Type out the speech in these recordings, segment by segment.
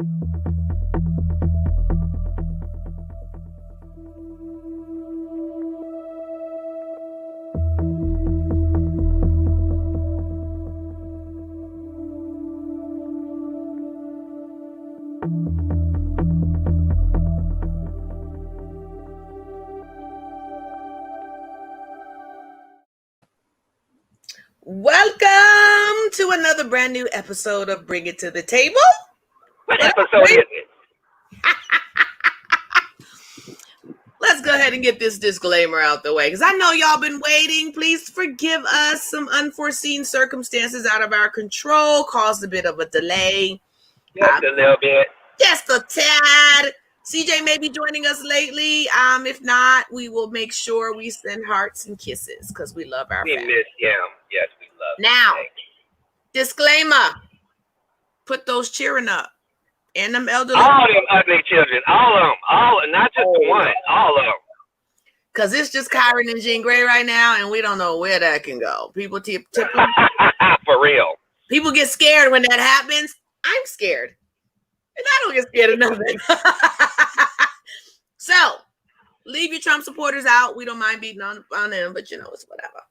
Welcome to another brand new episode of Bring It to the Table. What episode is it? Let's go ahead and get this disclaimer out the way because I know y'all been waiting. Please forgive us. Some unforeseen circumstances out of our control caused a bit of a delay. Just a little bit. Just a tad. CJ may be joining us lately. If not, we will make sure we send hearts and kisses because we love our family. We miss him. Yes, we love him. Now, disclaimer. Put those cheering up. And them elderly. All them ugly children. All of them. All, not just the one. All of them. Because it's just Kyron and Jean Grey right now, and we don't know where that can go. People tip them. For real. People get scared when that happens. I'm scared. And I don't get scared of nothing. So, leave your Trump supporters out. We don't mind beating on them, but it's whatever.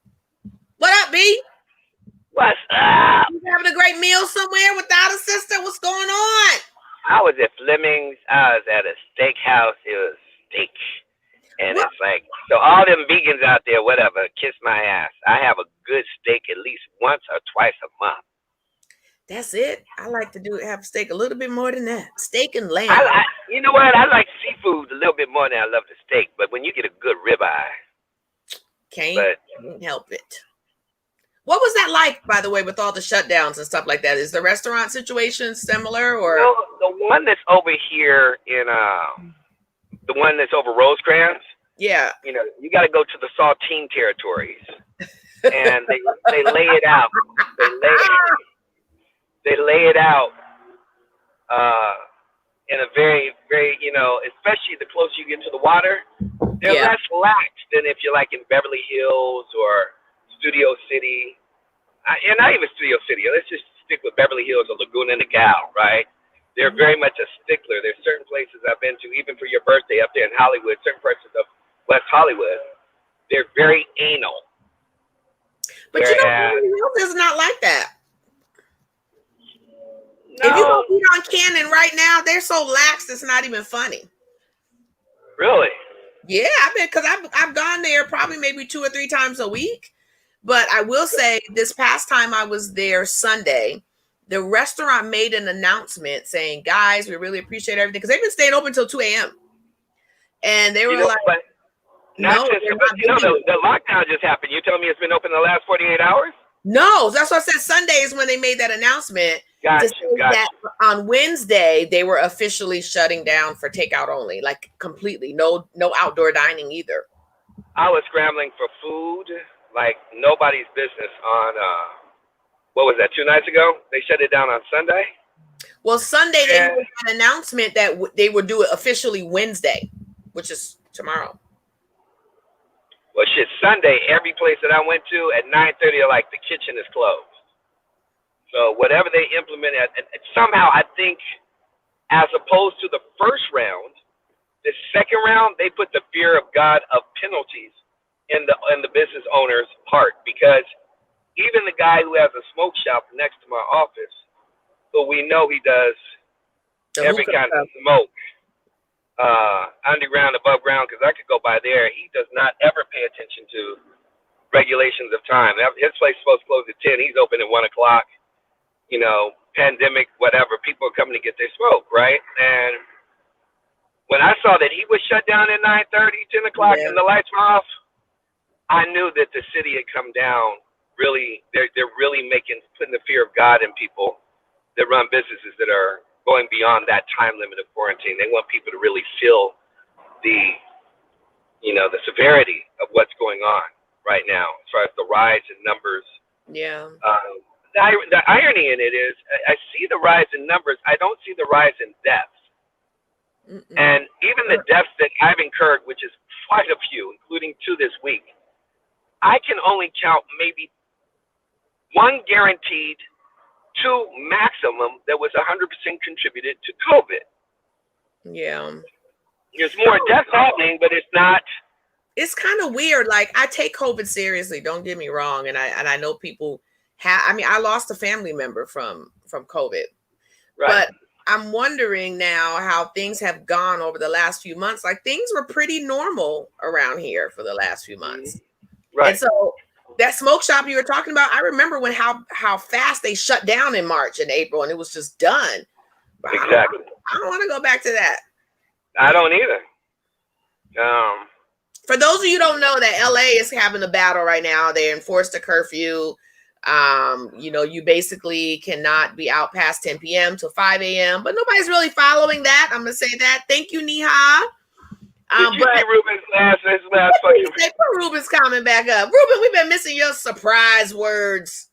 What up, B? What's up? You having a great meal somewhere without a sister? What's going on? I was at Fleming's. I was at a steakhouse. It was steak. And What? it's like, so all them vegans out there, whatever, kiss my ass. I have a good steak at least once or twice a month. That's it. I like to have steak a little bit more than that. Steak and lamb. You know what? I like seafood a little bit more than I love the steak. But when you get a good ribeye, Can't help it. What was that like, by the way, with all the shutdowns and stuff like that? Is the restaurant situation similar, or the one that's over here in the one that's over Rosecrans? yeah? You got to go to the saltine territories, and they lay it out. They lay it out in a very, very, especially the closer you get to the water, they're less lax than if you're like in Beverly Hills or Studio City. And not even Studio City. Let's just stick with Beverly Hills or Laguna Niguel, right? They're very much a stickler. There's certain places I've been to, even for your birthday up there in Hollywood, certain parts of West Hollywood, they're very anal. But Beverly Hills is not like that. No. If you go eat on Cannon right now, they're so lax it's not even funny. Really? Yeah, I've gone there probably maybe 2 or 3 times a week. But I will say this past time I was there Sunday, the restaurant made an announcement saying, guys, we really appreciate everything. Because they've been staying open until 2 a.m. And they were the lockdown just happened. You telling me it's been open the last 48 hours? No, that's what I said. Sunday is when they made that announcement. That on Wednesday, they were officially shutting down for takeout only, like completely. No outdoor dining either. I was scrambling for food like nobody's business on, what was that, 2 nights ago? They shut it down on Sunday? Well, Sunday, they made an announcement that they would do it officially Wednesday, which is tomorrow. Well, shit, Sunday, every place that I went to at 9:30, like, the kitchen is closed. So whatever they implemented, and somehow I think as opposed to the first round, the second round, they put the fear of God of penalties in the business owner's heart, because even the guy who has a smoke shop next to my office, who we know he does every kind of smoke, underground, above ground, because I could go by there, he does not ever pay attention to regulations of time. His place is supposed to close at 10. He's open at 1 o'clock. Pandemic, whatever, people are coming to get their smoke, right? And when I saw that he was shut down at 9:30, 10 o'clock, and the lights were off, I knew that the city had come down. Really, they're really putting the fear of God in people that run businesses that are going beyond that time limit of quarantine. They want people to really feel the severity of what's going on right now, as far as the rise in numbers. Yeah. The irony in it is, I see the rise in numbers. I don't see the rise in deaths. Mm-mm. And even the deaths that I've incurred, which is quite a few, including 2 this week, I can only count maybe 1 guaranteed, to maximum that was 100% contributed to COVID. Yeah. There's more deaths happening, but it's not. It's kind of weird. Like, I take COVID seriously. Don't get me wrong, and I know people have. I mean, I lost a family member from COVID, Right. but I'm wondering now how things have gone over the last few months. Like, things were pretty normal around here for the last few months, Right. and so that smoke shop you were talking about, I remember when how fast they shut down in March and April, and it was just done. But Exactly. I don't want to go back to that. I don't either. For those of you who don't know, that LA is having a battle right now. They enforced a curfew. You basically cannot be out past 10 p.m. to 5 a.m. But nobody's really following that. I'm gonna say that. Thank you, Neha. Did you see Ruben's last fucking? Put Ruben's comment back up. Ruben, we've been missing your surprise words.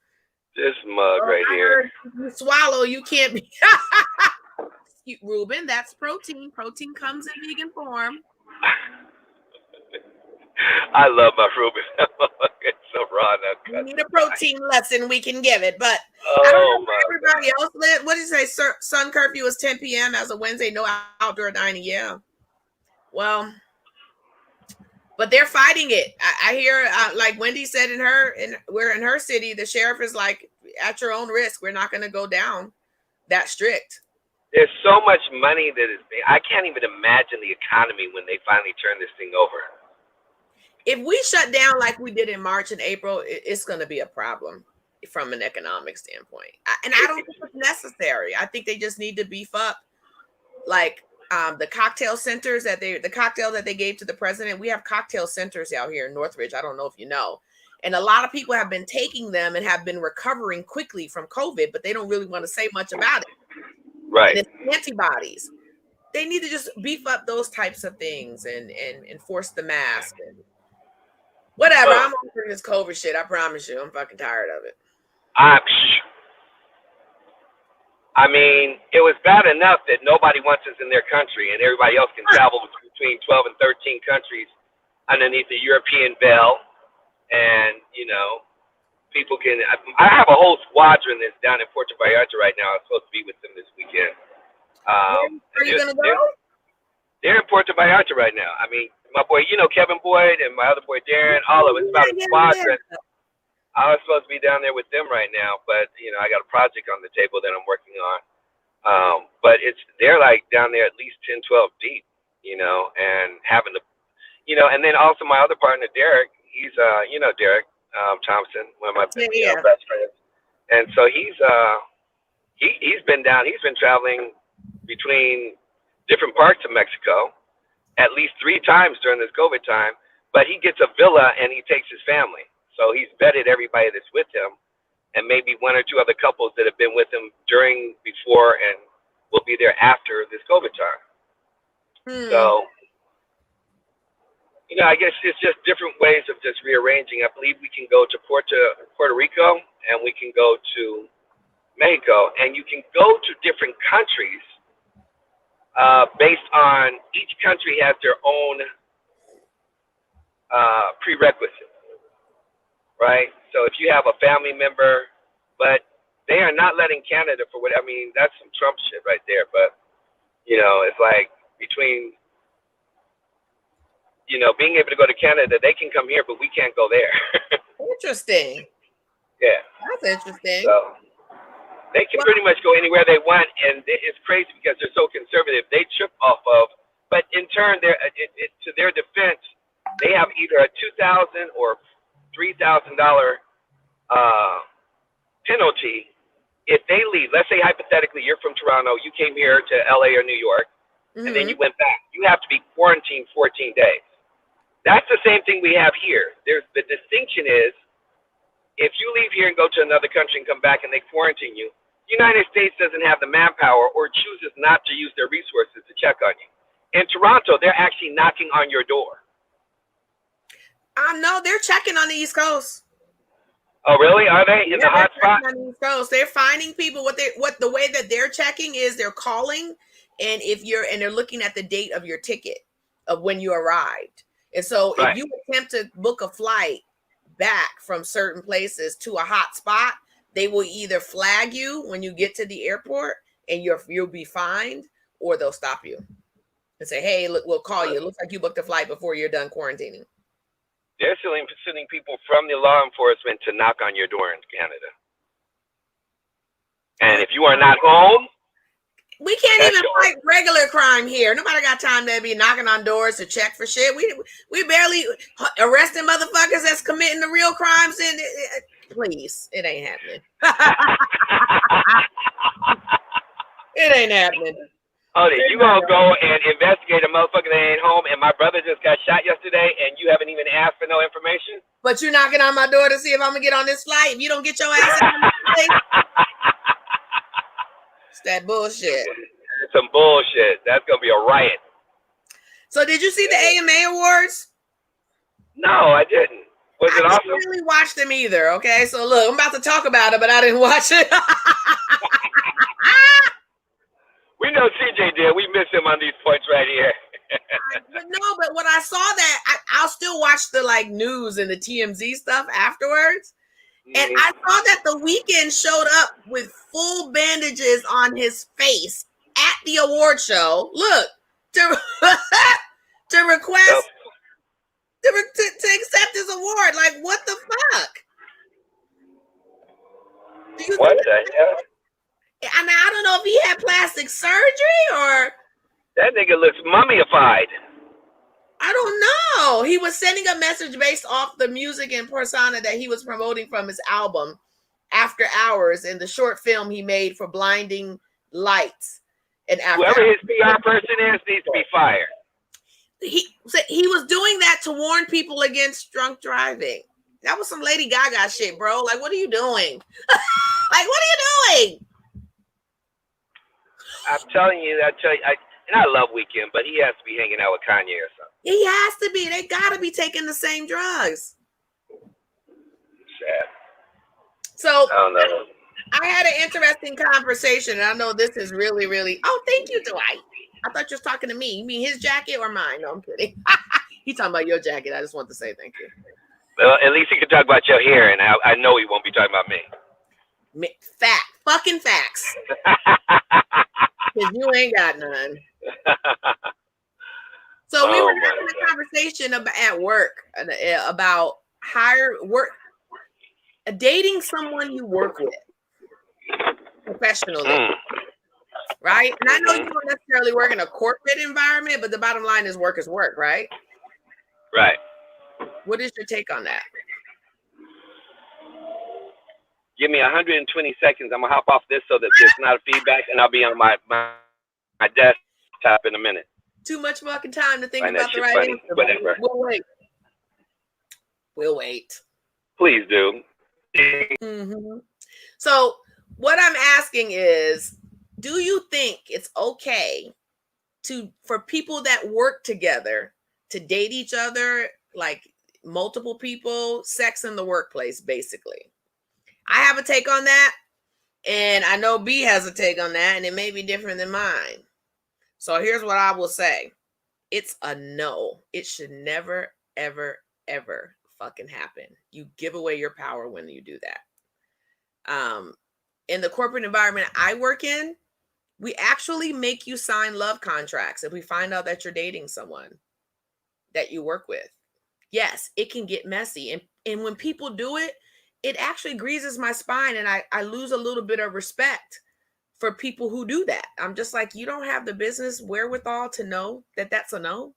This mug right here. You swallow, you can't be. Ruben, that's protein. Protein comes in vegan form. I love my Ruben. It's so raw now. We need a protein lesson we can give it, but oh, I don't know everybody else live. What did you say? Sun curfew is 10 p.m. as a Wednesday, no outdoor dining. Yeah. Well, but they're fighting it. I hear, like Wendy said, in her city, the sheriff is like, at your own risk. We're not going to go down that strict. There's so much money that is being. I can't even imagine the economy when they finally turn this thing over. If we shut down like we did in March and April, it's going to be a problem from an economic standpoint. And I don't think it's necessary. I think they just need to beef up, like the cocktail centers the cocktail that they gave to the president. We have cocktail centers out here in Northridge. I don't know if you know. And a lot of people have been taking them and have been recovering quickly from COVID, but they don't really want to say much about it. Right. And it's antibodies. They need to just beef up those types of things and enforce the mask and whatever. I'm over this COVID shit. I promise you. I'm fucking tired of it. I mean, it was bad enough that nobody wants us in their country and everybody else can travel between 12 and 13 countries underneath the European veil. And, people can. I have a whole squadron that's down in Puerto Vallarta right now. I'm supposed to be with them this weekend. Are you going to go? They're in Puerto Vallarta right now. I mean, my boy, Kevin Boyd and my other boy Darren, all of it's about a squadron. I was supposed to be down there with them right now, but I got a project on the table that I'm working on. But they're like down there at least 10, 12 deep, and having to, and then also my other partner Derek, he's Derek Thompson, one of my best friends, and so he's been traveling between different parts of Mexico at least 3 times during this COVID time, but he gets a villa and he takes his family. So he's vetted everybody that's with him and maybe 1 or 2 other couples that have been with him before, and will be there after this COVID time. So, I guess it's just different ways of just rearranging. I believe we can go to Puerto Rico and we can go to Mexico, and you can go to different countries based on each country has their own prerequisites, right? So if you have a family member, but they are not letting Canada that's some Trump shit right there. But, it's like between, being able to go to Canada, they can come here, but we can't go there. Interesting. Yeah. That's interesting. So they can pretty much go anywhere they want, and it's crazy because they're so conservative. They trip off of, but in turn, to their defense, they have either a $2,000 or $3,000 penalty if they leave. Let's say hypothetically, you're from Toronto, you came here to LA or New York, and then you went back. You have to be quarantined 14 days. That's the same thing we have here. The distinction is, if you leave here and go to another country and come back and they quarantine you, the United States doesn't have the manpower or chooses not to use their resources to check on you. In Toronto, they're actually knocking on your door. No, they're checking on the East Coast. Oh, really? Are they in the hot spot? On the East Coast, they're finding people. The way that they're checking is they're calling, and they're looking at the date of your ticket of when you arrived. And so if you attempt to book a flight back from certain places to a hot spot, they will either flag you when you get to the airport and you'll be fined, or they'll stop you and say, hey, look, we'll call you. It looks like you booked a flight before you're done quarantining. They're sending people from the law enforcement to knock on your door in Canada. And if you are not home, we can't even fight regular crime here. Nobody got time to be knocking on doors to check for shit. We barely arresting motherfuckers that's committing the real crimes. And please, it ain't happening. It ain't happening. Oh, you gonna go and investigate a motherfucker that ain't home, and my brother just got shot yesterday, and you haven't even asked for no information? But you're knocking on my door to see if I'm gonna get on this flight. If you don't get your ass on this flight, it's that bullshit. It's some bullshit. That's gonna be a riot. So did you see the AMA Awards? No, I didn't. Was it awesome? I didn't really watch them either. Okay, so look, I'm about to talk about it, but I didn't watch it. We know CJ did. We miss him on these points right here. But when I saw that, I'll still watch the like news and the TMZ stuff afterwards. And I saw that The Weeknd showed up with full bandages on his face at the award show. Look, to request to accept his award. Like, what the fuck? What the hell? And I don't know if he had plastic surgery or... That nigga looks mummified. I don't know. He was sending a message based off the music and persona that he was promoting from his album, After Hours, in the short film he made for Blinding Lights. And whoever his PR person is needs to be fired. He was doing that to warn people against drunk driving. That was some Lady Gaga shit, bro. Like, what are you doing? Like, what are you doing? I'm telling you, I love Weeknd, but he has to be hanging out with Kanye or something. He has to be. They gotta be taking the same drugs. Sad. So I don't know. I had an interesting conversation, and I know this is really, really. Oh, thank you, Dwight. I thought you was talking to me. You mean his jacket or mine? No, I'm kidding. He's talking about your jacket. I just want to say thank you. Well, at least he can talk about your hair, and I know he won't be talking about me. Fucking facts. Because you ain't got none. So we were having a conversation at work about dating someone you work with professionally, right? And I know you don't necessarily work in a corporate environment, but the bottom line is work, right? Right. What is your take on that? Give me 120 seconds. I'm going to hop off this so that there's not a feedback, and I'll be on my desktop in a minute. Too much fucking time to think about the right answer. Whatever. We'll wait. Please do. Mm-hmm. So what I'm asking is, do you think it's okay for people that work together to date each other, like multiple people, sex in the workplace, basically? I have a take on that, and I know B has a take on that, and it may be different than mine. So here's what I will say. It's a no. It should never, ever, ever fucking happen. You give away your power when you do that. In the corporate environment I work in, we actually make you sign love contracts if we find out that you're dating someone that you work with. Yes, it can get messy. And when people do it, it actually greases my spine, and I lose a little bit of respect for people who do that. I'm just like, you don't have the business wherewithal to know that that's a no,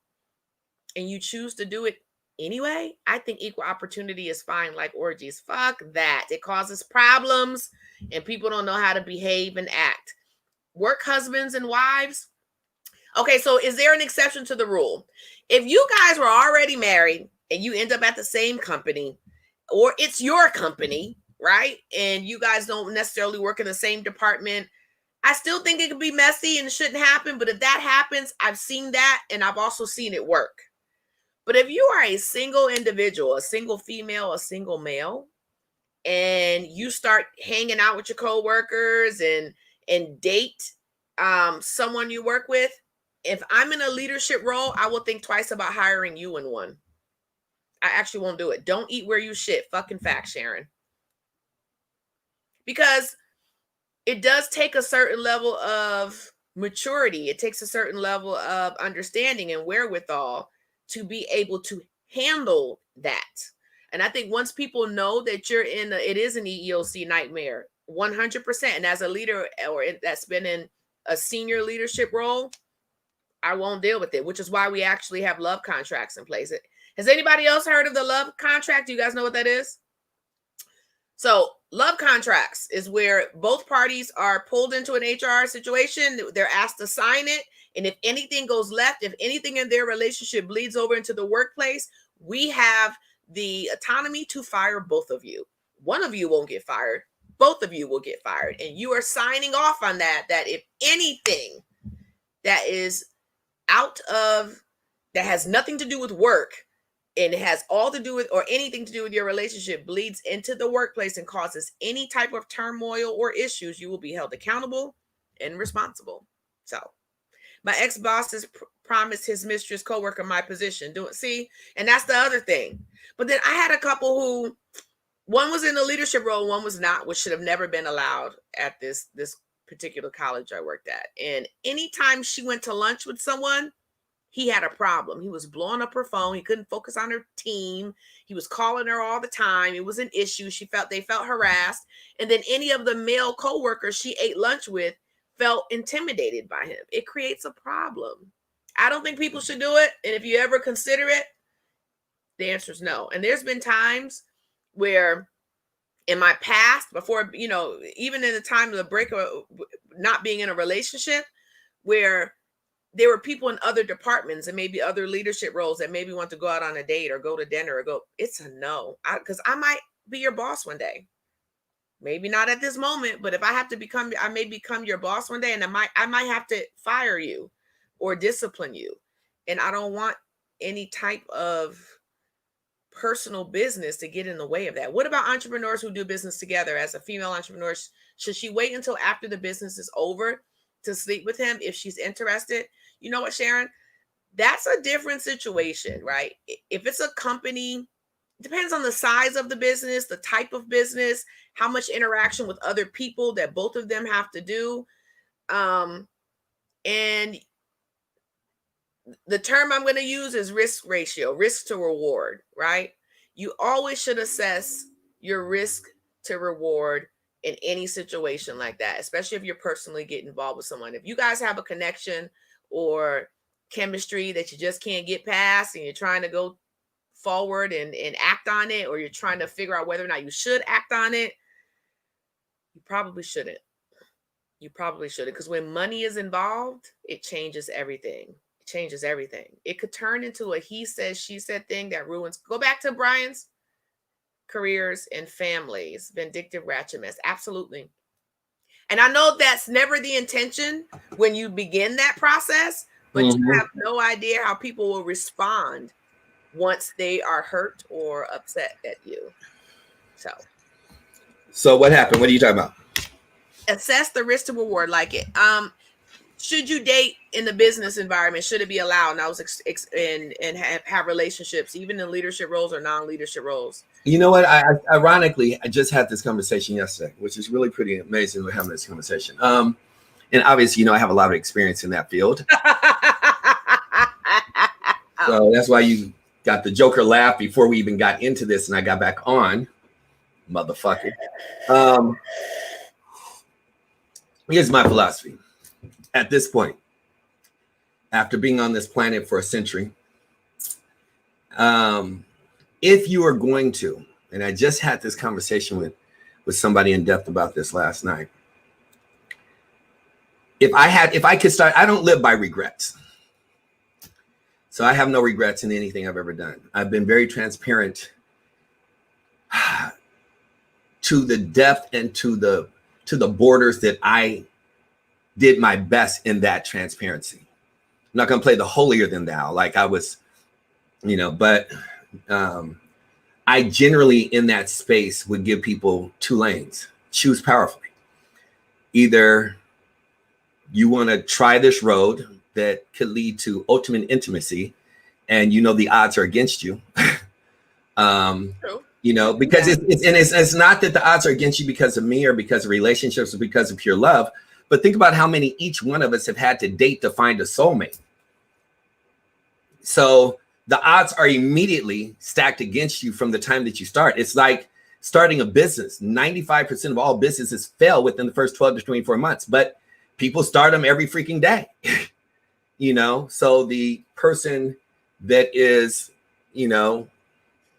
and you choose to do it anyway. I think equal opportunity is fine, like orgies. Fuck that. It causes problems, and people don't know how to behave and act. Work husbands and wives. Okay, so is there an exception to the rule? If you guys were already married and you end up at the same company, or it's your company, right? And you guys don't necessarily work in the same department, I still think it could be messy and it shouldn't happen. But if that happens, I've seen that, and I've also seen it work. But if you are a single individual, a single female, a single male, and you start hanging out with your coworkers and date someone you work with, if I'm in a leadership role, I will think twice about hiring you in one. I actually won't do it. Don't eat where you shit. Fucking fact, Sharon. because it does take a certain level of maturity. It takes a certain level of understanding and wherewithal to be able to handle that. And I think once people know that it is an EEOC nightmare, 100%. And as a leader that's been in a senior leadership role, I won't deal with it, which is why we actually have love contracts in place. Has anybody else heard of the love contract? Do you guys know what that is? So love contracts is where both parties are pulled into an HR situation. They're asked to sign it. And if anything goes left, if anything in their relationship bleeds over into the workplace, we have the autonomy to fire both of you. One of you won't get fired. Both of you will get fired. And you are signing off on that if anything that is that has nothing to do with work, and it has all to do with, or anything to do with your relationship, bleeds into the workplace and causes any type of turmoil or issues, you will be held accountable and responsible. So my ex-boss has promised his mistress coworker my position. And that's the other thing. But then I had a couple who, one was in a leadership role, one was not, which should have never been allowed at this particular college I worked at. And anytime she went to lunch with someone, he had a problem. He was blowing up her phone. He couldn't focus on her team. He was calling her all the time. It was an issue. They felt harassed. And then any of the male coworkers she ate lunch with felt intimidated by him. It creates a problem. I don't think people should do it. And if you ever consider it, the answer is no. And there's been times where in my past, before, even in the time of the break of not being in a relationship, where there were people in other departments and maybe other leadership roles that maybe want to go out on a date or go to dinner or it's a no. Because I might be your boss one day. Maybe not at this moment, but if I may become your boss one day, and I might have to fire you or discipline you. And I don't want any type of personal business to get in the way of that. What about entrepreneurs who do business together? As a female entrepreneur, should she wait until after the business is over to sleep with him if she's interested? You know what, Sharon? That's a different situation, right? If it's a company, depends on the size of the business, the type of business, how much interaction with other people that both of them have to do. And the term I'm going to use is risk ratio, risk to reward, right? You always should assess your risk to reward in any situation like that, especially if you're personally getting involved with someone. If you guys have a connection or chemistry that you just can't get past and you're trying to go forward and act on it, or you're trying to figure out whether or not you should act on it, you probably shouldn't. You probably shouldn't, because when money is involved, it changes everything. It changes everything. It could turn into a he said, she said thing that ruins. Go back to Brian's careers and families, vindictive ratchetness. Absolutely. And I know that's never the intention when you begin that process, but you have no idea how people will respond once they are hurt or upset at you. So what happened? What are you talking about? Assess the risk to reward. Like it. Should you date in the business environment? Should it be allowed? And I was and have relationships, even in leadership roles or non-leadership roles. You know what? Ironically, I just had this conversation yesterday, which is really pretty amazing. We're having this conversation. And obviously, I have a lot of experience in that field. So that's why you got the Joker laugh before we even got into this, and I got back on, motherfucker. Here's my philosophy. At this point, after being on this planet for a century, if you are going to, and I just had this conversation with somebody in depth about this last night. If I could start, I don't live by regrets. So I have no regrets in anything I've ever done. I've been very transparent to the depth and to the borders that I did my best in that transparency. I'm not going to play the holier than thou like I was, but I generally in that space would give people two lanes. Choose powerfully. Either you want to try this road that could lead to ultimate intimacy, and the odds are against you. You know, because it's not that the odds are against you because of me or because of relationships or because of pure love, but think about how many each one of us have had to date to find a soulmate. So the odds are immediately stacked against you from the time that you start. It's like starting a business. 95% of all businesses fail within the first 12 to 24 months, but people start them every freaking day. You know, so the person that is, you know,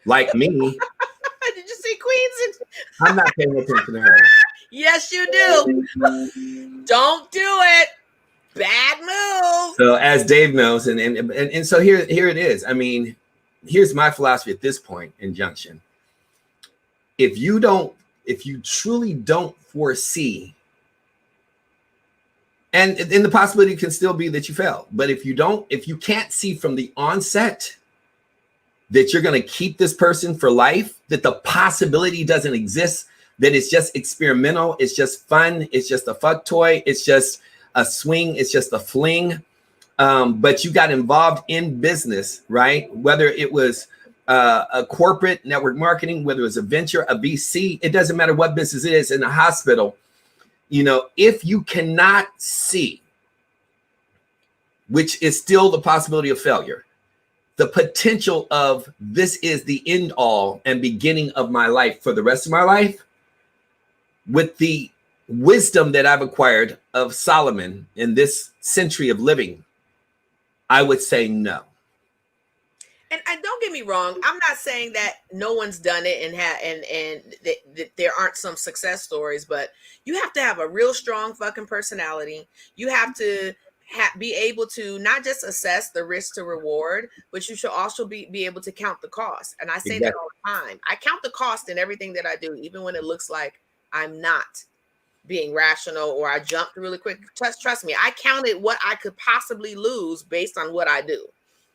like me. Did you see Queens? I'm not paying attention to her. Yes, you do. Don't do it. Bad move. So as Dave knows, and so here it is. I mean, here's my philosophy at this point in Junction. If you truly don't foresee, and the possibility can still be that you fail, but if you can't see from the onset that you're going to keep this person for life, that the possibility doesn't exist, that it's just experimental, it's just fun, it's just a fuck toy, it's just a swing, it's just a fling, but you got involved in business, right? Whether it was a corporate network marketing, whether it was a venture, a VC, it doesn't matter what business it is, in a hospital. You know, if you cannot see, which is still the possibility of failure, the potential of this is the end all and beginning of my life for the rest of my life, with the wisdom that I've acquired of Solomon in this century of living, I would say no. And don't get me wrong, I'm not saying that no one's done it and that there aren't some success stories, but you have to have a real strong fucking personality. You have to be able to not just assess the risk to reward, but you should also be able to count the cost. And I say that all the time. I count the cost in everything that I do, even when it looks like I'm not being rational or I jumped really quick. Trust me, I counted what I could possibly lose based on what I do.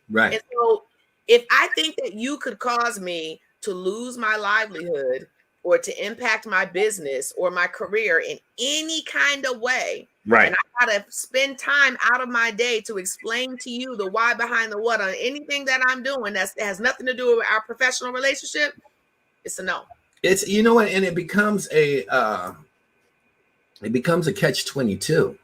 Right. And so if I think that you could cause me to lose my livelihood or to impact my business or my career in any kind of way, right, and I gotta spend time out of my day to explain to you the why behind the what on anything that I'm doing that has nothing to do with our professional relationship, it's a no. It's, you know what, and it becomes a catch-22,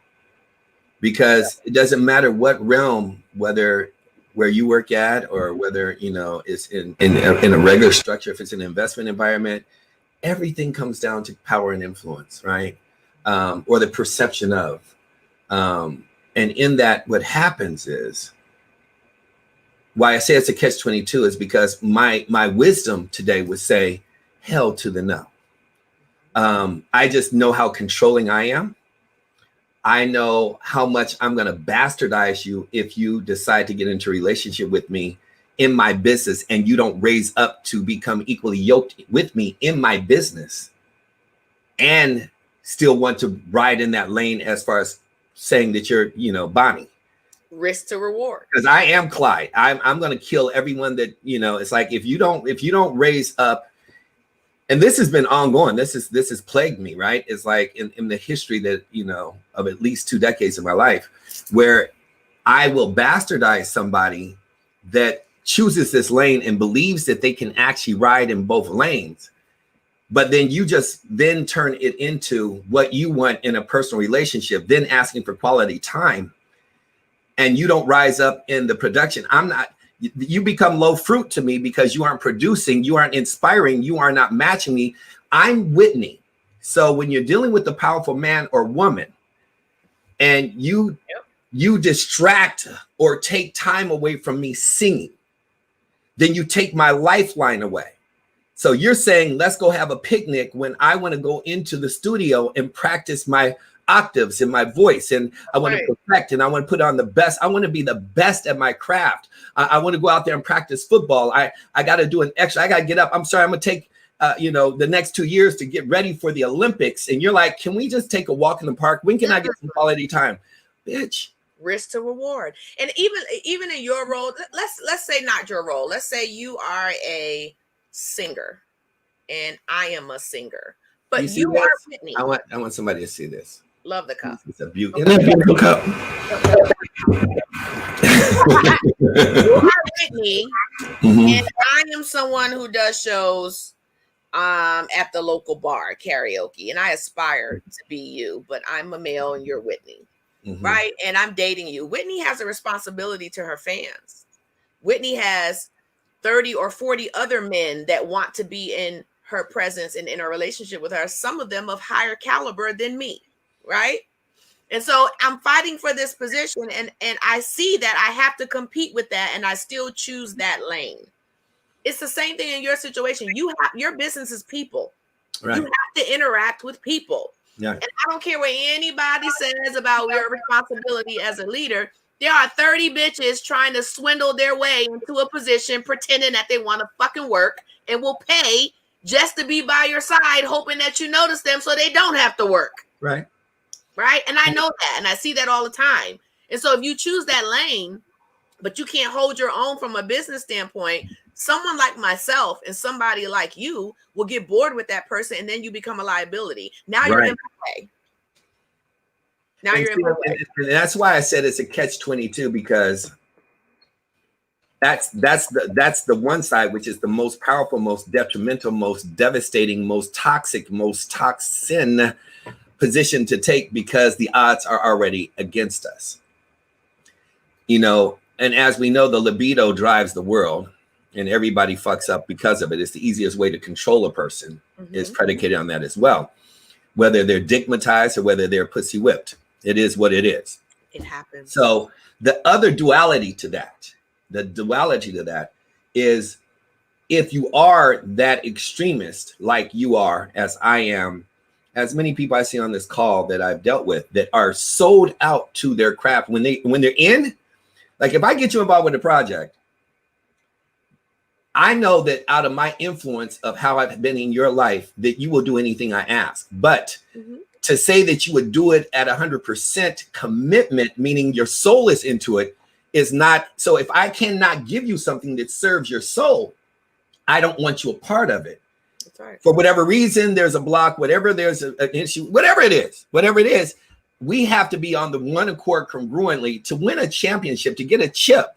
because it doesn't matter what realm, whether where you work at or whether, you know, it's in a regular structure, if it's an investment environment, everything comes down to power and influence, right? Or the perception of. And in that, what happens is, why I say it's a catch-22 is because my wisdom today would say, hell to the no. I just know how controlling I am. I know how much I'm going to bastardize you if you decide to get into a relationship with me in my business and you don't raise up to become equally yoked with me in my business and still want to ride in that lane as far as saying that you're, you know, Bonnie. Risk to reward. Because I am Clyde. I'm going to kill everyone that, you know, it's like if you don't raise up. And this has been ongoing. This has plagued me, right? It's like in the history that, you know, of at least 2 decades of my life, where I will bastardize somebody that chooses this lane and believes that they can actually ride in both lanes. But then you just then turn it into what you want in a personal relationship, then asking for quality time. And you don't rise up in the production. You become low fruit to me because you aren't producing, you aren't inspiring, you are not matching me. I'm Whitney. So when you're dealing with a powerful man or woman and you distract or take time away from me singing, then you take my lifeline away. So you're saying, let's go have a picnic when I want to go into the studio and practice my octaves in my voice, and I want to perfect, and I want to put on the best. I want to be the best at my craft. I want to go out there and practice football. I got to do an extra. I got to get up. I'm sorry. I'm going to take, the next 2 years to get ready for the Olympics. And you're like, can we just take a walk in the park? When can I get some quality time? Bitch. Risk to reward. And even in your role, let's say not your role. Let's say you are a singer and I am a singer, but you are Whitney. I want somebody to see this. Love the cup. It's a beautiful cup. You are Whitney, and I am someone who does shows at the local bar karaoke, and I aspire to be you, but I'm a male and you're Whitney, right? And I'm dating you. Whitney has a responsibility to her fans. Whitney has 30 or 40 other men that want to be in her presence and in a relationship with her, some of them of higher caliber than me, right? And so I'm fighting for this position, and I see that I have to compete with that, and I still choose that lane. It's the same thing in your situation. Your business is people. Right. You have to interact with people. Yeah. And I don't care what anybody says about your responsibility as a leader. There are 30 bitches trying to swindle their way into a position, pretending that they want to fucking work and will pay just to be by your side, hoping that you notice them so they don't have to work. Right. Right. And I know that, and I see that all the time. And so if you choose that lane, but you can't hold your own from a business standpoint, someone like myself and somebody like you will get bored with that person, and then you become a liability. Now you're in my way. Now you're in my way. And that's why I said it's a catch-22, because that's the one side, which is the most powerful, most detrimental, most devastating, most toxic, most toxin position to take, because the odds are already against us. You know, and as we know, the libido drives the world, and everybody fucks up because of it. It's the easiest way to control a person is predicated on that as well. Whether they're digmatized or whether they're pussy whipped, it is what it is. It happens. So the other duality to that, is if you are that extremist, like you are, as I am, as many people I see on this call that I've dealt with that are sold out to their craft when they're in, like if I get you involved with a project, I know that out of my influence of how I've been in your life, that you will do anything I ask. But to say that you would do it at 100% commitment, meaning your soul is into it, is not. So if I cannot give you something that serves your soul, I don't want you a part of it. That's right. For whatever reason, there's a block, whatever there's an issue, whatever it is, we have to be on the one accord congruently to win a championship, to get a chip.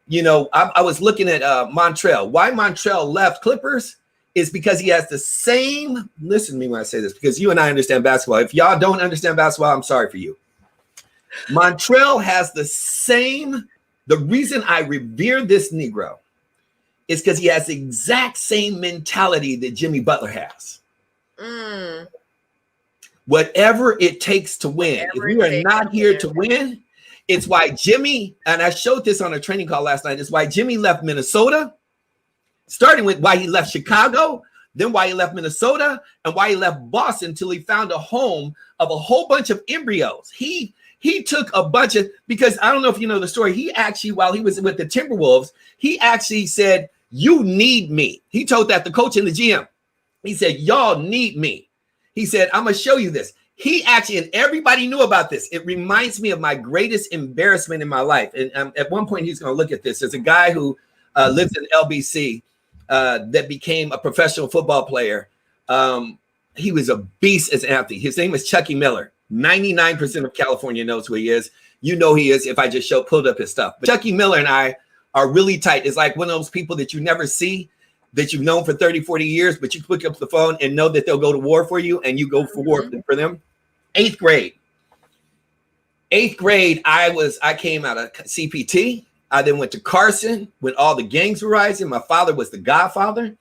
You know, I was looking at Montreal. Why Montreal left Clippers is because he has the same, listen to me when I say this, because you and I understand basketball. If y'all don't understand basketball, I'm sorry for you. Montreal has the reason I revere this Negro is because he has the exact same mentality that Jimmy Butler has. Whatever it takes to win. If we are not here to win, it's why Jimmy, and I showed this on a training call last night, it's why Jimmy left Minnesota, starting with why he left Chicago, then why he left Minnesota, and why he left Boston until he found a home of a whole bunch of embryos. He took a bunch of, because I don't know if you know the story, he actually, while he was with the Timberwolves, he actually said, "You need me." He told that the coach and the GM. He said, "Y'all need me." He said, "I'm going to show you this." He actually, and everybody knew about this. It reminds me of my greatest embarrassment in my life. And at one point, he's going to look at this. There's a guy who lives in LBC that became a professional football player. He was a beast as an athlete. His name is Chucky Miller. 99% of California knows who he is. You know he is if I just pulled up his stuff. But Chucky Miller and I are really tight. It's like one of those people that you never see, that you've known for 30, 40 years, but you pick up the phone and know that they'll go to war for you, and you go for war for them. 8th grade, I came out of CPT. I then went to Carson when all the gangs were rising. My father was the godfather.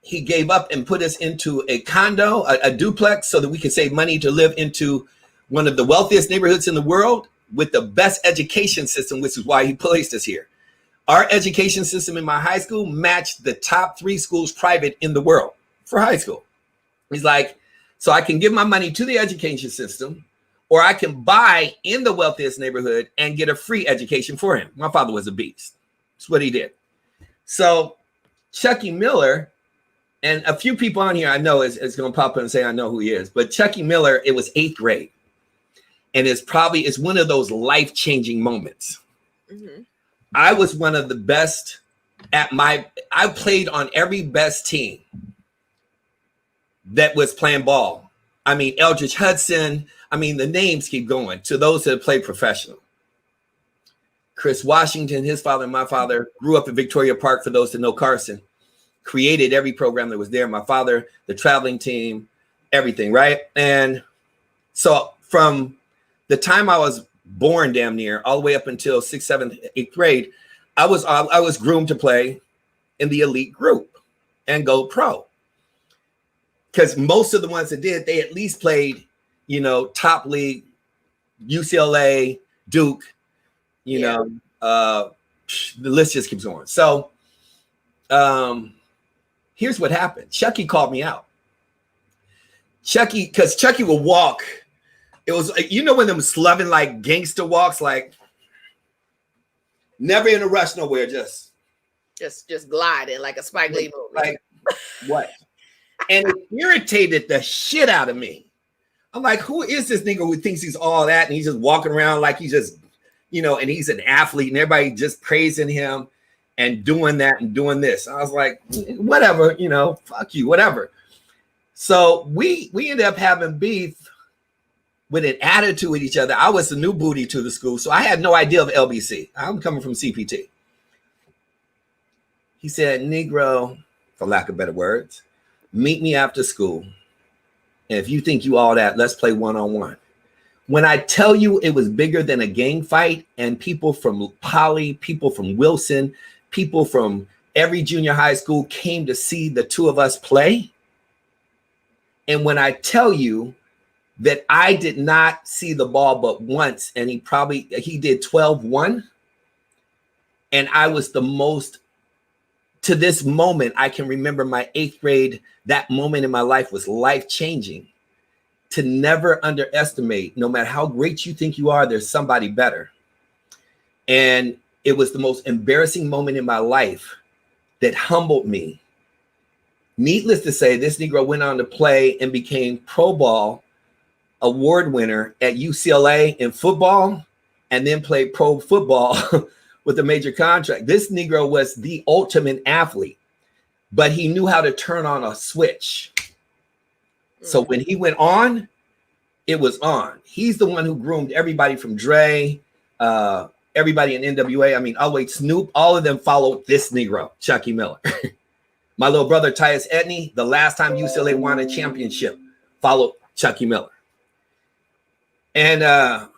He gave up and put us into a condo, a duplex, so that we could save money to live into one of the wealthiest neighborhoods in the world with the best education system, which is why he placed us here. Our education system in my high school matched the top 3 schools private in the world for high school. He's like, so I can give my money to the education system, or I can buy in the wealthiest neighborhood and get a free education for him. My father was a beast. That's what he did. So Chucky Miller, and a few people on here I know is going to pop up and say I know who he is, but Chucky Miller, it was 8th grade. And it's one of those life-changing moments. I was one of the best I played on every best team that was playing ball. I mean, Eldridge Hudson. I mean, the names keep going to those that play professional. Chris Washington, his father and my father grew up in Victoria Park, for those that know Carson. created every program that was there. My father, the traveling team, everything, right? And so from the time I was born, damn near, all the way up until 6th, 7th, 8th grade, I was groomed to play in the elite group and go pro. Because most of the ones that did, they at least played, you know, top league, UCLA, Duke, you know, the list just keeps going. So here's what happened. Chucky called me out. Chucky, because Chucky would walk. It was, you know, when them slubbing like gangster walks, like never in a rush nowhere, just gliding like a Spike Lee movie. Like what? And it irritated the shit out of me. I'm like, who is this nigga who thinks he's all that? And he's just walking around like he's just, you know, and he's an athlete and everybody just praising him and doing that and doing this. I was like, whatever, you know, fuck you, whatever. So we ended up having beef with an attitude with each other. I was the new booty to the school, so I had no idea of LBC. I'm coming from CPT. He said, Negro, for lack of better words, meet me after school. And if you think you all that, let's play one-on-one. When I tell you it was bigger than a gang fight, and people from Poly, people from Wilson, people from every junior high school came to see the two of us play. And when I tell you that I did not see the ball but once, and he did 12-1, and I was the most, to this moment, I can remember my 8th grade, that moment in my life was life-changing. To never underestimate, no matter how great you think you are, there's somebody better. And it was the most embarrassing moment in my life that humbled me. Needless to say, this Negro went on to play and became Pro Bowl award winner at UCLA in football, and then played pro football with a major contract. This Negro was the ultimate athlete, but he knew how to turn on a switch. So when he went on, it was on. He's the one who groomed everybody from Dre, everybody in NWA. I mean, all the way Snoop, all of them followed this Negro, Chucky Miller. My little brother, Tyus Edney, the last time UCLA won a championship, followed Chucky Miller. And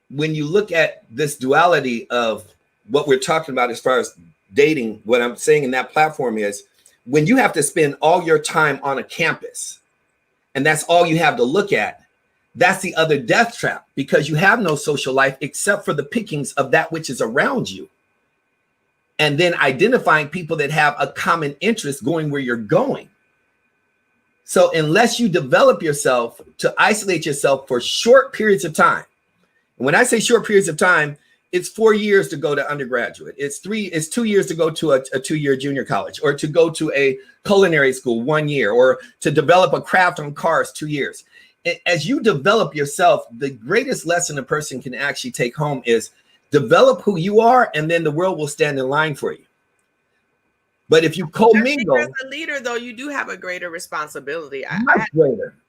when you look at this duality of what we're talking about as far as dating, what I'm saying in that platform is when you have to spend all your time on a campus, and that's all you have to look at, that's the other death trap, because you have no social life except for the pickings of that which is around you. And then identifying people that have a common interest going where you're going. So unless you develop yourself to isolate yourself for short periods of time, and when I say short periods of time, it's 4 years to go to undergraduate. It's 2 years to go to a 2-year junior college, or to go to a culinary school 1 year, or to develop a craft on cars 2 years. As you develop yourself, the greatest lesson a person can actually take home is develop who you are, and then the world will stand in line for you. But if you commingle, as a leader, though, you do have a greater responsibility.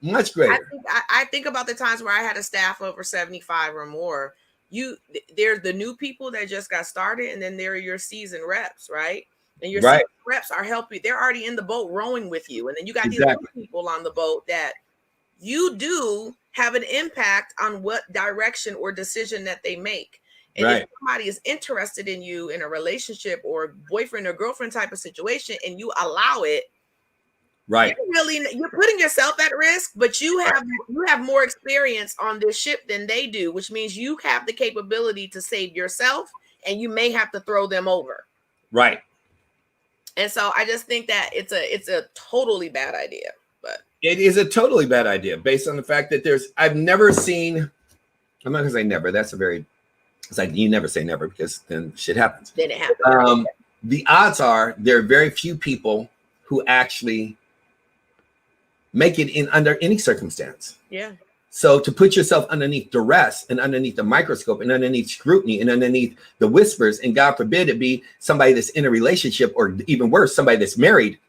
Much greater. I think about the times where I had a staff over 75 or more. There's the new people that just got started, and then there are your seasoned reps, right? And your seasoned reps are helping. They're already in the boat rowing with you, and then you got these new people on the boat that you do have an impact on what direction or decision that they make. And if somebody is interested in you in a relationship or boyfriend or girlfriend type of situation, and you allow it, you're putting yourself at risk, but you have more experience on this ship than they do, which means you have the capability to save yourself, and you may have to throw them over. Right. And so I just think that it's a totally bad idea. But it is a totally bad idea based on the fact that I've never seen, I'm not gonna say never, it's like you never say never, because then shit happens. Then it happens. The odds are there are very few people who actually make it in under any circumstance. Yeah. So to put yourself underneath duress and underneath the microscope and underneath scrutiny and underneath the whispers, and God forbid it be somebody that's in a relationship, or even worse, somebody that's married,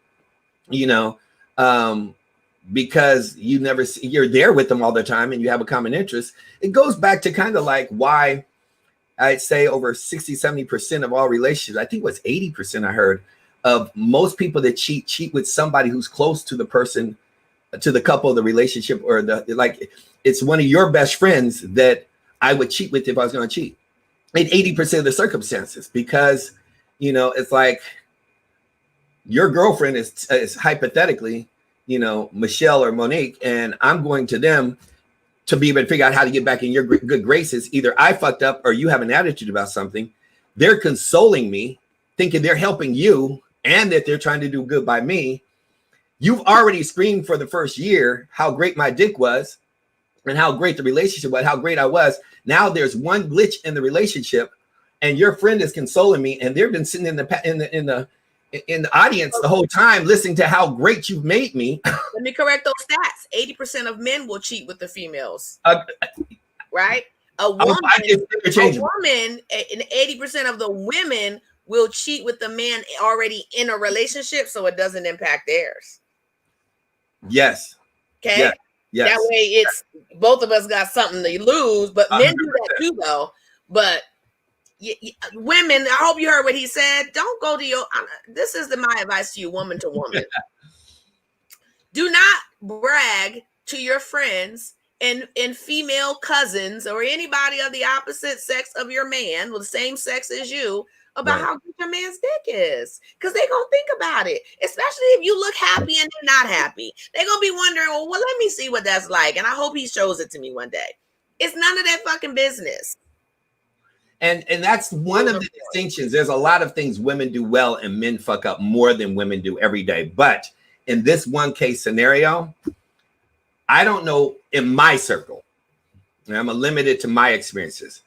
because you're there with them all the time and you have a common interest. It goes back to kind of like why I'd say over 60, 70% of all relationships, I think it was 80% I heard, of most people that cheat with somebody who's close to the person, to the couple, the relationship, or the, like, it's one of your best friends that I would cheat with if I was going to cheat in 80% of the circumstances, because, you know, it's like your girlfriend is hypothetically, you know, Michelle or Monique, and I'm going to them to be able to figure out how to get back in your good graces. Either I fucked up or you have an attitude about something. They're consoling me, thinking they're helping you and that they're trying to do good by me. You've already screamed for the first year how great my dick was and how great the relationship was, how great I was. Now there's one glitch in the relationship, and your friend is consoling me, and they've been sitting in the audience the whole time listening to how great you've made me. Let me correct those stats. 80% of men will cheat with the females, right? A woman, and 80% of the women will cheat with the man already in a relationship, so it doesn't impact theirs. Yes. Okay. Yeah. Yes. That way, it's both of us got something to lose, but men 100%. Do that too, though. But women, I hope you heard what he said. Don't go to your. This is my advice to you, woman to woman. Do not brag to your friends and female cousins or anybody of the opposite sex of your man, with the same sex as you, about how good your man's dick is, because they're gonna think about it, especially if you look happy and they're not happy. They're gonna be wondering, well, let me see what that's like, and I hope he shows it to me one day. It's none of that fucking business. And that's one of the distinctions. There's a lot of things women do well and men fuck up more than women do every day. But in this one case scenario, I don't know, in my circle, and I'm limited to my experiences,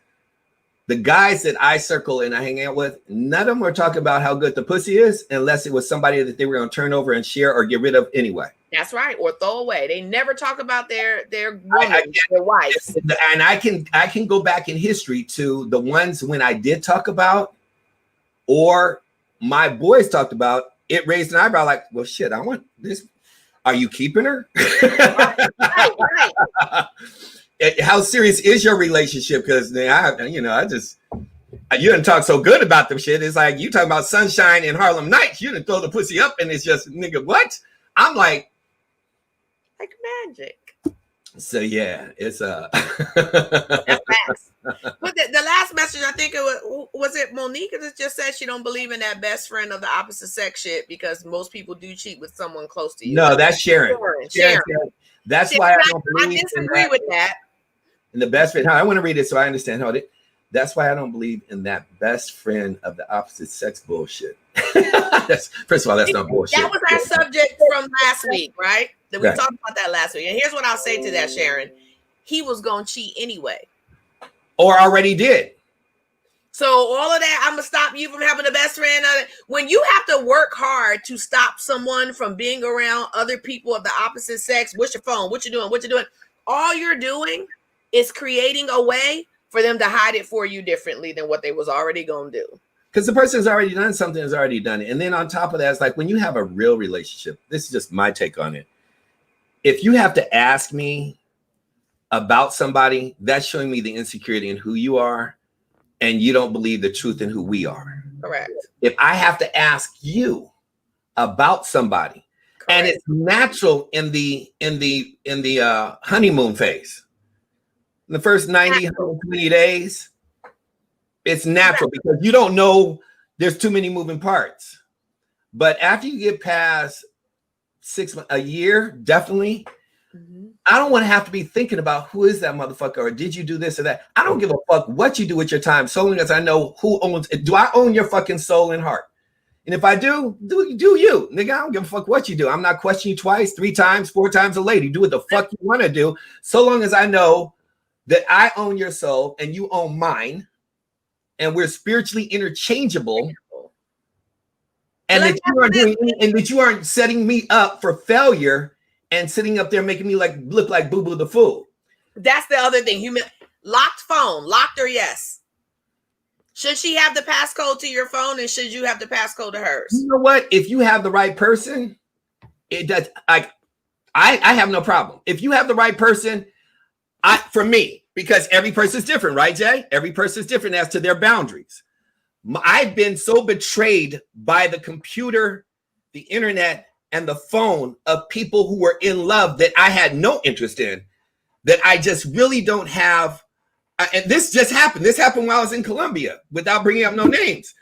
the guys that I circle and I hang out with, none of them are talking about how good the pussy is unless it was somebody that they were going to turn over and share or get rid of anyway. That's right, or throw away. They never talk about their women, their wives. And I can go back in history to the ones when I did talk about, or my boys talked about, it raised an eyebrow like, well, shit, I want this. Are you keeping her? Right. How serious is your relationship? Because you didn't talk so good about them shit. It's like you talking about Sunshine and Harlem Nights. You didn't throw the pussy up, and it's just, nigga, what? I'm like magic. So yeah, it's That's facts. But the last message, I think it was it Monique that just said she don't believe in that best friend of the opposite sex shit, because most people do cheat with someone close to you. No, that's Sharon. That's Sharon. why I don't believe. I disagree with that. And the best friend, I want to read it so I understand how it. That's why I don't believe in that best friend of the opposite sex bullshit. First of all, that's not bullshit. That was our subject from last week, right? That we talked about that last week. And here's what I'll say to that, Sharon. He was going to cheat anyway. Or already did. So all of that, I'm going to stop you from having a best friend. When you have to work hard to stop someone from being around other people of the opposite sex, what's your phone? What you doing? What you doing? All you're doing is creating a way for them to hide it for you differently than what they was already going to do. Because the person's already done something, has already done it. And then on top of that, it's like when you have a real relationship, this is just my take on it. If you have to ask me about somebody, that's showing me the insecurity in who you are, and you don't believe the truth in who we are. Correct. If I have to ask you about somebody, correct, and it's natural in the honeymoon phase, in the first 90, 120 days, it's natural because you don't know, there's too many moving parts. But after you get past 6 months, a year, definitely, I don't want to have to be thinking about who is that motherfucker, or did you do this or that. I don't give a fuck what you do with your time, so long as I know who owns it. Do I own your fucking soul and heart? And if I do you, nigga, I don't give a fuck what you do. I'm not questioning you twice, 3 times, 4 times a lady. Do what the fuck you want to do, so long as I know that I own your soul and you own mine, and we're spiritually interchangeable, and that you aren't setting me up for failure and sitting up there making me look like Boo Boo the Fool. That's the other thing. Locked phone, locked or yes? Should she have the passcode to your phone, and should you have the passcode to hers? You know what? If you have the right person, it does. I have no problem. If you have the right person, for me, because every person is different, right, Jay? Every person is different as to their boundaries. I've been so betrayed by the computer, the internet, and the phone of people who were in love that I had no interest in, that I just really don't have. And this just happened. This happened while I was in Colombia, without bringing up no names.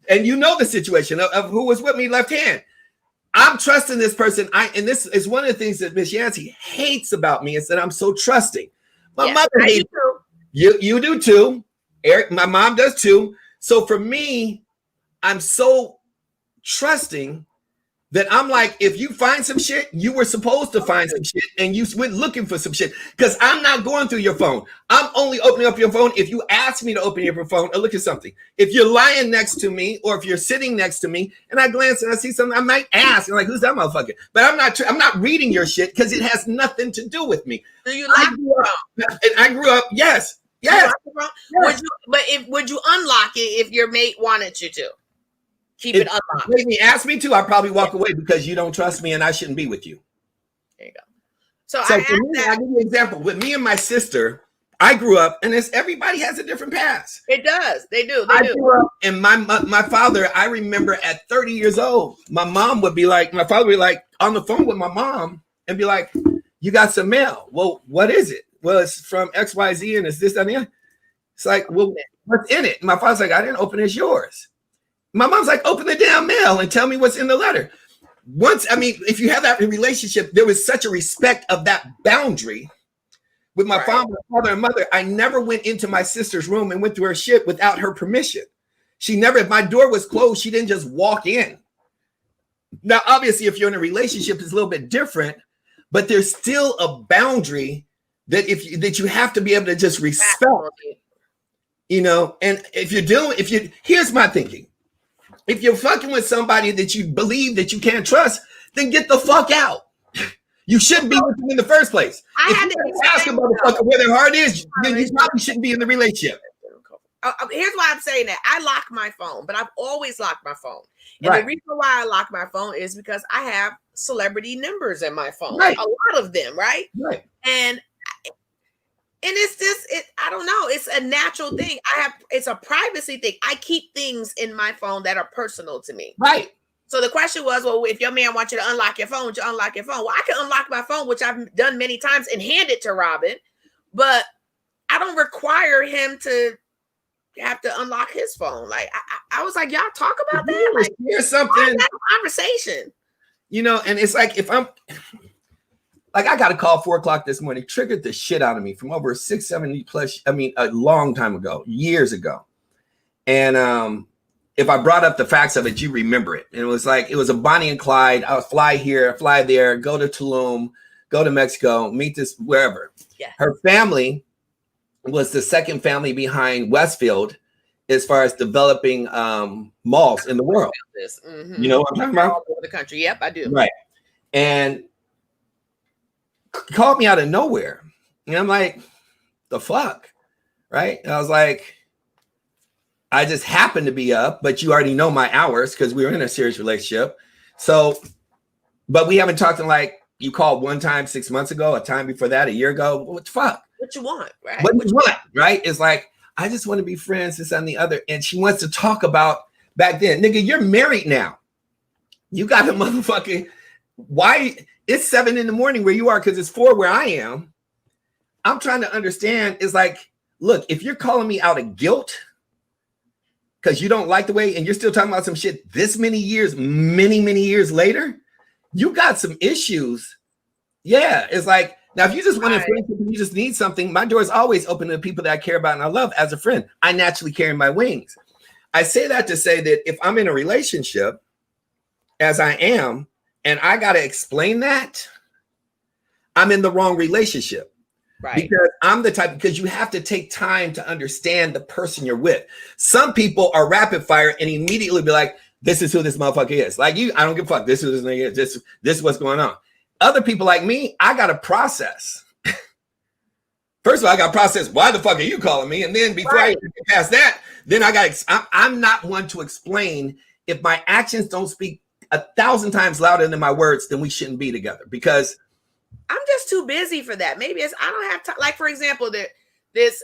And you know the situation of who was with me left hand. I'm trusting this person. And this is one of the things that Miss Yancey hates about me, is that I'm so trusting. My mother hates you do too. Eric, my mom does too. So for me, I'm so trusting that I'm like, if you find some shit, you were supposed to find some shit, and you went looking for some shit, because I'm not going through your phone. I'm only opening up your phone if you ask me to open your phone or look at something. If you're lying next to me, or if you're sitting next to me and I glance and I see something, I might ask, like, who's that motherfucker? But I'm not reading your shit, because it has nothing to do with me. Do you like I grew up, yes. Yes. Would you unlock it if your mate wanted you to? Keep it unlocked. If he asked me to, I'd probably walk away, because you don't trust me and I shouldn't be with you. There you go. So for me, I'll give you an example. With me and my sister, I grew up, and everybody has a different past. It does. They do. Grew up, and my father, I remember at 30 years old, my father would be like on the phone with my mom and be like, "You got some mail." Well, what is it? Well, it's from XYZ, and it's this and that. It's like, well, what's in it? And my father's like, "I didn't open it. It's yours." My mom's like, "Open the damn mail and tell me what's in the letter." If you have that relationship, there was such a respect of that boundary. With my father and mother, I never went into my sister's room and went through her shit without her permission. If my door was closed, she didn't just walk in. Now, obviously, if you're in a relationship, it's a little bit different, but there's still a boundary that you have to be able to just respect. And here's my thinking. If you're fucking with somebody that you believe that you can't trust, then get the fuck out. You shouldn't be with them in the first place. If you ask a motherfucker where their heart is, then you probably shouldn't be in the relationship. Here's why I'm saying that. I lock my phone, but I've always locked my phone. And the reason why I lock my phone is because I have celebrity numbers in my phone. A lot of them, right? And it's just, I don't know. It's a natural thing. It's a privacy thing. I keep things in my phone that are personal to me. Right. So the question was, well, if your man wants you to unlock your phone, would you unlock your phone? Well, I can unlock my phone, which I've done many times, and hand it to Robin, but I don't require him to have to unlock his phone. Like I was like, y'all talk about that. Like, here's something. Conversation. And it's like, if I'm like, I got a call 4:00 this morning, triggered the shit out of me from over 670 plus. A long time ago, years ago. And if I brought up the facts of it, you remember it. And it was a Bonnie and Clyde. I would fly here, fly there, go to Tulum, go to Mexico, meet this wherever. Yeah. Her family was the second family behind Westfield as far as developing malls in the world. Mm-hmm. You know what I'm talking about? All over the country. Yep, I do. Right. And called me out of nowhere. And I'm like, the fuck? Right? And I was like, I just happened to be up, but you already know my hours because we were in a serious relationship. So, but we haven't talked in you called one time 6 months ago, a time before that, a year ago. What the fuck? What you want, right? What you want, right? It's like, I just want to be friends, this and the other. And she wants to talk about back then. Nigga, you're married now. You got a motherfucking, why? It's 7 a.m. where you are because it's 4 where I am. I'm trying to understand. It's like, look, if you're calling me out of guilt because you don't like the way, and you're still talking about some shit this many years, many years later, you got some issues. Yeah, it's like, now if you just want to friendship and you just need something, my door is always open to people that I care about and I love as a friend. I naturally carry my wings. I say that to say that if I'm in a relationship, as I am, and I got to explain that, I'm in the wrong relationship. Right. Because I'm the type, because you have to take time to understand the person you're with. Some people are rapid fire and immediately be like, this is who this motherfucker is. Like you, I don't give a fuck. This is who this nigga is. This is what's going on. Other people like me, I got to process. First of all, I got to process, why the fuck are you calling me? And then before I get past that, then I'm not one to explain. If my actions don't speak 1,000 times louder than my words, then we shouldn't be together, because I'm just too busy for that. Maybe I don't have time. Like, for example,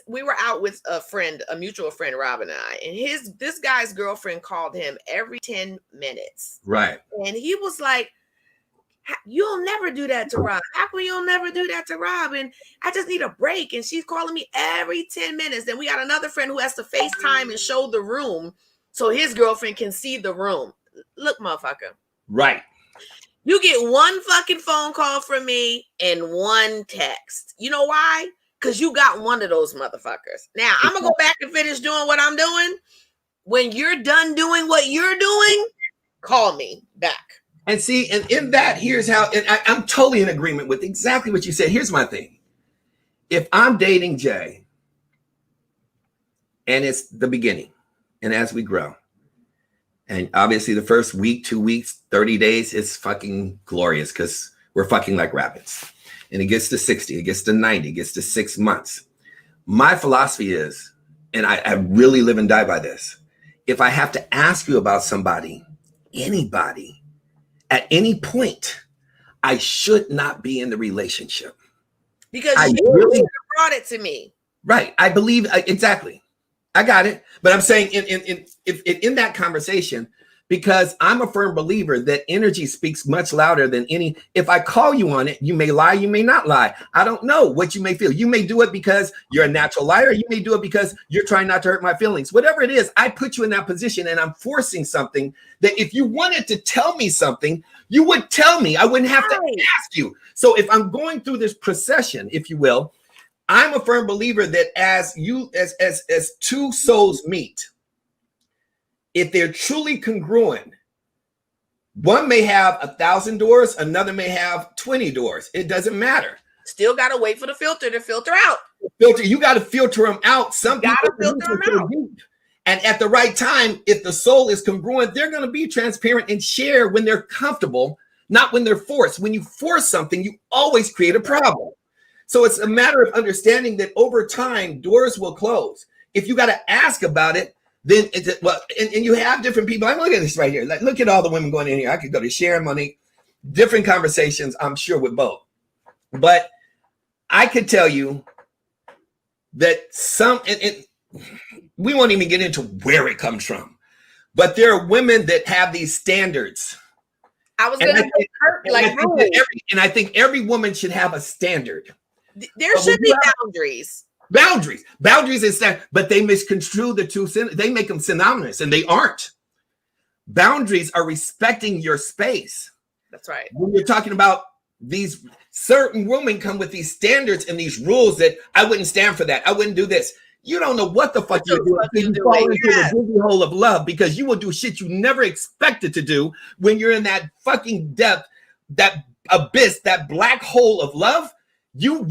We were out with a mutual friend, Rob and I, and this guy's girlfriend called him every 10 minutes. Right. And he was like, you'll never do that to Rob. How come you'll never do that to Rob? And I just need a break. And she's calling me every 10 minutes. Then we got another friend who has to FaceTime and show the room so his girlfriend can see the room. Look, motherfucker. Right. You get one fucking phone call from me and one text. You know why? Because you got one of those motherfuckers. Now, I'm going to go back and finish doing what I'm doing. When you're done doing what you're doing, call me back. And see, and in that, here's how, and I'm totally in agreement with exactly what you said. Here's my thing. If I'm dating Jay, and it's the beginning, and as we grow, and obviously the first week, 2 weeks, 30 days, it's fucking glorious because we're fucking like rabbits. And it gets to 60, it gets to 90, it gets to 6 months. My philosophy is, and I really live and die by this, if I have to ask you about somebody, anybody, at any point, I should not be in the relationship. Because I you really brought it to me. Right. I believe exactly. I got it. But I'm saying in that conversation, because I'm a firm believer that energy speaks much louder than any. If I call you on it, you may lie, you may not lie. I don't know what you may feel. You may do it because you're a natural liar. You may do it because you're trying not to hurt my feelings. Whatever it is, I put you in that position and I'm forcing something that if you wanted to tell me something, you would tell me. I wouldn't have to ask you. So if I'm going through this procession, if you will, I'm a firm believer that as two souls meet, if they're truly congruent, one may have 1,000 doors, another may have 20 doors. It doesn't matter. Still got to wait for the filter to filter out. You got to filter them out. Some people filter them out. And at the right time, if the soul is congruent, they're going to be transparent and share when they're comfortable, not when they're forced. When you force something, you always create a problem. So it's a matter of understanding that over time, doors will close. If you got to ask about it, then it's well, and you have different people. I'm looking at this right here. Like, look at all the women going in here. I could go to Sharon, Monique, different conversations, I'm sure, with both. But I could tell you that we won't even get into where it comes from. But there are women that have these standards. I was going to say, and I think every woman should have a standard. There should be boundaries. Boundaries is that, but they misconstrue the two. They make them synonymous, and they aren't. Boundaries are respecting your space. That's right. When you're talking about these certain women come with these standards and these rules that I wouldn't stand for that. I wouldn't do this. You don't know what the fuck you're doing. You fall into the dizzy hole of love because you will do shit you never expected to do when you're in that fucking depth, that abyss, that black hole of love. You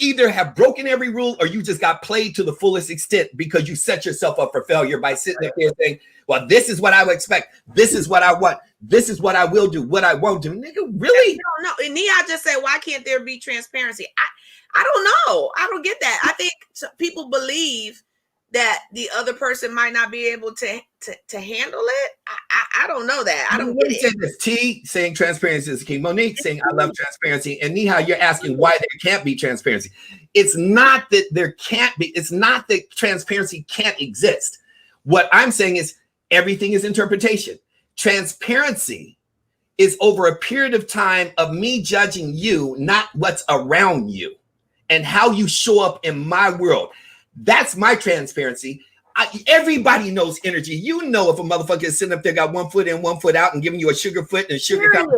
either have broken every rule or you just got played to the fullest extent because you set yourself up for failure by sitting up there saying, well, this is what I would expect. This is what I want. This is what I will do, what I won't do. Nigga, really? No. And Nia just said, why can't there be transparency? I don't know. I don't get that. I think people believe that the other person might not be able to handle it. I don't know that. I don't get it. This. T saying transparency is the key. Monique saying I love transparency. And Neha, you're asking why there can't be transparency. It's not that there can't be. It's not that transparency can't exist. What I'm saying is everything is interpretation. Transparency is over a period of time of me judging you, not what's around you and how you show up in my world. That's my transparency. Everybody knows energy. You know if a motherfucker is sitting up there, got 1 foot in, 1 foot out, and giving you a sugar foot and a sugar cup,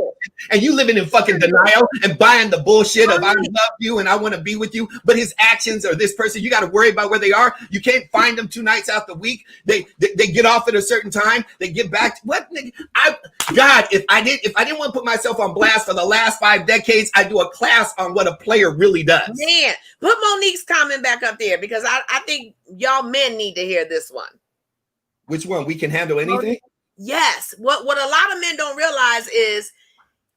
and you living in fucking denial and buying the bullshit of I love you and I want to be with you, but his actions or this person, you got to worry about where they are. You can't find them 2 nights out the week. They get off at a certain time. They get back. What? God, if I didn't want to put myself on blast for the last 5 decades, I'd do a class on what a player really does. Man, put Monique's comment back up there because I think y'all men need to hear this one. Which one? We can handle anything? Yes. What a lot of men don't realize is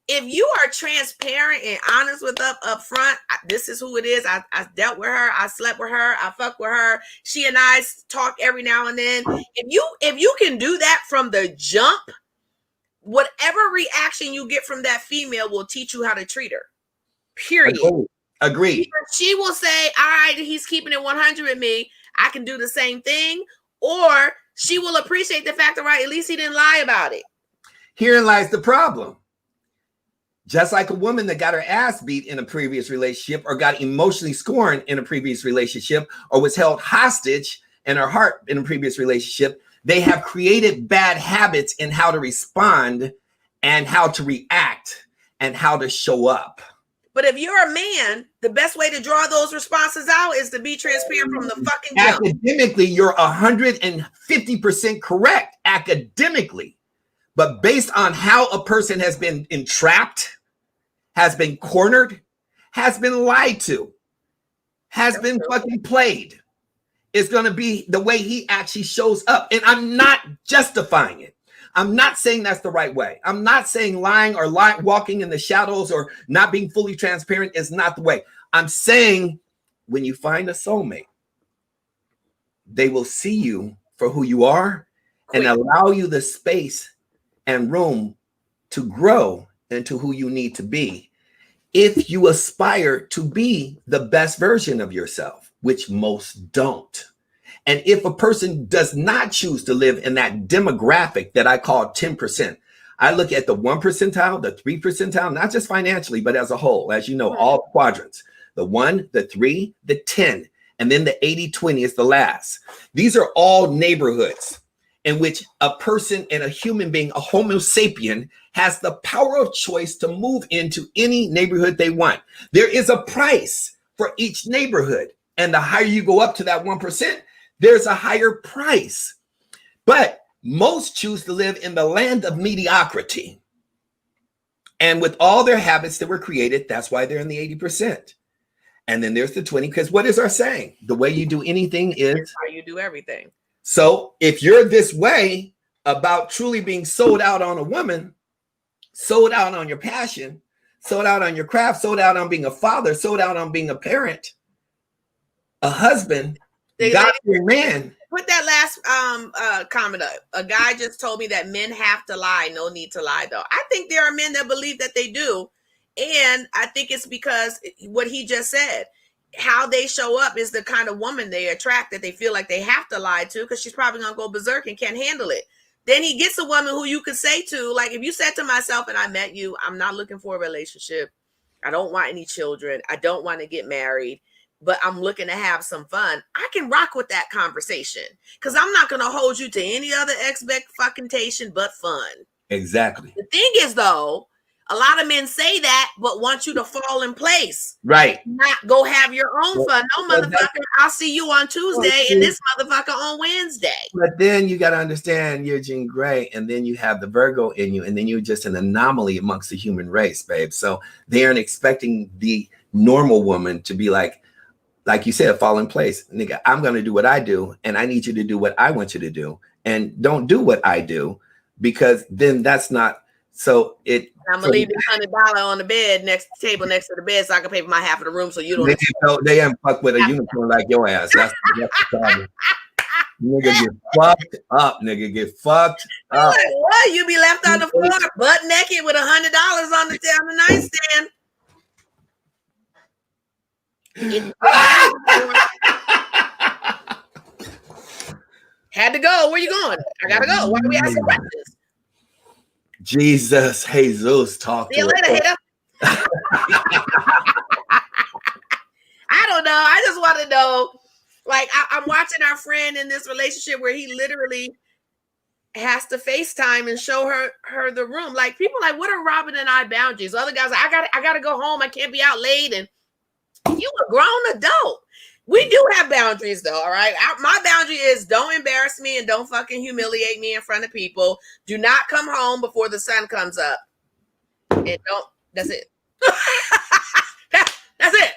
if you are transparent and honest with up front, this is who it is. I dealt with her. I slept with her. I fucked with her. She and I talk every now and then. If you can do that from the jump, whatever reaction you get from that female will teach you how to treat her. Period. Agreed. She will say, all right, he's keeping it 100 with me. I can do the same thing. Or she will appreciate the fact that, right, at least he didn't lie about it. Herein lies the problem. Just like a woman that got her ass beat in a previous relationship or got emotionally scorned in a previous relationship or was held hostage in her heart in a previous relationship, they have created bad habits in how to respond and how to react and how to show up. But if you're a man, the best way to draw those responses out is to be transparent from the fucking jump. Academically, you're 150% correct academically. But based on how a person has been entrapped, has been cornered, has been lied to, has been fucking played, is going to be the way he actually shows up. And I'm not justifying it. I'm not saying that's the right way. I'm not saying lying or walking in the shadows or not being fully transparent is not the way. I'm saying when you find a soulmate, they will see you for who you are and allow you the space and room to grow into who you need to be if you aspire to be the best version of yourself, which most don't. And if a person does not choose to live in that demographic that I call 10%, I look at the 1 percentile, the 3 percentile, not just financially, but as a whole, as you know, all quadrants, the 1, the 3, the 10, and then the 80-20 is the last. These are all neighborhoods in which a person and a human being, a Homo sapien, has the power of choice to move into any neighborhood they want. There is a price for each neighborhood. And the higher you go up to that 1%, there's a higher price. But most choose to live in the land of mediocrity. And with all their habits that were created, that's why they're in the 80%. And then there's the 20, because what is our saying? The way you do anything is how you do everything. So if you're this way about truly being sold out on a woman, sold out on your passion, sold out on your craft, sold out on being a father, sold out on being a parent, a husband, God-fearing man. Put that last comment up. A guy just told me that men have to lie. No need to lie, though. I think there are men that believe that they do. And I think it's because what he just said, how they show up is the kind of woman they attract that they feel like they have to lie to because she's probably going to go berserk and can't handle it. Then he gets a woman who you could say to, like, if you said to myself and I met you, I'm not looking for a relationship. I don't want any children. I don't want to get married, but I'm looking to have some fun. I can rock with that conversation because I'm not going to hold you to any other expectation but fun. Exactly. The thing is, though, a lot of men say that, but want you to fall in place. Right. Not go have your own fun. No, motherfucker, I'll see you on Tuesday and this motherfucker on Wednesday. But then you got to understand you're Jean Grey, and then you have the Virgo in you, and then you're just an anomaly amongst the human race, babe. So they aren't expecting the normal woman to be like you said, fall in place. Nigga, I'm going to do what I do, and I need you to do what I want you to do. And don't do what I do, because then that's not, so it. I'm gonna leave this $100 on the bed table next to the bed so I can pay for my half of the room so you don't. They ain't fuck with a unicorn like your ass. That's the problem. Nigga get fucked up. Nigga get fucked up. Like, what? You be left on the floor butt naked with $100 on the nightstand. Had to go. Where you going? I gotta go. Why are we asking questions? Jesus, Jesus, talk See you later, hater. I don't know. I just want to know. Like, I'm watching our friend in this relationship where he literally has to FaceTime and show her the room. Like, people like, what are Robin and I boundaries? Other guys, like, I gotta go home. I can't be out late. And you a grown adult. We do have boundaries, though, all right? My boundary is don't embarrass me and don't fucking humiliate me in front of people. Do not come home before the sun comes up. And don't, that's it. That's it.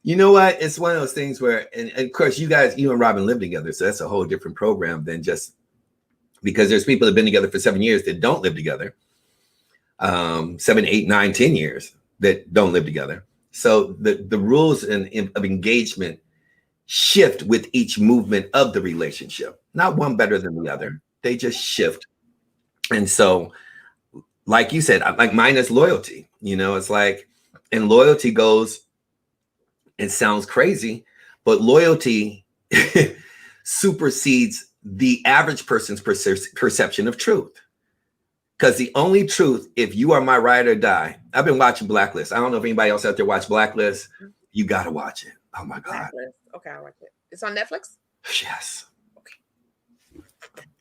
You know what? It's one of those things where, and of course, you and Robin live together, so that's a whole different program than just, because there's people that have been together for 7 years that don't live together. 7, 8, 9, 10 years that don't live together. So the rules of engagement shift with each movement of the relationship. Not one better than the other. They just shift. And so, like you said, like mine is loyalty. You know, it's like And loyalty goes, it sounds crazy, but loyalty supersedes the average person's perception of truth. Because the only truth, if you are my ride or die, I've been watching Blacklist. I don't know if anybody else out there watch Blacklist. You got to watch it. Oh my God. Blacklist. Okay, I watch it. It's on Netflix? Yes. Okay.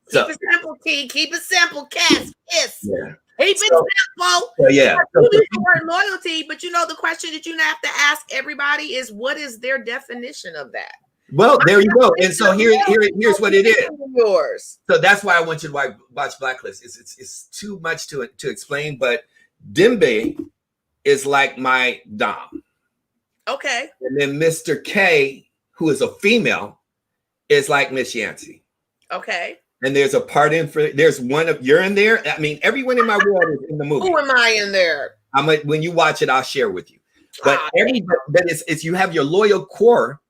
So, keep it simple, T. Keep it simple, Cass. Yes. yeah. Keep it simple. Yeah. You use the word loyalty, but you know the question that you have to ask everybody is, what is their definition of that? Well, there you go. And so here's what it is. Yours. So that's why I want you to watch Blacklist. It's too much to explain, but Dembe is like my Dom. Okay. And then Mr. K, who is a female, is like Miss Yancey. Okay. And there's a part there's one of you're in there. I mean, everyone in my world is in the movie. Who am I in there? When you watch it, I'll share with you. But it's you have your loyal core.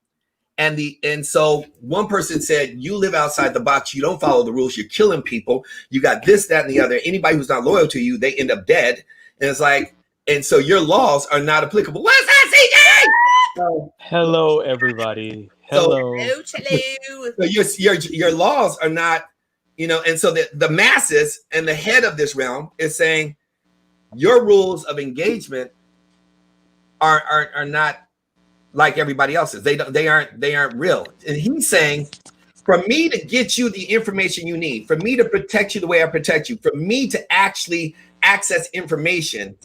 And so one person said, you live outside the box. You don't follow the rules. You're killing people. You got this, that, and the other. Anybody who's not loyal to you, they end up dead. And it's like, and so your laws are not applicable. What's that, CJ? Hello, everybody. Hello. So your laws are not, and so the masses and the head of this realm is saying your rules of engagement are not like everybody else's. They aren't real. And he's saying, for me to get you the information you need, for me to protect you the way I protect you, for me to actually access information,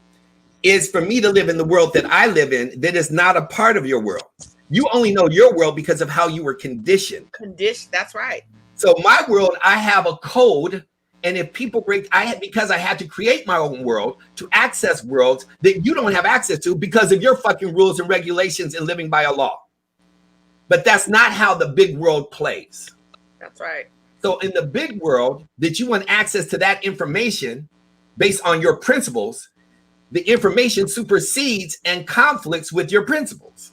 is for me to live in the world that I live in that is not a part of your world. You only know your world because of how you were conditioned. That's right. So my world, I have a code. And if people because I had to create my own world to access worlds that you don't have access to because of your fucking rules and regulations and living by a law. But that's not how the big world plays. That's right. So in the big world that you want access to that information based on your principles, the information supersedes and conflicts with your principles.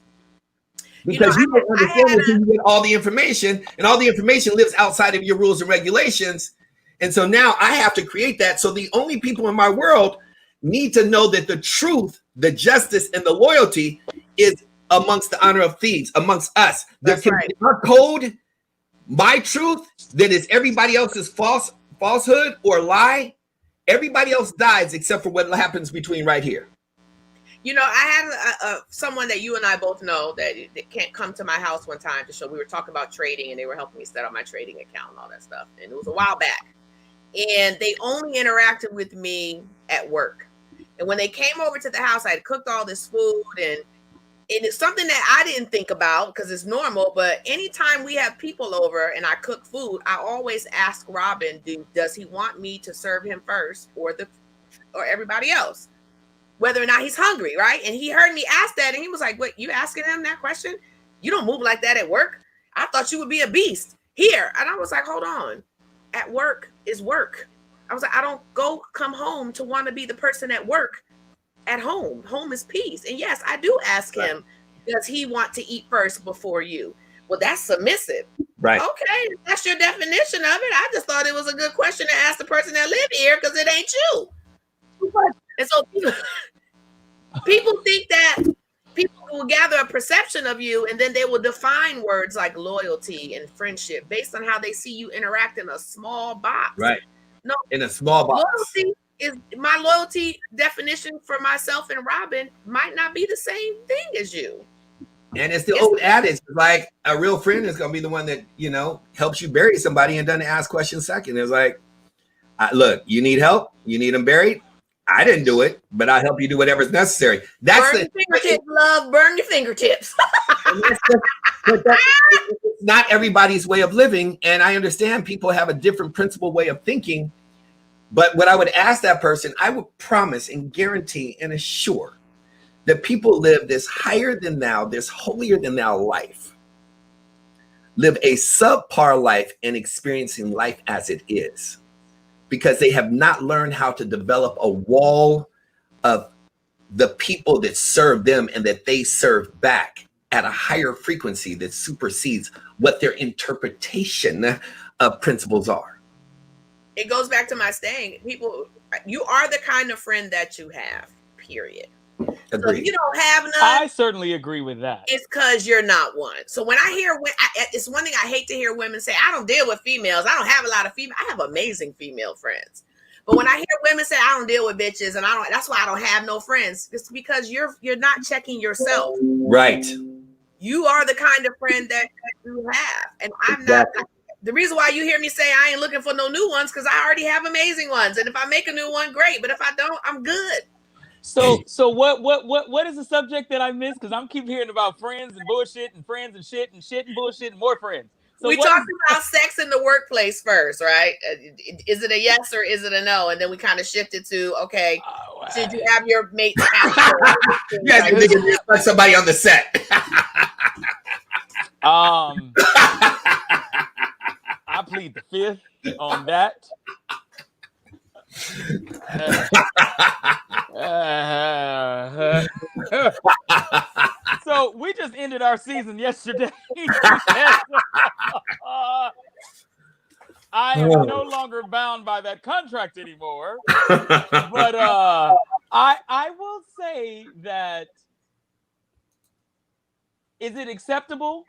Because you don't understand until you get all the information, and all the information lives outside of your rules and regulations. And so now I have to create that. So the only people in my world need to know that the truth, the justice, and the loyalty is amongst the honor of thieves, amongst us. There can be our code, my truth, that is everybody else's falsehood or lie. Everybody else dies except for what happens between right here. I had someone that you and I both know that can't come to my house one time to show. We were talking about trading, and they were helping me set up my trading account and all that stuff. And it was a while back. And they only interacted with me at work. And when they came over to the house, I had cooked all this food, and it's something that I didn't think about because it's normal. But anytime we have people over and I cook food, I always ask Robin, does he want me to serve him first or everybody else, whether or not he's hungry, right? And he heard me ask that, and he was like, "What, you asking him that question? You don't move like that at work. I thought you would be a beast here." And I was like, "Hold on. At work is work." I was like, I don't come home to want to be the person at work. At home is peace. And yes, I do ask him, does he want to eat first before you? Well, that's submissive. Right. Okay, that's your definition of it. I just thought it was a good question to ask the person that live here because it ain't you. And so people think that people will gather a perception of you, and then they will define words like loyalty and friendship based on how they see you interact in a small box. Right. No, in a small box. My loyalty definition for myself and Robin might not be the same thing as you. And it's the old adage, like a real friend is going to be the one that, helps you bury somebody and doesn't ask questions second. It's like, look, you need help? You need them buried? I didn't do it, but I'll help you do whatever's necessary. That's burn your fingertips, love. Burn your fingertips. It's not everybody's way of living. And I understand people have a different principled way of thinking. But what I would ask that person, I would promise and guarantee and assure that people live this higher than thou, this holier than thou life, live a subpar life and experiencing life as it is, because they have not learned how to develop a wall of the people that serve them and that they serve back at a higher frequency that supersedes what their interpretation of principles are. It goes back to my saying, people, you are the kind of friend that you have, period. So if Agreed. you don't have none, I certainly agree with that. it's because you're not one. So when I hear, it's one thing I hate to hear women say, I don't deal with females. I don't have a lot of female. I have amazing female friends. But when I hear women say, I don't deal with bitches, and that's why I don't have no friends. It's because you're not checking yourself. Right. You are the kind of friend that you have. And I'm not. The reason why you hear me say I ain't looking for no new ones, because I already have amazing ones. And if I make a new one, great. But if I don't, I'm good. So what is the subject that I missed? Because I'm keep hearing about friends and bullshit and friends and shit and bullshit and more friends. So we talked about sex in the workplace first, right? Is it a yes or is it a no? And then we kind of shifted to, okay, should you have your mate? You guys are thinking there's like somebody on the set. I plead the fifth on that. So we just ended our season yesterday. I am no longer bound by that contract anymore. But I will say that, is it acceptable?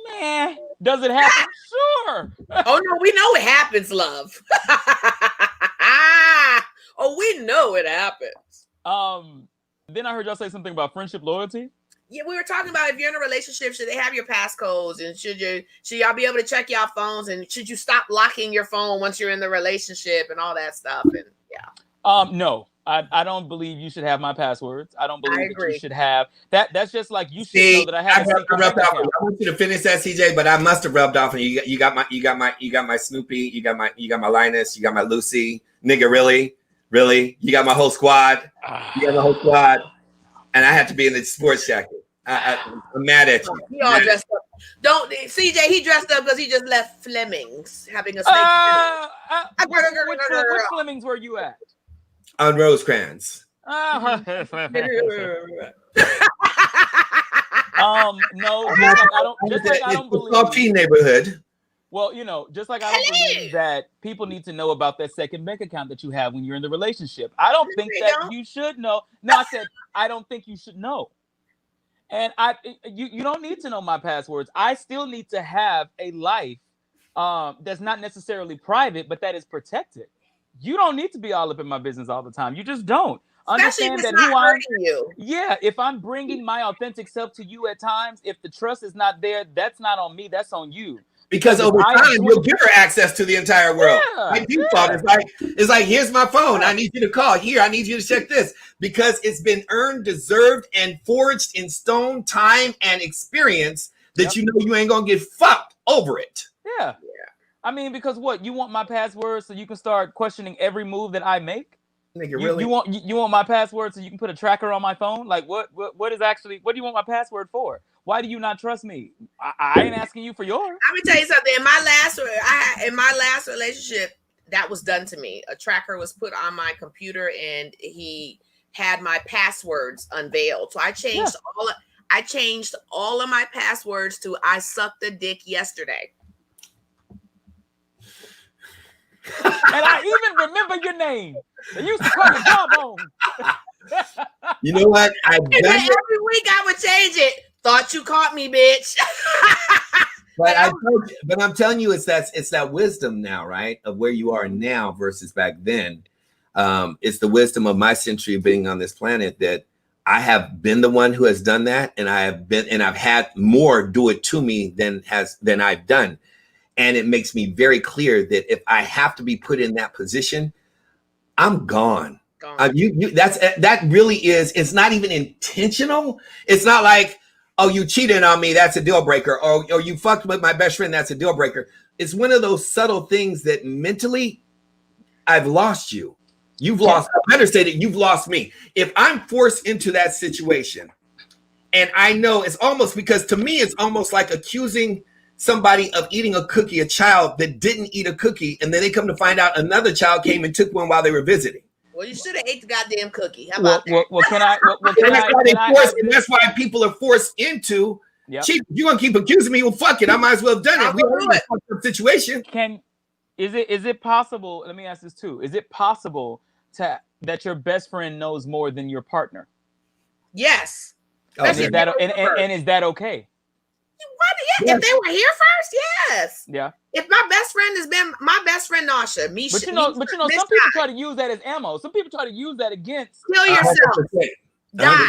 Meh. Does it happen? Sure. Oh no, we know it happens, love. Oh, we know it happens. Then I heard y'all say something about friendship loyalty. Yeah, we were talking about, if you're in a relationship, should they have your passcodes, and should y'all be able to check y'all phones, and should you stop locking your phone once you're in the relationship and all that stuff? And yeah. No. I don't believe you should have my passwords. I don't believe that you should have that. That's just like, you should know that I have a secret rubbed off. account. I want you to finish that, CJ, but I must have rubbed off on you. You got my Snoopy, you got my Linus, you got my Lucy, nigga, really, you got my whole squad, and I have to be in the sports jacket. I'm mad at you. He all dressed up. Don't CJ? He dressed up because he just left Fleming's having a steak. Which Fleming's were you at? On Rosecrans. No, I don't believe Teen neighborhood. Well, just like I don't believe that people need to know about that second bank account that you have when you're in the relationship. I don't think that you should know. No, I said I don't think you should know. And you don't need to know my passwords. I still need to have a life that's not necessarily private, but that is protected. You don't need to be all up in my business all the time. You just don't. Understand that who I'm. Yeah, if I'm bringing my authentic self to you at times, if the trust is not there, that's not on me. That's on you. Because over time, you'll give her access to the entire world. My default is like, here's my phone. I need you to call. Here, I need you to check this. Because it's been earned, deserved, and forged in stone, time, and experience that you know you ain't going to get fucked over it. Yeah. I mean, because what? You want my password so you can start questioning every move that I make? Nigga, really? You want my password so you can put a tracker on my phone? Like, what do you want my password for? Why do you not trust me? I ain't asking you for yours. Let me tell you something. In my last relationship, that was done to me. A tracker was put on my computer, and he had my passwords unveiled. So I changed all of my passwords to "I sucked a dick yesterday." And I even remember your name. They used to call you Jawbone. You know what? Every week I would change it. Thought you caught me, bitch. But I'm telling you, it's that wisdom now, right? Of where you are now versus back then. It's the wisdom of my century of being on this planet that I have been the one who has done that, and I've had more do it to me than I've done. And it makes me very clear that if I have to be put in that position, I'm gone. That really is. It's not even intentional. It's not like, oh, you cheated on me, that's a deal breaker. Or you fucked with my best friend, that's a deal breaker. It's one of those subtle things that mentally, I've lost you. You've lost. I better say that you've lost me. If I'm forced into that situation, and I know it's almost, because to me, it's almost like accusing somebody of eating a cookie, a child that didn't eat a cookie, and then they come to find out another child came and took one while they were visiting. Well, you should have ate the goddamn cookie. How about that? And that's why people are forced into. Chief, if you're gonna keep accusing me, well, fuck it. I might as well have done it. We don't do it. Situation. Is it possible? Let me ask this too. Is it possible that your best friend knows more than your partner? Yes. Oh, And Especially is if yeah. they that were here first. and is that okay? What? Yeah, if they were here first, yes. Yeah. If my best friend has been my best friend Nasha, But you know, Miss some people try to use that as ammo. Some people try to use that against. kill yourself, 100%. die.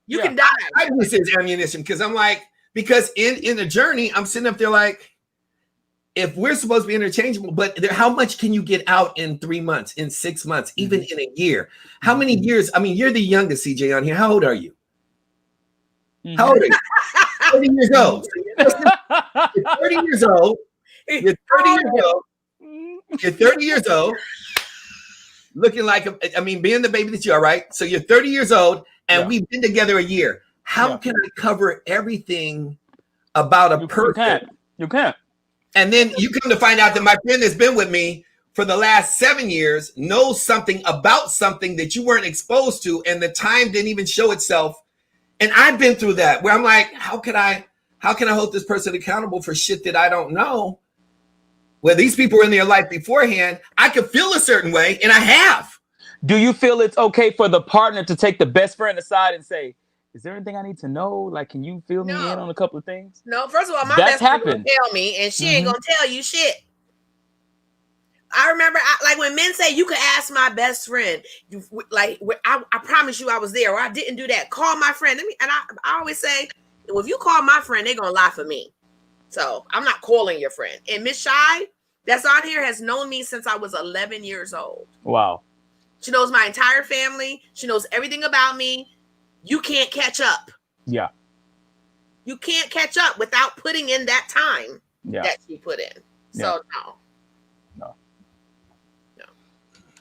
You Yeah. can die. I use it as ammunition because I'm like, because in the journey, I'm sitting up there like, if we're supposed to be interchangeable, but how much can you get out in 3 months, in 6 months, even in a year? How many years? I mean, you're the youngest CJ on here. How old are you? Mhm. How old are you? 30 years old. You're 30 years old. You're 30 years old. You're 30 years old. Looking like, being the baby that you are, right? So you're 30 years old, and Yeah. we've been together a year. How Yeah. can I cover everything about a person? You can't. And then you come to find out that my friend that's been with me for the last 7 years knows something about something that you weren't exposed to, and the time didn't even show itself. And I've been through that where I'm like, how can I hold this person accountable for shit that I don't know? Where these people were in their life beforehand, I could feel a certain way, and I have. Do you feel it's okay for the partner to take the best friend aside and say, is there anything I need to know? Like, can you fill me in on a couple of things? No, first of all, my That's best friend happened. gonna tell me, and she ain't gonna tell you shit. I remember, like when men say you can ask my best friend, I promise you I was there, or I didn't do that. Call my friend. I always say, well, if you call my friend, they're gonna lie for me. So I'm not calling your friend. And Miss Shy, that's on here, has known me since I was 11 years old. Wow. She knows my entire family. She knows everything about me. You can't catch up. Yeah. You can't catch up without putting in that time Yeah. that she put in. So no.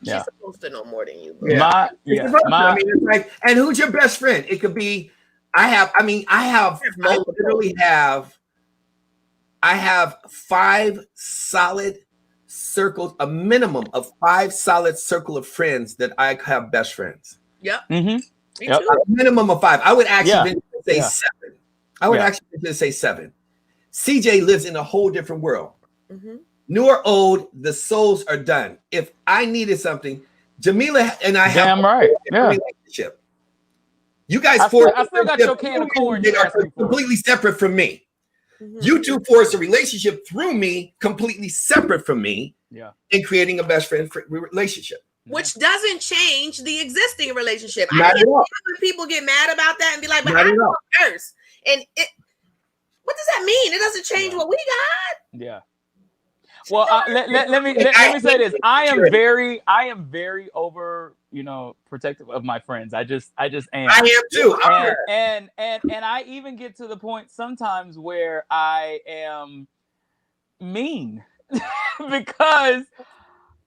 Yeah. She's supposed to know more than you. Bro. Yeah. It's like, and who's your best friend? It could be, I have 5 solid circles, a minimum of 5 solid circle of friends that I have best friends. Yep. Mm-hmm. Me Yep. too. A minimum of 5. I would actually say Yeah. 7. I would actually say 7. CJ lives in a whole different world. Mm-hmm. New or old, the souls are done. If I needed something, Jamila and I have a relationship. You guys I still got your can of corn. That are completely separate from me. Mm-hmm. You two forced a relationship through me, completely separate from me. Yeah. In creating a best friend relationship. Which doesn't change the existing relationship. Not I at can't all. when people get mad about that and be like, but Not I at know all. first. And what does that mean? It doesn't change what we got. Yeah. Well, let me say this. I am very over, protective of my friends. I just am. I am too. And I even get to the point sometimes where I am mean because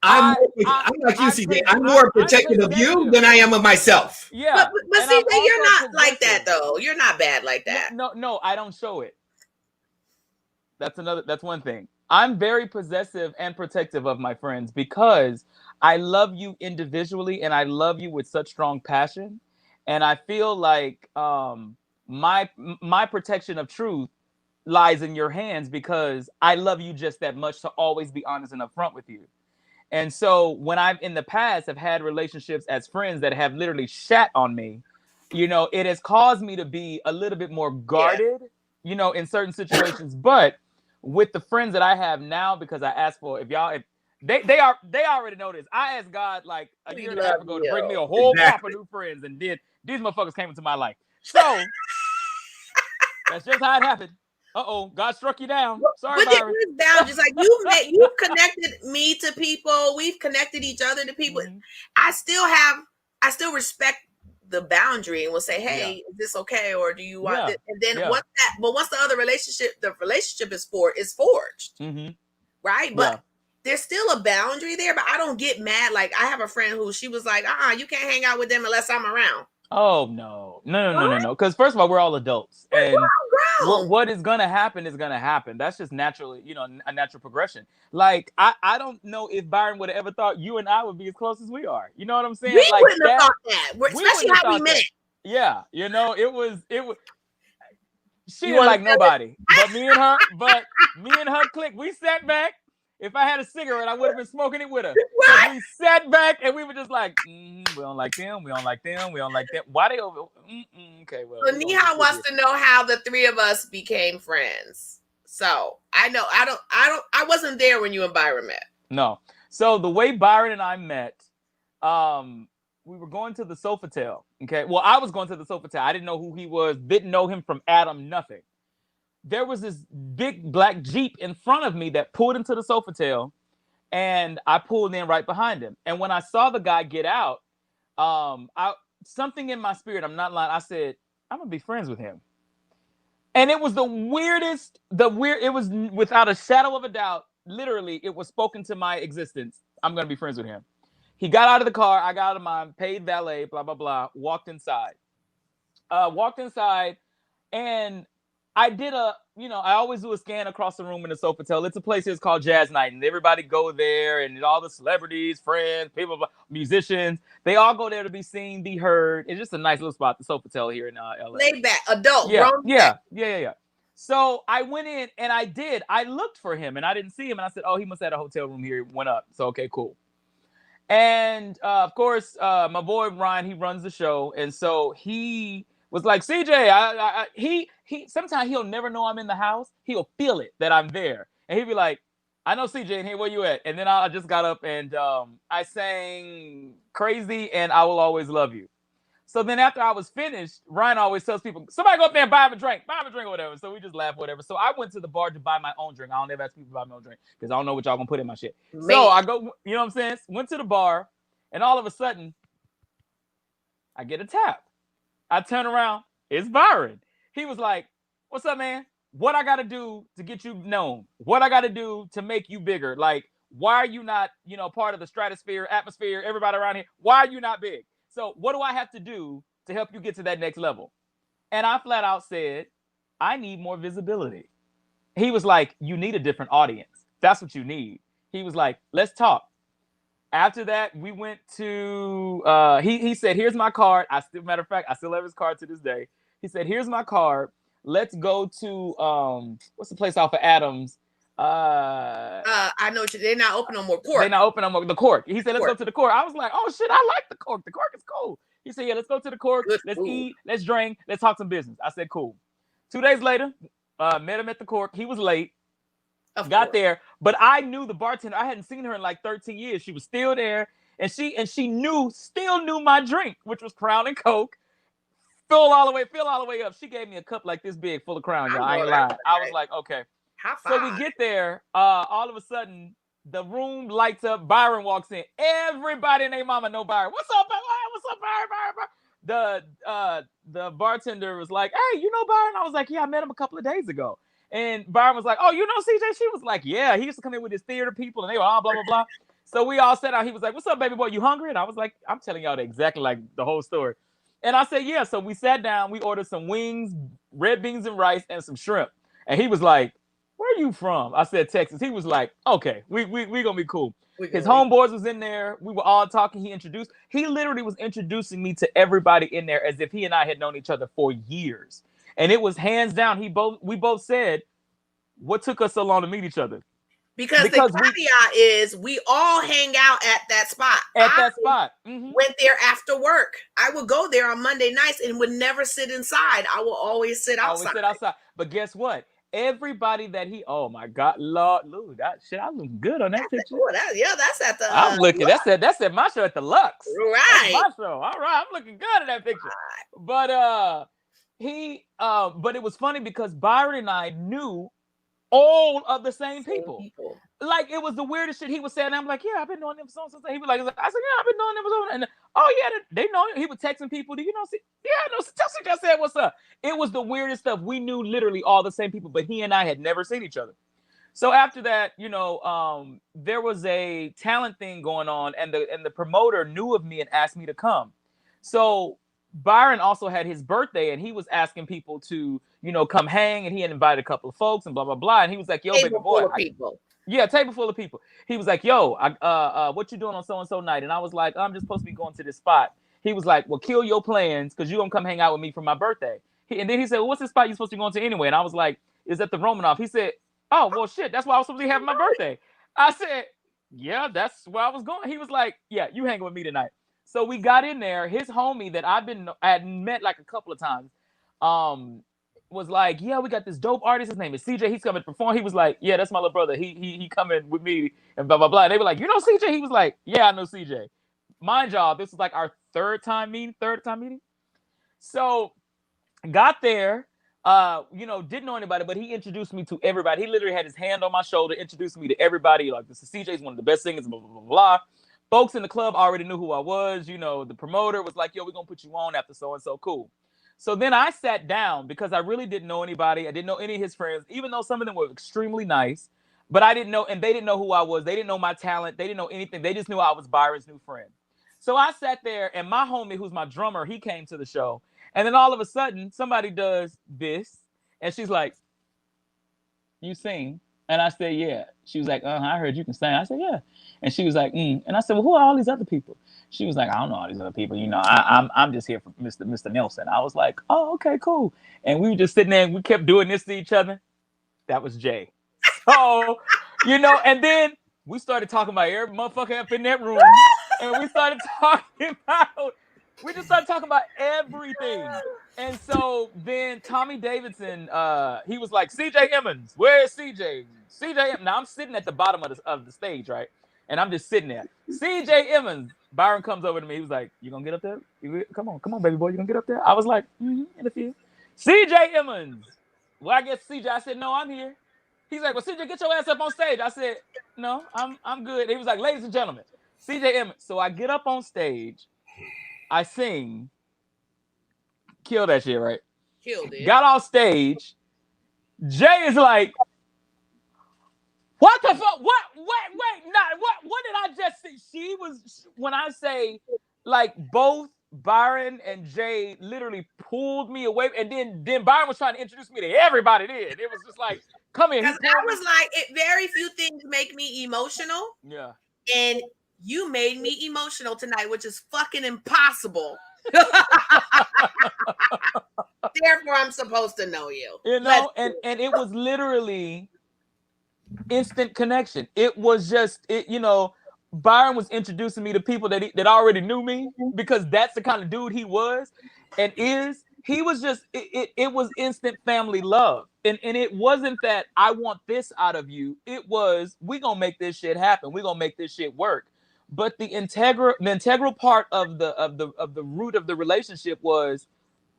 I'm like you, CJ. I'm more protective of you than I am of myself. Yeah. But CJ, you're not like that though. You're not bad like that. No, I don't show it. That's one thing. I'm very possessive and protective of my friends because I love you individually and I love you with such strong passion. And I feel like my protection of truth lies in your hands because I love you just that much to always be honest and upfront with you. And so when I've in the past have had relationships as friends that have literally shat on me, it has caused me to be a little bit more guarded, in certain situations. But with the friends that I have now, because I asked for, if they already know this. I asked God like a year and a half ago to bring me a whole crop of new friends, and then these motherfuckers came into my life. So that's just how it happened. God struck you down. Sorry, but Byron. there's boundaries. Like you've connected me to people. We've connected each other to people. Mm-hmm. I still respect the boundary and will say, hey, is this okay? Or do you want this? And then once the other relationship is forged. Mm-hmm. Right. But there's still a boundary there, but I don't get mad. Like I have a friend who she was like, you can't hang out with them unless I'm around. Oh no. Because first of all, we're all adults. And what is gonna happen is gonna happen. That's just naturally, a natural progression. Like I don't know if Byron would have ever thought you and I would be as close as we are. You know what I'm saying? We like wouldn't have thought that. Especially how we met. Yeah, it was she didn't like nobody. But me and her clique, we sat back If I had a cigarette, I would have been smoking it with her. Because we sat back and we were just like, we don't like them. We don't like them. We don't like them. Why they over? Okay, well. So Neha wants to know how the three of us became friends. So I know I wasn't there when you and Byron met. No. So the way Byron and I met, we were going to the Sofitel. Okay. Well, I was going to the Sofitel. I didn't know who he was. Didn't know him from Adam. Nothing. There was this big black Jeep in front of me that pulled into the Sofitel, and I pulled in right behind him. And when I saw the guy get out, something in my spirit, I'm not lying, I said, I'm gonna be friends with him. And it was the weirdest, it was without a shadow of a doubt, literally, it was spoken to my existence. I'm gonna be friends with him. He got out of the car, I got out of mine, paid valet, blah, blah, blah, walked inside. And I did I always do a scan across the room in the Sofitel. It's a place here called Jazz Night, and everybody go there, and all the celebrities, friends, people, musicians, they all go there to be seen, be heard. It's just a nice little spot, the Sofitel here in LA. Laid back, adult, yeah. So I went in and I looked for him and I didn't see him, and I said, oh, he must have had a hotel room here. Went up. So okay, cool. And of course, my boy Ryan, he runs the show, and so he was like, CJ, he sometimes he'll never know I'm in the house. He'll feel it that I'm there, and he'd be like, I know CJ in here. Where you at? And then I just got up and I sang Crazy and I Will Always Love You. So then after I was finished, Ryan always tells people, somebody go up there and buy him a drink or whatever. So we just laugh, whatever. So I went to the bar to buy my own drink. I don't ever ask people to buy my own drink because I don't know what y'all gonna put in my shit. Man. So I go, you know what I'm saying? Went to the bar, and all of a sudden, I get a tap. I turn around, it's Byron. He was like, what's up, man? What I got to do to get you known? What I got to do to make you bigger? Like, why are you not, part of the stratosphere, atmosphere, everybody around here? Why are you not big? So what do I have to do to help you get to that next level? And I flat out said, I need more visibility. He was like, you need a different audience. That's what you need. He was like, let's talk. After that, we went to, he said, here's my card. Matter of fact, I still have his card to this day. He said, here's my card. Let's go to, what's the place off of Adams? I know they're not open no more. Cork. They're not open no more. The Cork. He said, let's go to the Cork. I was like, oh shit, I like the Cork. The Cork is cool. He said, yeah, let's go to the Cork. Let's eat. Let's drink. Let's talk some business. I said, cool. 2 days later, met him at the Cork. He was late. Got there, but I knew the bartender. I hadn't seen her in like 13 years. She was still there, and she still knew my drink, which was Crown and Coke. Fill all the way up. She gave me a cup like this big full of Crown. Y'all. I ain't lying. I was like, okay. So we get there. All of a sudden, the room lights up. Byron walks in. Everybody and their mama know Byron. What's up, Byron? What's up, Byron? The bartender was like, hey, you know Byron? I was like, yeah, I met him a couple of days ago. And Byron was like, oh, you know CJ? She was like, yeah. He used to come in with his theater people, and they were all blah, blah, blah. So we all sat out. He was like, what's up, baby boy? You hungry? And I was like, I'm telling y'all exactly like the whole story. And I said, yeah. So we sat down. We ordered some wings, red beans and rice, and some shrimp. And he was like, where are you from? I said, Texas. He was like, okay, we going to be cool. His homeboys was in there. We were all talking. He literally was introducing me to everybody in there as if he and I had known each other for years. And it was hands down. We both said, what took us so long to meet each other? Because the caveat is we all hang out at that spot. Mm-hmm. Went there after work. I would go there on Monday nights and would never sit inside. I will always sit outside. But guess what? Everybody that oh my God, Lord, that shit, I look good on that picture. That's at the. I'm looking. That's at my show at the Lux. Right. That's my show. All right, I'm looking good in that picture. Right. But but it was funny because Byron and I knew all of the same people. Like, it was the weirdest shit he was saying. I'm like, yeah, I've been knowing them for so. He was like, I said, yeah, I've been knowing them for so. And oh yeah, they know him. He was texting people. Do you know? Yeah, no. Tell CJ I said, what's up? It was the weirdest stuff. We knew literally all the same people, but he and I had never seen each other. So after that, there was a talent thing going on, and the promoter knew of me and asked me to come. So Byron also had his birthday, and he was asking people to, come hang, and he had invited a couple of folks and blah, blah, blah. And he was like, yo, baby boy. Table full of people. He was like, yo, what you doing on so-and-so night? And I was like, I'm just supposed to be going to this spot. He was like, well, kill your plans because you're going to come hang out with me for my birthday. And then he said, well, what's the spot you're supposed to be going to anyway? And I was like, is at the Romanoff. He said, oh, well, shit, that's why I was supposed to be having my birthday. I said, yeah, that's where I was going. He was like, yeah, you hanging with me tonight. So we got in there. His homie that I had met like a couple of times, was like, yeah, we got this dope artist. His name is CJ. He's coming to perform. He was like, yeah, that's my little brother. He coming with me and blah blah blah. And they were like, you know CJ? He was like, yeah, I know CJ. Mind y'all, this was like our third time meeting. So got there. Didn't know anybody, but he introduced me to everybody. He literally had his hand on my shoulder, introduced me to everybody. Like, this is CJ's one of the best singers, blah, blah, blah, blah. Folks in the club already knew who I was. The promoter was like, yo, we're going to put you on after so-and-so. Cool. So then I sat down because I really didn't know anybody. I didn't know any of his friends, even though some of them were extremely nice. But I didn't know, and they didn't know who I was. They didn't know my talent. They didn't know anything. They just knew I was Byron's new friend. So I sat there, and my homie, who's my drummer, he came to the show. And then all of a sudden, somebody does this, and she's like, you sing? And I said, yeah. She was like, I heard you can sing. I said, yeah. And she was like, And I said, well, who are all these other people? She was like, I don't know all these other people. I'm just here for Mr. Nelson. I was like, oh, okay, cool. And we were just sitting there, and we kept doing this to each other. That was Jay. So, and then we started talking about every motherfucker up in that room. And we started talking about... We just started talking about everything. And so then Tommy Davidson, he was like, CJ Emmons, where is CJ? Now I'm sitting at the bottom of the stage, right? And I'm just sitting there. CJ Emmons. Byron comes over to me. He was like, you gonna get up there? Come on, baby boy, you gonna get up there? I was like, in a few. CJ Emmons. Well, I guess CJ, I said, no, I'm here. He's like, well, CJ, get your ass up on stage. I said, no, I'm good. He was like, ladies and gentlemen, CJ Emmons. So I get up on stage. I sing, kill that shit, right? Killed it. Got off stage. Jay is like, what the fuck? What did I just see? She was, when I say, like, both Byron and Jay literally pulled me away, and then Byron was trying to introduce me to everybody. It was just like, come here. Because I was like, very few things make me emotional. Yeah. And you made me emotional tonight, which is fucking impossible. Therefore, I'm supposed to know you. And it was literally instant connection. It was just, Byron was introducing me to people that already knew me, because that's the kind of dude he was and is. He was just, it was instant family love. And it wasn't that I want this out of you. It was, we gonna make this shit happen. We gonna make this shit work. But the integral part of the root of the relationship was,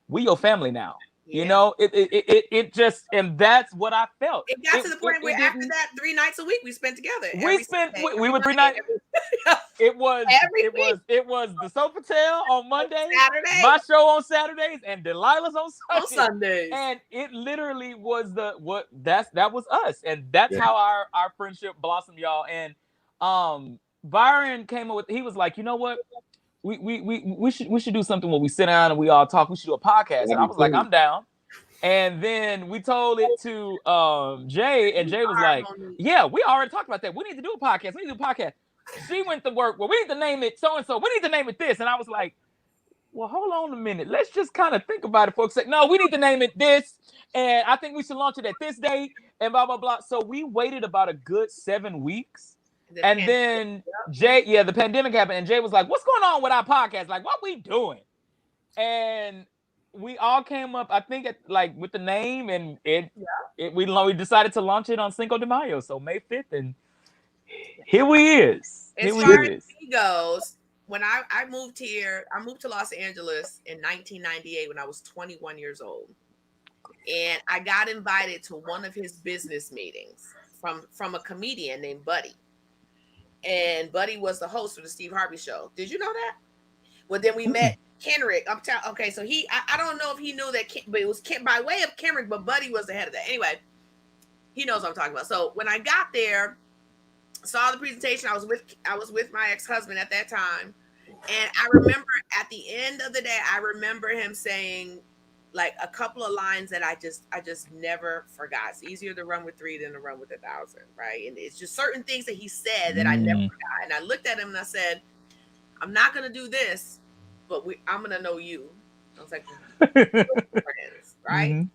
we your family now. Yeah. It just, and that's what I felt. It got to the point where after that, 3 nights a week we spent together. We were 3 nights. It was the Sofitel on Mondays, Saturday, my show on Saturdays, and Delilah's on Sundays. And it literally was that was us, and that's how our friendship blossomed, y'all. And Byron came up with, he was like, you know what? We should do something where we sit down and we all talk. We should do a podcast. And I was like, I'm down. And then we told it to Jay, and Jay was like, yeah, we already talked about that. We need to do a podcast. She went to work. Well, we need to name it so-and-so. We need to name it this. And I was like, well, hold on a minute. Let's just kind of think about it, folks. Like, no, we need to name it this. And I think we should launch it at this date and blah, blah, blah. So we waited about a good 7 weeks. Then Jay, the pandemic happened, and Jay was like, what's going on with our podcast? Like, what we doing? And we all came up, I think, with the name, and we decided to launch it on Cinco de Mayo, so May 5th, and here we is. As far as he goes, when I moved here, I moved to Los Angeles in 1998 when I was 21 years old. And I got invited to one of his business meetings from a comedian named Buddy. And Buddy was the host of the Steve Harvey Show. Did you know that? Well, then we met Kenrick. Okay, so I don't know if he knew that, but it was by way of Kenrick, but Buddy was the head of that. Anyway, he knows what I'm talking about. So when I got there, saw the presentation, I was with my ex-husband at that time. And I remember at the end of the day, I remember him saying like a couple of lines that I just never forgot. It's easier to run with 3 than to run with 1,000, right? And it's just certain things that he said that I never forgot. And I looked at him and I said, I'm not gonna do this, but I'm gonna know you. I was like, friends, right? Mm-hmm.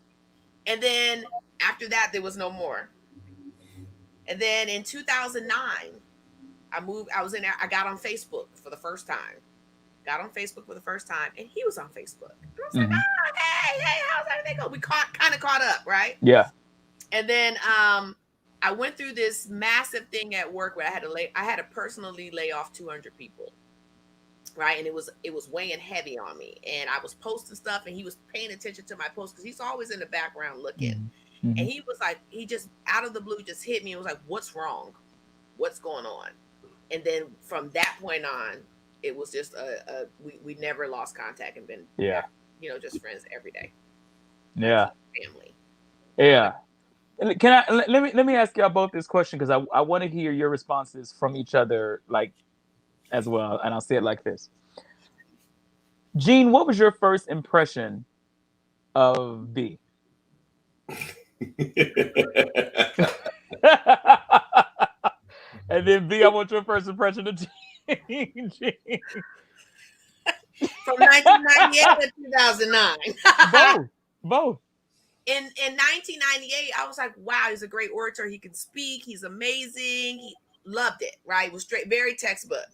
And then after that, there was no more. And then in 2009, I was in there. I got on Facebook for the first time. And he was on Facebook. And I was like, oh, hey, how's everything going? We kind of caught up, right? Yeah. And then I went through this massive thing at work where I had to personally lay off 200 people, right? And it was weighing heavy on me. And I was posting stuff, and he was paying attention to my posts because he's always in the background looking. And he was like, he just out of the blue just hit me and was like, what's wrong? What's going on? And then from that point on, it was just we never lost contact and been just friends every day. Yeah. Family. Yeah. Can I let me ask y'all both this question, because I want to hear your responses from each other, like, as well. And I'll say it like this. Gene, what was your first impression of B? And then B, I want your first impression of Gene. From 1998 to 2009. Both. In 1998, I was like, wow, he's a great orator. He can speak. He's amazing. He loved it, right? It was straight, very textbook.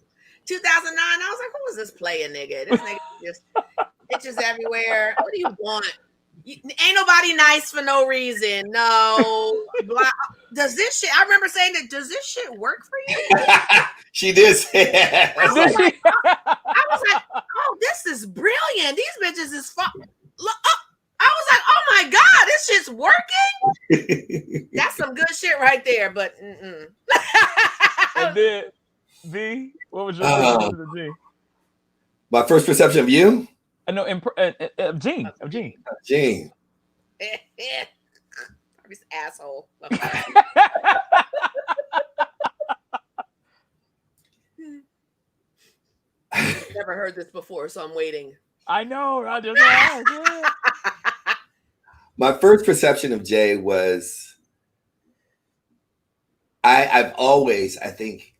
2009, I was like, who is this playing nigga? This nigga just bitches everywhere. What do you want? Ain't nobody nice for no reason. No. Does this shit, I remember saying that, does this shit work for you? She did say that. I was like, oh, this is brilliant. These bitches is fun. I was like, oh my God, this shit's working. That's some good shit right there, but And then B, what was your perception of Gene? My first perception of you? No, of Gene. Gene. This asshole. Never heard this before, so I'm waiting. I know. I just asked. Yeah. My first perception of Jay was I've always, I think,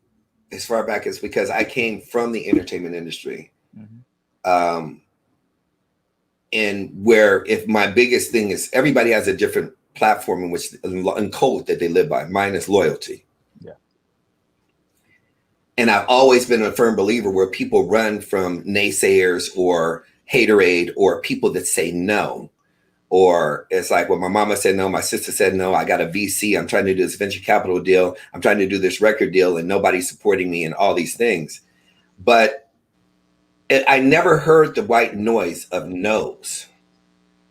as far back as because I came from the entertainment industry. And where if my biggest thing is everybody has a different platform in which and code that they live by. Mine is loyalty. Yeah. And I've always been a firm believer where people run from naysayers or haterade or people that say no. Or it's like, well, my mama said no, my sister said no, I got a VC, I'm trying to do this venture capital deal, I'm trying to do this record deal, and nobody's supporting me and all these things. But I never heard the white noise of no's.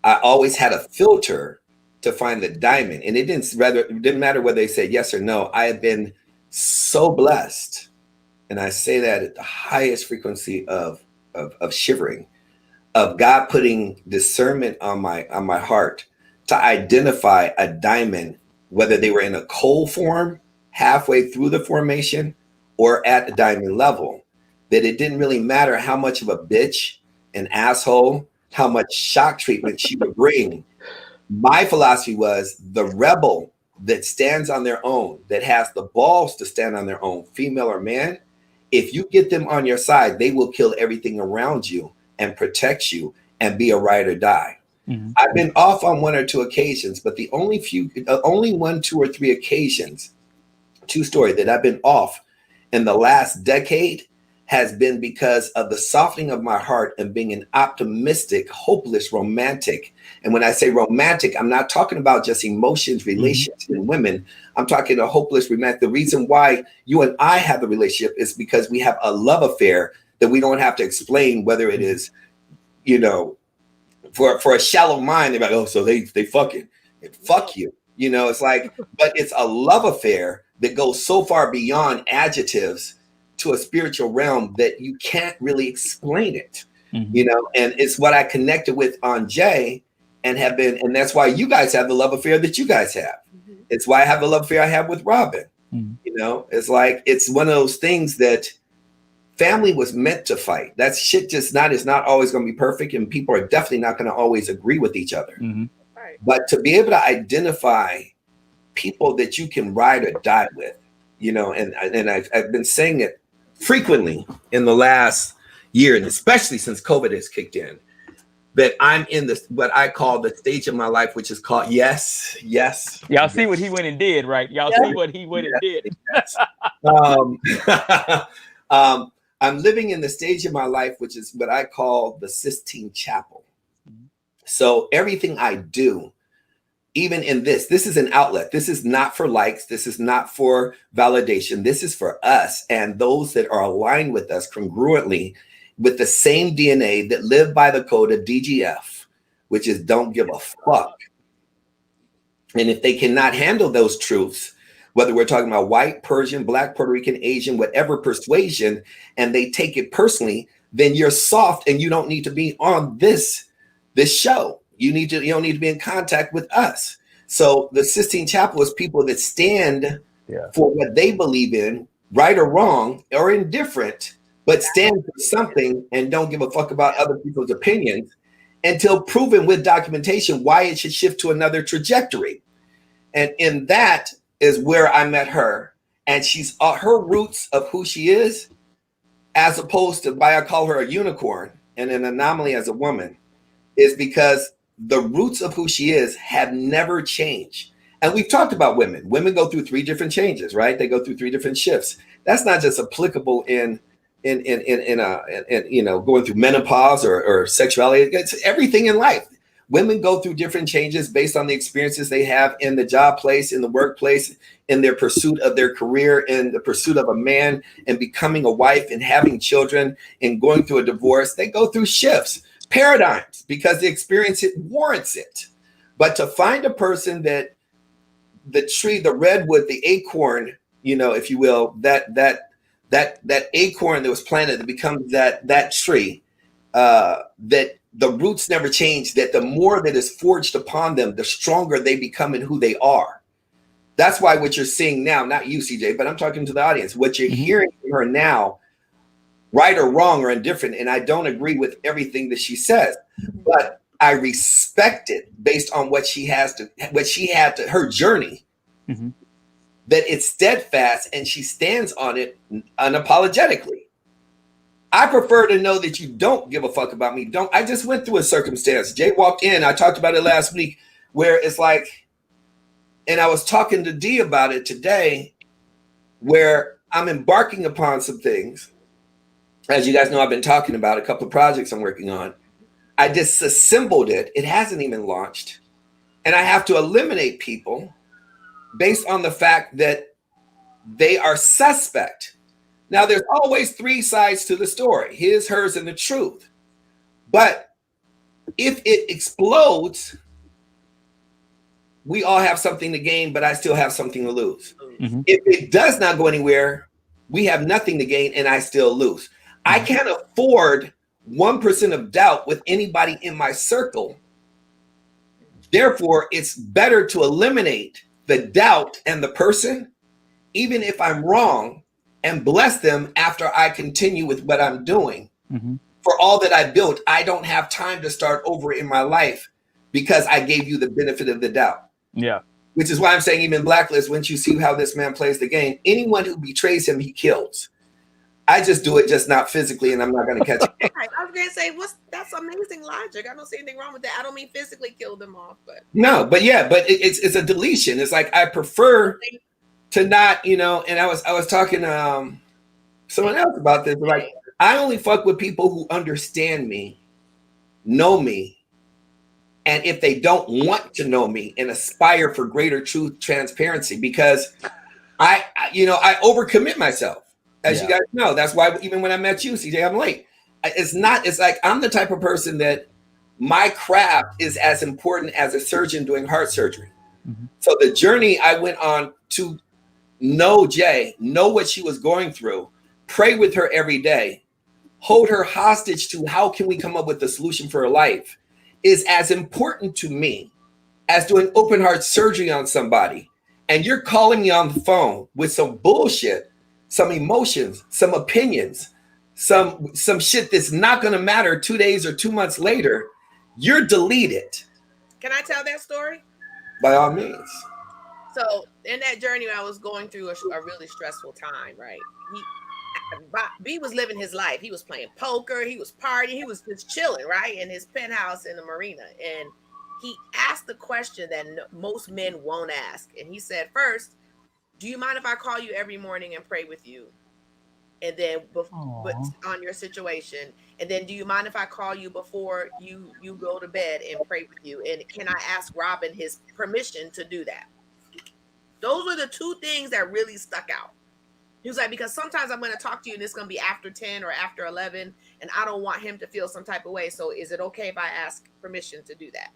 I always had a filter to find the diamond. And it didn't matter whether they said yes or no. I have been so blessed. And I say that at the highest frequency of shivering, of God putting discernment on my heart to identify a diamond, whether they were in a coal form, halfway through the formation, or at the diamond level. That it didn't really matter how much of a bitch, an asshole, how much shock treatment she would bring. My philosophy was the rebel that stands on their own, that has the balls to stand on their own, female or man, if you get them on your side, they will kill everything around you and protect you and be a ride or die. Mm-hmm. I've been off on one or two occasions, but the only 1, 2, or 3 occasions, true story, that I've been off in the last decade has been because of the softening of my heart and being an optimistic, hopeless, romantic. And when I say romantic, I'm not talking about just emotions, relationships, and women. I'm talking a hopeless romantic. The reason why you and I have the relationship is because we have a love affair that we don't have to explain, whether it is, for a shallow mind, they're like, oh, so they fucking, fuck you. It's like, but it's a love affair that goes so far beyond adjectives to a spiritual realm that you can't really explain it, and it's what I connected with on Jay and that's why you guys have the love affair that you guys have. Mm-hmm. It's why I have the love affair I have with Robin. Mm-hmm. It's like, it's one of those things that family was meant to fight. That shit is not always going to be perfect, and people are definitely not going to always agree with each other. Mm-hmm. Right. But to be able to identify people that you can ride or die with, and I've been saying it frequently in the last year, and especially since COVID has kicked in, that I'm in this what I call the stage of my life, which is called yes. Y'all see what he went and did, right? Y'all see what he went and did. um, I'm living in the stage of my life, which is what I call the Sistine Chapel. So everything I do, even in this is an outlet. This is not for likes. This is not for validation. This is for us and those that are aligned with us congruently with the same DNA that live by the code of DGF, which is don't give a fuck. And if they cannot handle those truths, whether we're talking about white, Persian, Black, Puerto Rican, Asian, whatever persuasion, and they take it personally, then you're soft and you don't need to be on this show. You don't need to be in contact with us. So the Sistine Chapel is people that stand for what they believe in, right or wrong or indifferent, but stand for something and don't give a fuck about other people's opinions until proven with documentation why it should shift to another trajectory. And in that is where I met her. And she's her roots of who she is, as opposed to why I call her a unicorn and an anomaly as a woman, is because the roots of who she is have never changed. And we've talked about women. Women go through 3 different changes, right? They go through 3 different shifts. That's not just applicable in going through menopause or sexuality. It's everything in life. Women go through different changes based on the experiences they have in the job place, in the workplace, in their pursuit of their career, in the pursuit of a man, and becoming a wife and having children and going through a divorce. They go through shifts, paradigms, because the experience it warrants it. But to find a person that the tree, the redwood, the acorn, if you will, that acorn that was planted that becomes that tree, that the roots never change, that the more that is forged upon them, the stronger they become in who they are. That's why what you're seeing now, not you, CJ, but I'm talking to the audience, what you're hearing from her now, right or wrong or indifferent, and I don't agree with everything that she says, but I respect it based on what she had to her journey, that it's steadfast and she stands on it unapologetically. I prefer to know that you don't give a fuck about me. I just went through a circumstance. Jay walked in. I talked about it last week, where it's like, and I was talking to D about it today, where I'm embarking upon some things. As you guys know, I've been talking about a couple of projects I'm working on. I disassembled it. It hasn't even launched. And I have to eliminate people based on the fact that they are suspect. Now, there's always 3 sides to the story: his, hers, and the truth. But if it explodes, we all have something to gain, but I still have something to lose. If it does not go anywhere, we have nothing to gain, and I still lose. I can't afford 1% of doubt with anybody in my circle. Therefore, it's better to eliminate the doubt and the person, even if I'm wrong, and bless them after I continue with what I'm doing. For all that I built, I don't have time to start over in my life because I gave you the benefit of the doubt. Yeah. Which is why I'm saying, even Blacklist, once you see how this man plays the game, anyone who betrays him, he kills. I just do it, just not physically, and I'm not going to catch it. Right. I was going to say, that's amazing logic. I don't see anything wrong with that. I don't mean physically kill them off, but no, but yeah, but it's a deletion. It's like I prefer to not, and I was talking to someone else about this. Like, I only fuck with people who understand me, know me, and if they don't want to know me and aspire for greater truth, transparency, because I overcommit myself. As you guys know, that's why even when I met you, CJ, I'm late. It's like I'm the type of person that my craft is as important as a surgeon doing heart surgery. So the journey I went on to know Jay, know what she was going through, pray with her every day, hold her hostage to how can we come up with a solution for her life, is as important to me as doing open heart surgery on somebody. And you're calling me on the phone with some bullshit, some emotions, some opinions, some shit that's not going to matter 2 days or 2 months later. You're deleted. Can I tell that story? By all means. So in that journey, I was going through a really stressful time, right? B was living his life. He was playing poker. He was partying. He was just chilling, right, in his penthouse in the marina. And he asked the question that most men won't ask. And he said, first, do you mind if I call you every morning and pray with you? And then on your situation. And then do you mind if I call you before you go to bed and pray with you? And can I ask Robin his permission to do that? Those were the two things that really stuck out. He was like, because sometimes I'm going to talk to you and it's going to be after 10 or after 11, and I don't want him to feel some type of way. So is it okay if I ask permission to do that?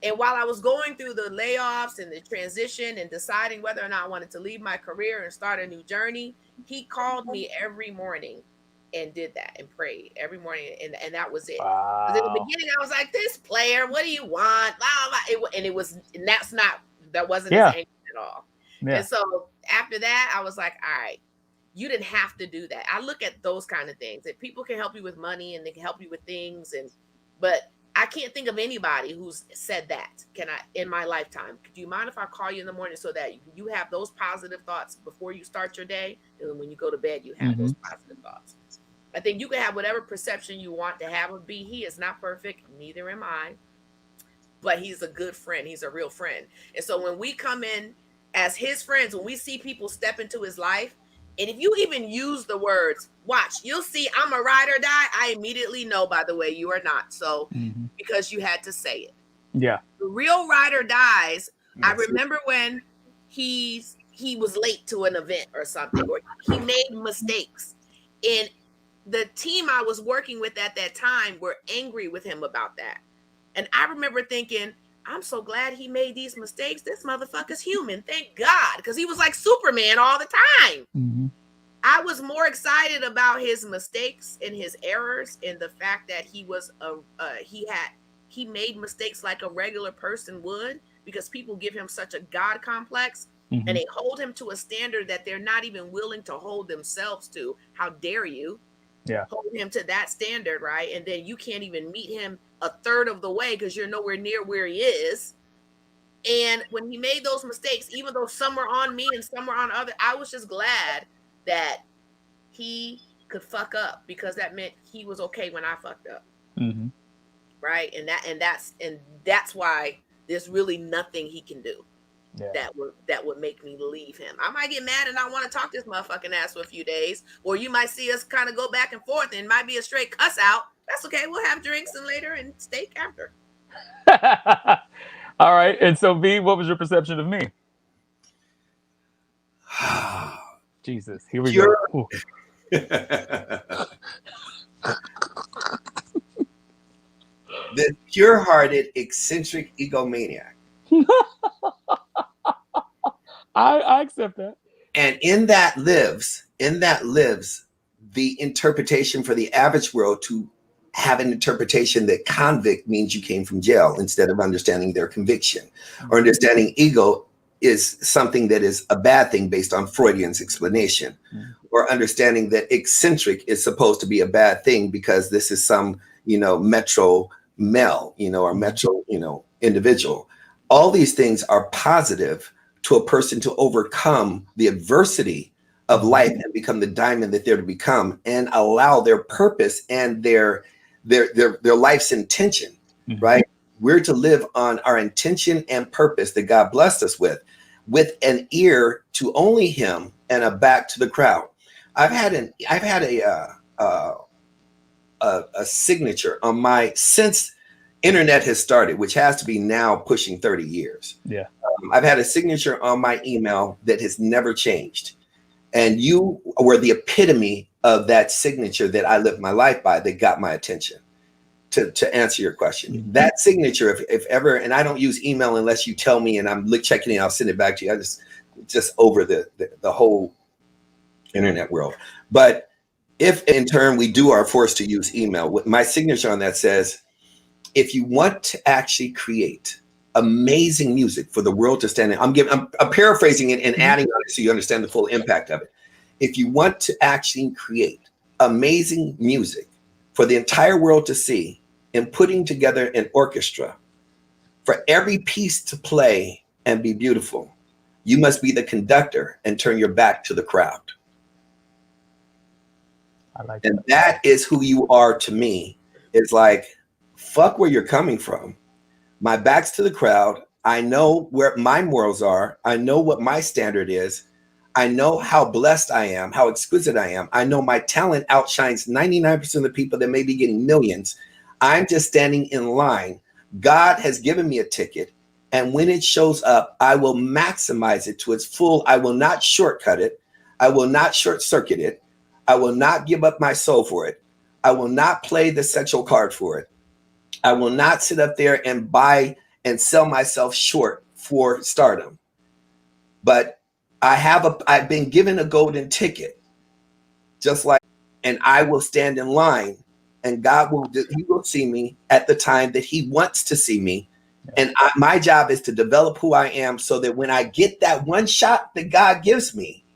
And while I was going through the layoffs and the transition and deciding whether or not I wanted to leave my career and start a new journey, he called me every morning and did that and prayed every morning. And that was it. Wow. In the beginning, I was like, this player, what do you want? Blah, blah. That wasn't his angle at all. Yeah. And so after that, I was like, all right, you didn't have to do that. I look at those kind of things. That people can help you with money and they can help you with things. But I can't think of anybody who's said that. In my lifetime? Do you mind if I call you in the morning so that you have those positive thoughts before you start your day? And when you go to bed, you have those positive thoughts. I think you can have whatever perception you want to have of B. He is not perfect. Neither am I. But he's a good friend. He's a real friend. And so when we come in as his friends, when we see people step into his life, and if you even use the words, watch, you'll see I'm a ride or die. I immediately know, by the way, you are not. So, because you had to say it. Yeah. The real ride or dies. I remember when he was late to an event or something, or he made mistakes. And the team I was working with at that time were angry with him about that. And I remember thinking, I'm so glad he made these mistakes. This motherfucker's human. Thank God. Because he was like Superman all the time. I was more excited about his mistakes and his errors and the fact that he made mistakes like a regular person would, because people give him such a God complex and they hold him to a standard that they're not even willing to hold themselves to. How dare you? Yeah. Hold him to that standard, right? And then you can't even meet him a third of the way because you're nowhere near where he is. And when he made those mistakes, even though some were on me and some were on other, I was just glad that he could fuck up, because that meant he was okay when I fucked up. Right. And that's why there's really nothing he can do that would make me leave him. I might get mad and I want to talk this motherfucking ass for a few days, or you might see us kind of go back and forth and it might be a straight cuss out. That's okay. We'll have drinks and later and steak after. All right. And so, V, what was your perception of me? Jesus, here we go. The pure-hearted, eccentric egomaniac. I accept that. And in that lives the interpretation for the average world to have an interpretation that convict means you came from jail, instead of understanding their conviction, or understanding ego is something that is a bad thing based on Freudian's explanation, or understanding that eccentric is supposed to be a bad thing because this is some, metro male, or metro, individual. All these things are positive to a person to overcome the adversity of life and become the diamond that they're to become, and allow their purpose and their life's intention, right? We're to live on our intention and purpose that God blessed us with an ear to only him and a back to the crowd. I've had a signature on my, since internet has started, which has to be now pushing 30 years. Yeah. I've had a signature on my email that has never changed. And you were the epitome of that signature that I lived my life by, that got my attention. To answer your question, that signature, if ever, and I don't use email unless you tell me and I'm checking it, I'll send it back to you. I just over the whole internet world. But if in turn we are forced to use email, my signature on that says, if you want to actually create amazing music for the world to stand in, I'm paraphrasing it and adding on it so you understand the full impact of it. If you want to actually create amazing music for the entire world to see, and putting together an orchestra for every piece to play and be beautiful, you must be the conductor and turn your back to the crowd. I like And that. that is who you are to me. It's like, fuck where you're coming from. My back's to the crowd. I know where my morals are. I know what my standard is. I know how blessed I am, how exquisite I am. I know my talent outshines 99% of the people that may be getting millions. I'm just standing in line. God has given me a ticket. And when it shows up, I will maximize it to its full. I will not shortcut it. I will not short circuit it. I will not give up my soul for it. I will not play the sexual card for it. I will not sit up there and buy and sell myself short for stardom. But I've been given a golden ticket, just like, and I will stand in line, and He will see me at the time that He wants to see me. And my job is to develop who I am so that when I get that one shot that God gives me,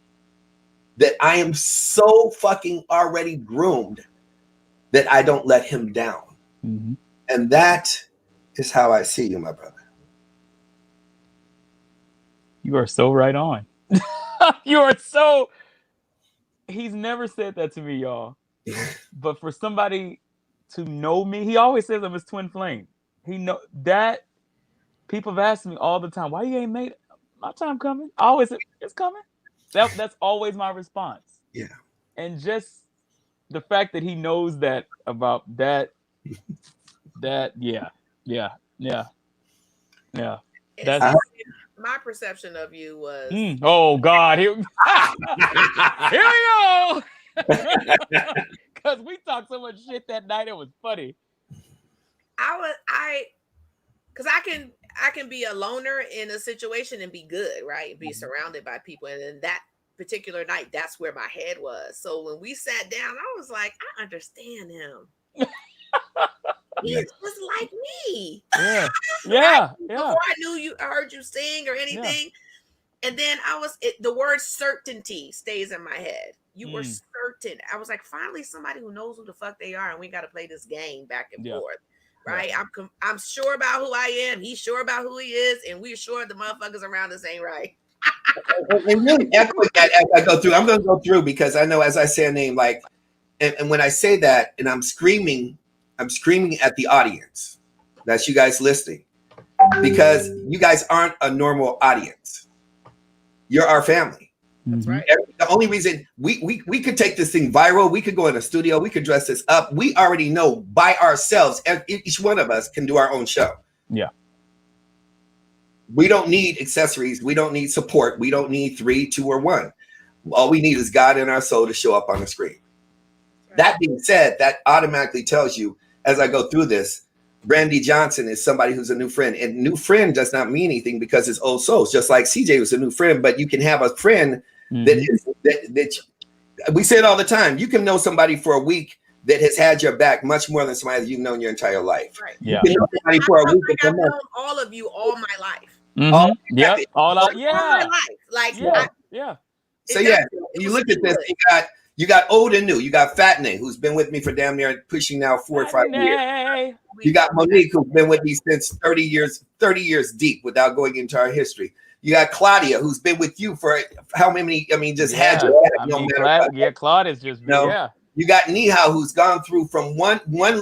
that I am so fucking already groomed that I don't let Him down. Mm-hmm. And that is how I see you, my brother. You are so right on. You are so. He's never said that to me, y'all. But for somebody to know me, he always says I'm his twin flame. He know that. People have asked me all the time, why you ain't made my time coming? I always say, it's coming. That's always my response. Yeah. And just the fact that he knows that about that, yeah. That's my perception of you was. Oh God, here we go. Because we talked so much shit that night, it was funny. Because I can be a loner in a situation and be good, right? Be surrounded by people. And then that particular night, that's where my head was. So when we sat down, I was like, I understand him. He's just like me. Yeah. Before I heard you sing or anything. Yeah. And then the word certainty stays in my head. You were certain. I was like, finally, somebody who knows who the fuck they are, and we got to play this game back and forth. Right, I'm sure about who I am. He's sure about who he is, and we're sure the motherfuckers around us ain't right. And really echoing that as I go through, I'm going to go through because I know as I say a name, like, and when I say that, and I'm screaming at the audience. That's you guys listening, because you guys aren't a normal audience. You're our family. That's right. The only reason we could take this thing viral, we could go in a studio, we could dress this up. We already know by ourselves, each one of us can do our own show. Yeah. We don't need accessories. We don't need support. We don't need 3, 2, or 1. All we need is God and our soul to show up on the screen. Right. That being said, that automatically tells you, as I go through this, Brandy Johnson is somebody who's a new friend, and new friend does not mean anything because it's old souls. Just like CJ was a new friend, but you can have a friend that we say it all the time. You can know somebody for a week that has had your back much more than somebody that you've known your entire life. Right. Yeah. You can know somebody for a week. I've known all of you all my life. Mm-hmm. All my life. Like So you look at this, you got old and new. You got Fatney, who's been with me for damn near pushing now 4 or 5 years. You got Monique, who's been with me since 30 years deep without going into our history. You got Claudia, who's been with you for how many? I mean, just had your Claudia's just You got Nihal, who's gone through from one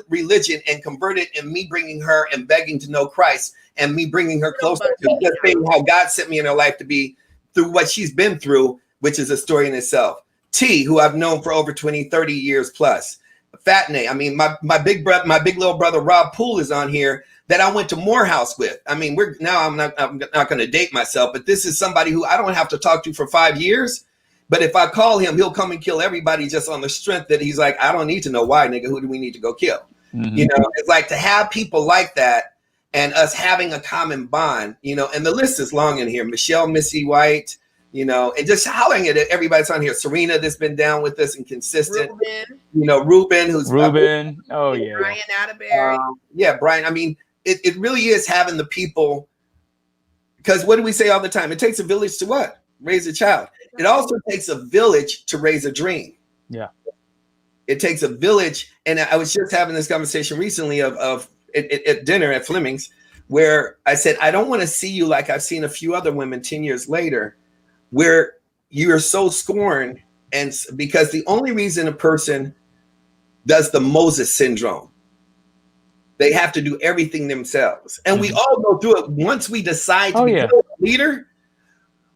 religion and converted, and me bringing her and begging to know Christ, and me bringing her closer to just being how God sent me in her life to be through what she's been through, which is a story in itself. T, who I've known for over 20, 30 years plus. Fatney, I mean, my big little brother Rob Poole is on here that I went to Morehouse with. I mean, I'm not going to date myself, but this is somebody who I don't have to talk to for 5 years. But if I call him, he'll come and kill everybody just on the strength that he's like, I don't need to know why, nigga. Who do we need to go kill? Mm-hmm. You know, it's like to have people like that and us having a common bond, you know, and the list is long in here. Michelle, Missy White, you know, and just hollering at everybody's on here. Serena, that's been down with us and consistent. Ruben, who's Ruben. Oh, yeah. Brian Atterbury. Brian. I mean, it really is having the people, because what do we say all the time? It takes a village to what? Raise a child. It also takes a village to raise a dream. Yeah. It takes a village. And I was just having this conversation recently at dinner at Fleming's, where I said, I don't want to see you like I've seen a few other women 10 years later, where you are so scorned. And because the only reason a person does the Moses syndrome. They have to do everything themselves. And we all go through it. Once we decide to become a leader,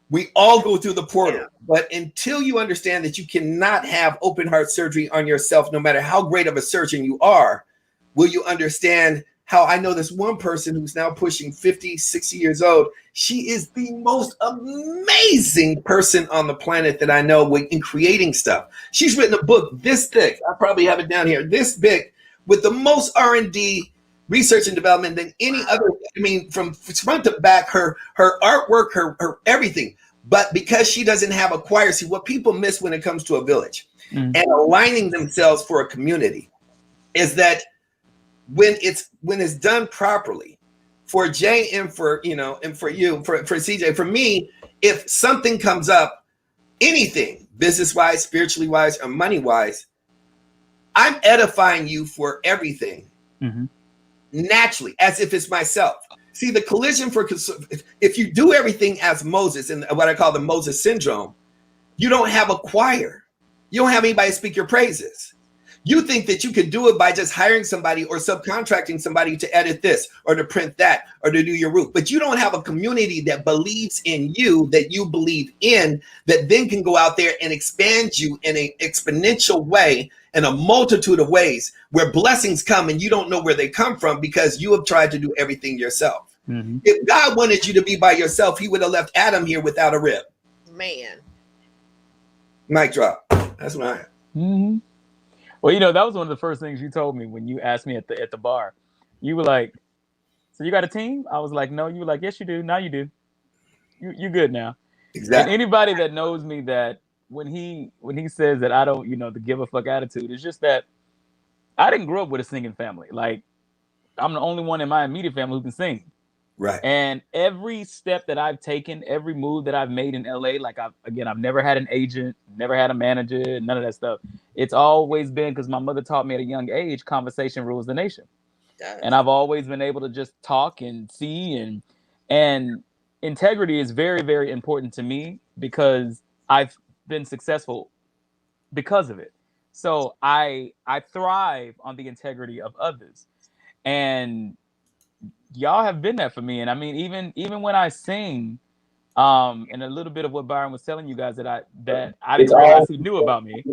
we all go through the portal. But until you understand that you cannot have open heart surgery on yourself, no matter how great of a surgeon you are, will you understand how I know this one person who's now pushing 50, 60 years old. She is the most amazing person on the planet that I know in creating stuff. She's written a book this thick. I probably have it down here, this big, with the most R&D research and development than any other. I mean, from front to back, her artwork, her everything. But because she doesn't have a choir, see what people miss when it comes to a village and aligning themselves for a community is that when it's done properly, for Jay and for and for you, for CJ, for me, if something comes up, anything business wise, spiritually wise, or money wise, I'm edifying you for everything naturally, as if it's myself. See, the collision if you do everything as Moses, and what I call the Moses syndrome, you don't have a choir. You don't have anybody to speak your praises. You think that you can do it by just hiring somebody or subcontracting somebody to edit this or to print that or to do your roof. But you don't have a community that believes in you, that you believe in, that then can go out there and expand you in an exponential way, in a multitude of ways, where blessings come and you don't know where they come from because you have tried to do everything yourself. If God wanted you to be by yourself, he would have left Adam here without a rib. Man. Mic drop. That's what I am. Well, that was one of the first things you told me when you asked me at the bar. You were like, "So you got a team?" I was like, "No." You were like, "Yes, you do. Now you do. You good now." Exactly. And anybody that knows me, that when he says that I don't, the give a fuck attitude, it's just that I didn't grow up with a singing family. Like, I'm the only one in my immediate family who can sing. Right. And every step that I've taken, every move that I've made in LA, like I've never had an agent, never had a manager, none of that stuff. It's always been because my mother taught me at a young age, conversation rules the nation. And I've always been able to just talk and see, and integrity is very, very important to me because I've been successful because of it. So I thrive on the integrity of others. And y'all have been there for me. And I mean, even when I sing, and a little bit of what Byron was telling you guys that I didn't realize he knew about me,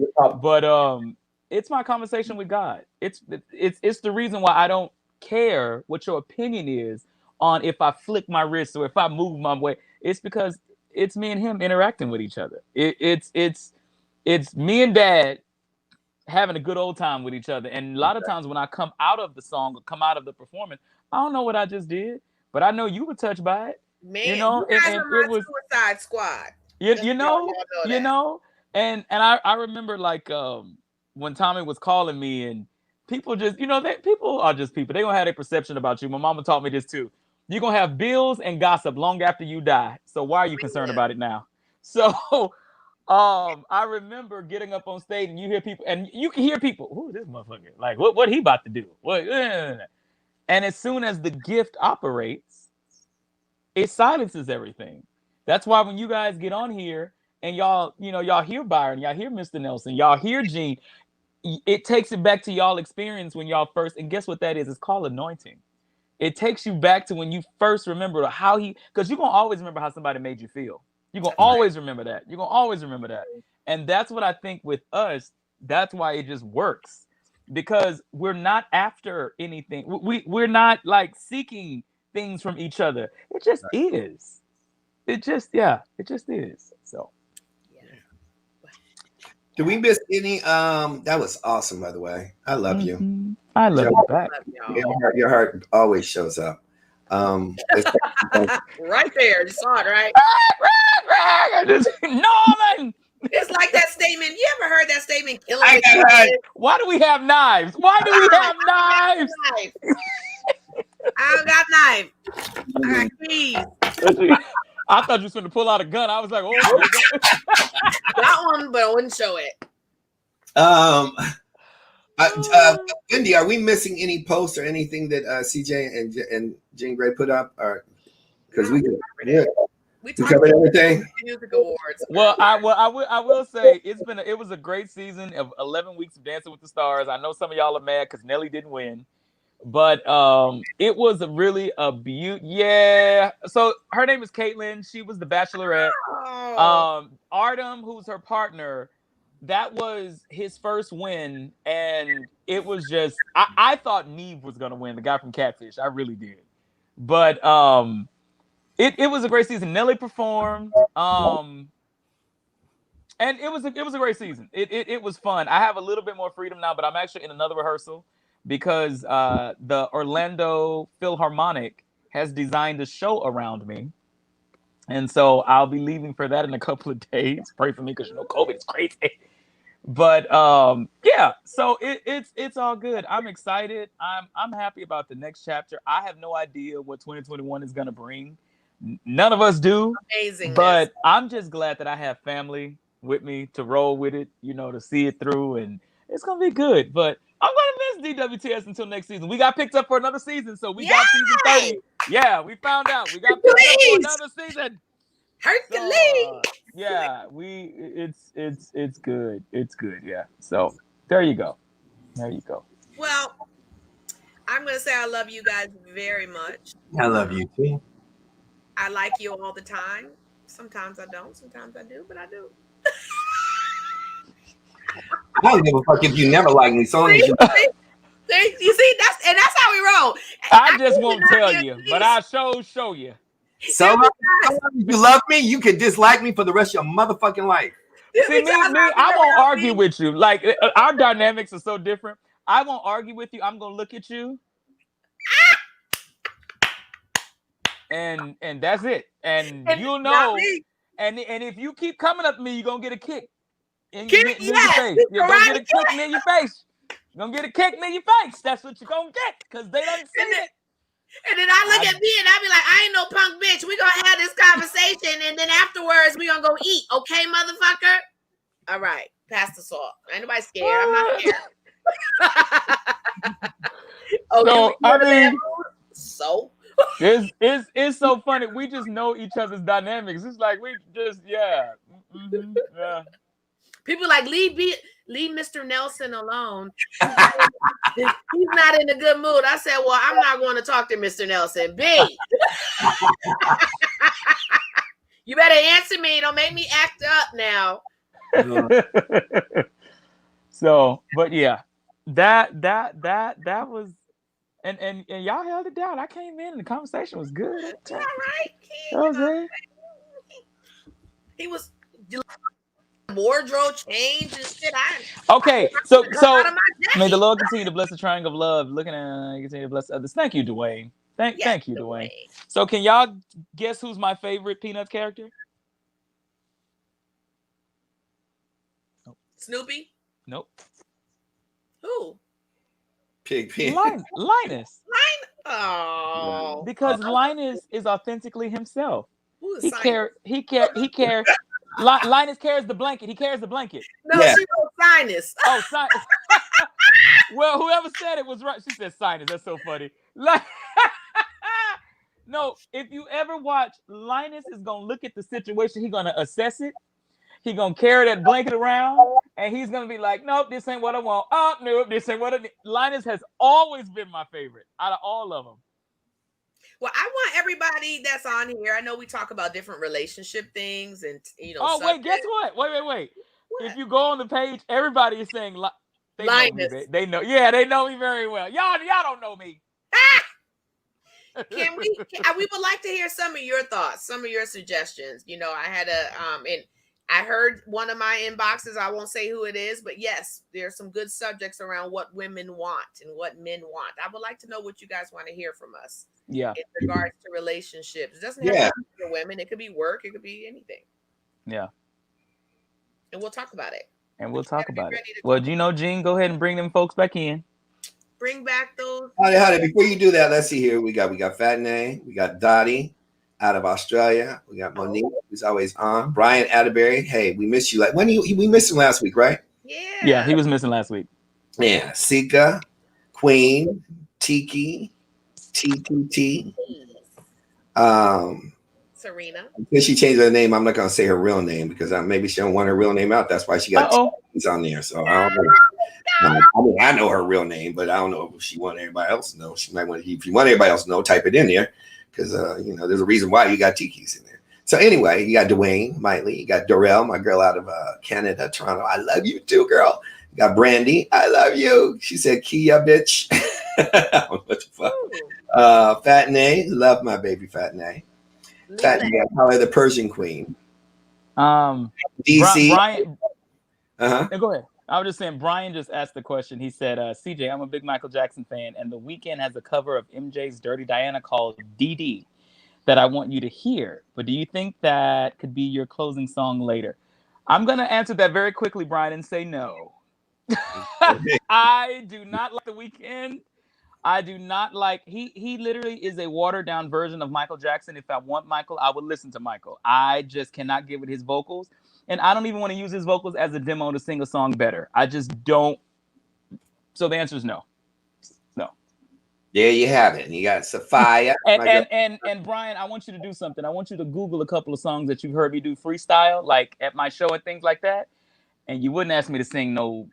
but it's my conversation with God. It's the reason why I don't care what your opinion is on if I flick my wrist or if I move my way. It's because it's me and him interacting with each other. It's me and Dad having a good old time with each other. And a lot of times when I come out of the song or come out of the performance, I don't know what I just did, but I know you were touched by it. Man, you guys are my Suicide Squad. You know, and I remember like when Tommy was calling me, and people just, people are just people. They gonna have their perception about you. My mama taught me this too. You're gonna have bills and gossip long after you die. So why are you concerned about it now? So I remember getting up on stage and you hear people, and you can hear people, "Who is this motherfucker? Like, what he about to do? What?" And as soon as the gift operates, it silences everything. That's why when you guys get on here and y'all hear Byron, y'all hear Mr. Nelson, y'all hear Gene, it takes it back to y'all experience when y'all first, and guess what that is? It's called anointing. It takes you back to when you first remember how because you're going to always remember how somebody made you feel. You're going to always remember that. You're going to always remember that. And that's what I think with us, that's why it just works. Because we're not after anything. We're not like seeking things from each other. It just is. It just is. So do we miss any? That was awesome, by the way. I love you. I love you back. Your heart always shows up. Right there, you saw it, right? Norman. It's like that statement. You ever heard that statement? Why do we have knives? Why do we have knives? I don't got knives. I got keys. I thought you was going to pull out a gun. I was like, oh. Got one, but I wouldn't show it. Wendy, are we missing any posts or anything that CJ and Jean Grey put up? Or because we We You talked covered about everything. music awards. Well, I will say it was a great season of 11 weeks of Dancing with the Stars. I know some of y'all are mad because Nelly didn't win, but it was really a beaut. Yeah. So her name is Caitlyn. She was the Bachelorette. Oh. Artem, who's her partner, that was his first win, and it was just I thought Neve was gonna win, the guy from Catfish. I really did, but it was a great season. Nelly performed. And it was a great season. It was fun. I have a little bit more freedom now, but I'm actually in another rehearsal because the Orlando Philharmonic has designed a show around me, and so I'll be leaving for that in a couple of days. Pray for me because COVID is crazy. But yeah, so it's all good. I'm excited. I'm happy about the next chapter. I have no idea what 2021 is gonna bring. None of us do. Amazingness. But I'm just glad that I have family with me to roll with it, to see it through, and it's gonna be good. But I'm gonna miss DWTS until next season. We got picked up for another season, so we got season 30. Yeah, we found out we got picked up for another season. Hercules. So, yeah, it's good. It's good. Yeah. So there you go. There you go. Well, I'm gonna say I love you guys very much. I love you too. I like you all the time. Sometimes I don't. Sometimes I do, but I do. I don't give a fuck if you never like me. So long as you You see, that's how we roll. I just won't tell you, but I show you. so long as you love me, you can dislike me for the rest of your motherfucking life. See, me, I won't argue with you. Like our dynamics are so different. I won't argue with you. I'm gonna look at you, and that's it. And you'll know. And if you keep coming up to me, you're gonna get a kick in your face. You're gonna get a kick in your face. You're gonna get a kick in your face. That's what you're gonna get because they don't see it. And then I look at me and I be like, I ain't no punk bitch. We gonna have this conversation, and then afterwards we gonna go eat, okay, motherfucker? All right, pass the salt. Ain't nobody scared. I'm not scared. So I mean, so it's so funny. We just know each other's dynamics. It's like we just yeah. People like leave Mr. Nelson alone. He's not in a good mood. I said, well, I'm not going to talk to Mr. Nelson. B. You better answer me. Don't make me act up now. So, but yeah, that was, and y'all held it down. I came in and the conversation was good. All right, okay. He was wardrobe change and shit. Okay, so may the Lord continue to bless the triangle of love. Looking at continue to bless others. Thank you, Dwayne. Thank you, Dwayne. So can y'all guess who's my favorite Peanuts character? Snoopy? Nope. Who? Pig. Linus. Oh. Because Linus is authentically himself. Who is He cares. Linus carries the blanket. He carries the blanket. No, she wrote sinus. Oh, sinus. Well, whoever said it was right. She said sinus. That's so funny. No, if you ever watch, Linus is gonna look at the situation. He's gonna assess it. He's gonna carry that blanket around, and he's gonna be like, "Nope, this ain't what I want. Oh, nope, this ain't what I need." Linus has always been my favorite out of all of them. Well, I want everybody that's on here. I know we talk about different relationship things, and Oh, wait, guess what? Wait. What? If you go on the page, everybody is saying Linus. They know. Yeah, they know me very well. Y'all don't know me. We would like to hear some of your thoughts, some of your suggestions. I had and I heard one of my inboxes. I won't say who it is, but yes, there's some good subjects around what women want and what men want. I would like to know what you guys want to hear from us. Yeah. In regards to relationships. It doesn't have to be for women. It could be work. It could be anything. Yeah. And we'll talk about it. Well, Gene, go ahead and bring them folks back in. Bring back those. Howdy. Before you do that, let's see here. We got Fat Nay. We got Dottie out of Australia. We got Monique, who's always on. Brian Atterbury. Hey, we missed you. Like we missed him last week, right? Yeah, he was missing last week. Yeah. Sika, Queen, Tiki, TTT. Serena. Since she changed her name, I'm not gonna say her real name because maybe she don't want her real name out. That's why she got things on there. So I don't know. I mean, I know her real name, but I don't know if she want everybody else to know. She might want, if you want everybody else to know, type it in there because you know there's a reason why you got Tiki's in there. So anyway, you got Dwayne Miley, you got Dorel, my girl out of Canada, Toronto. I love you too, girl. You got Brandy, I love you. She said, "Kia, bitch." I don't know what the fuck. Fat Nay, love my baby Fat Nay. Fat Nay, probably the Persian queen. DC. Brian. Go ahead. I was just saying, Brian just asked the question. He said, CJ, I'm a big Michael Jackson fan, and The Weeknd has a cover of MJ's Dirty Diana called DD that I want you to hear. But do you think that could be your closing song later? I'm going to answer that very quickly, Brian, and say no. I do not like The Weeknd. I do not like, he literally is a watered down version of Michael Jackson. If I want Michael, I would listen to Michael. I just cannot get with his vocals. And I don't even want to use his vocals as a demo to sing a song better. I just don't. So the answer is no. No. There you have it. You got Sophia. and Brian, I want you to do something. I want you to Google a couple of songs that you've heard me do freestyle, like at my show and things like that. And you wouldn't ask me to sing no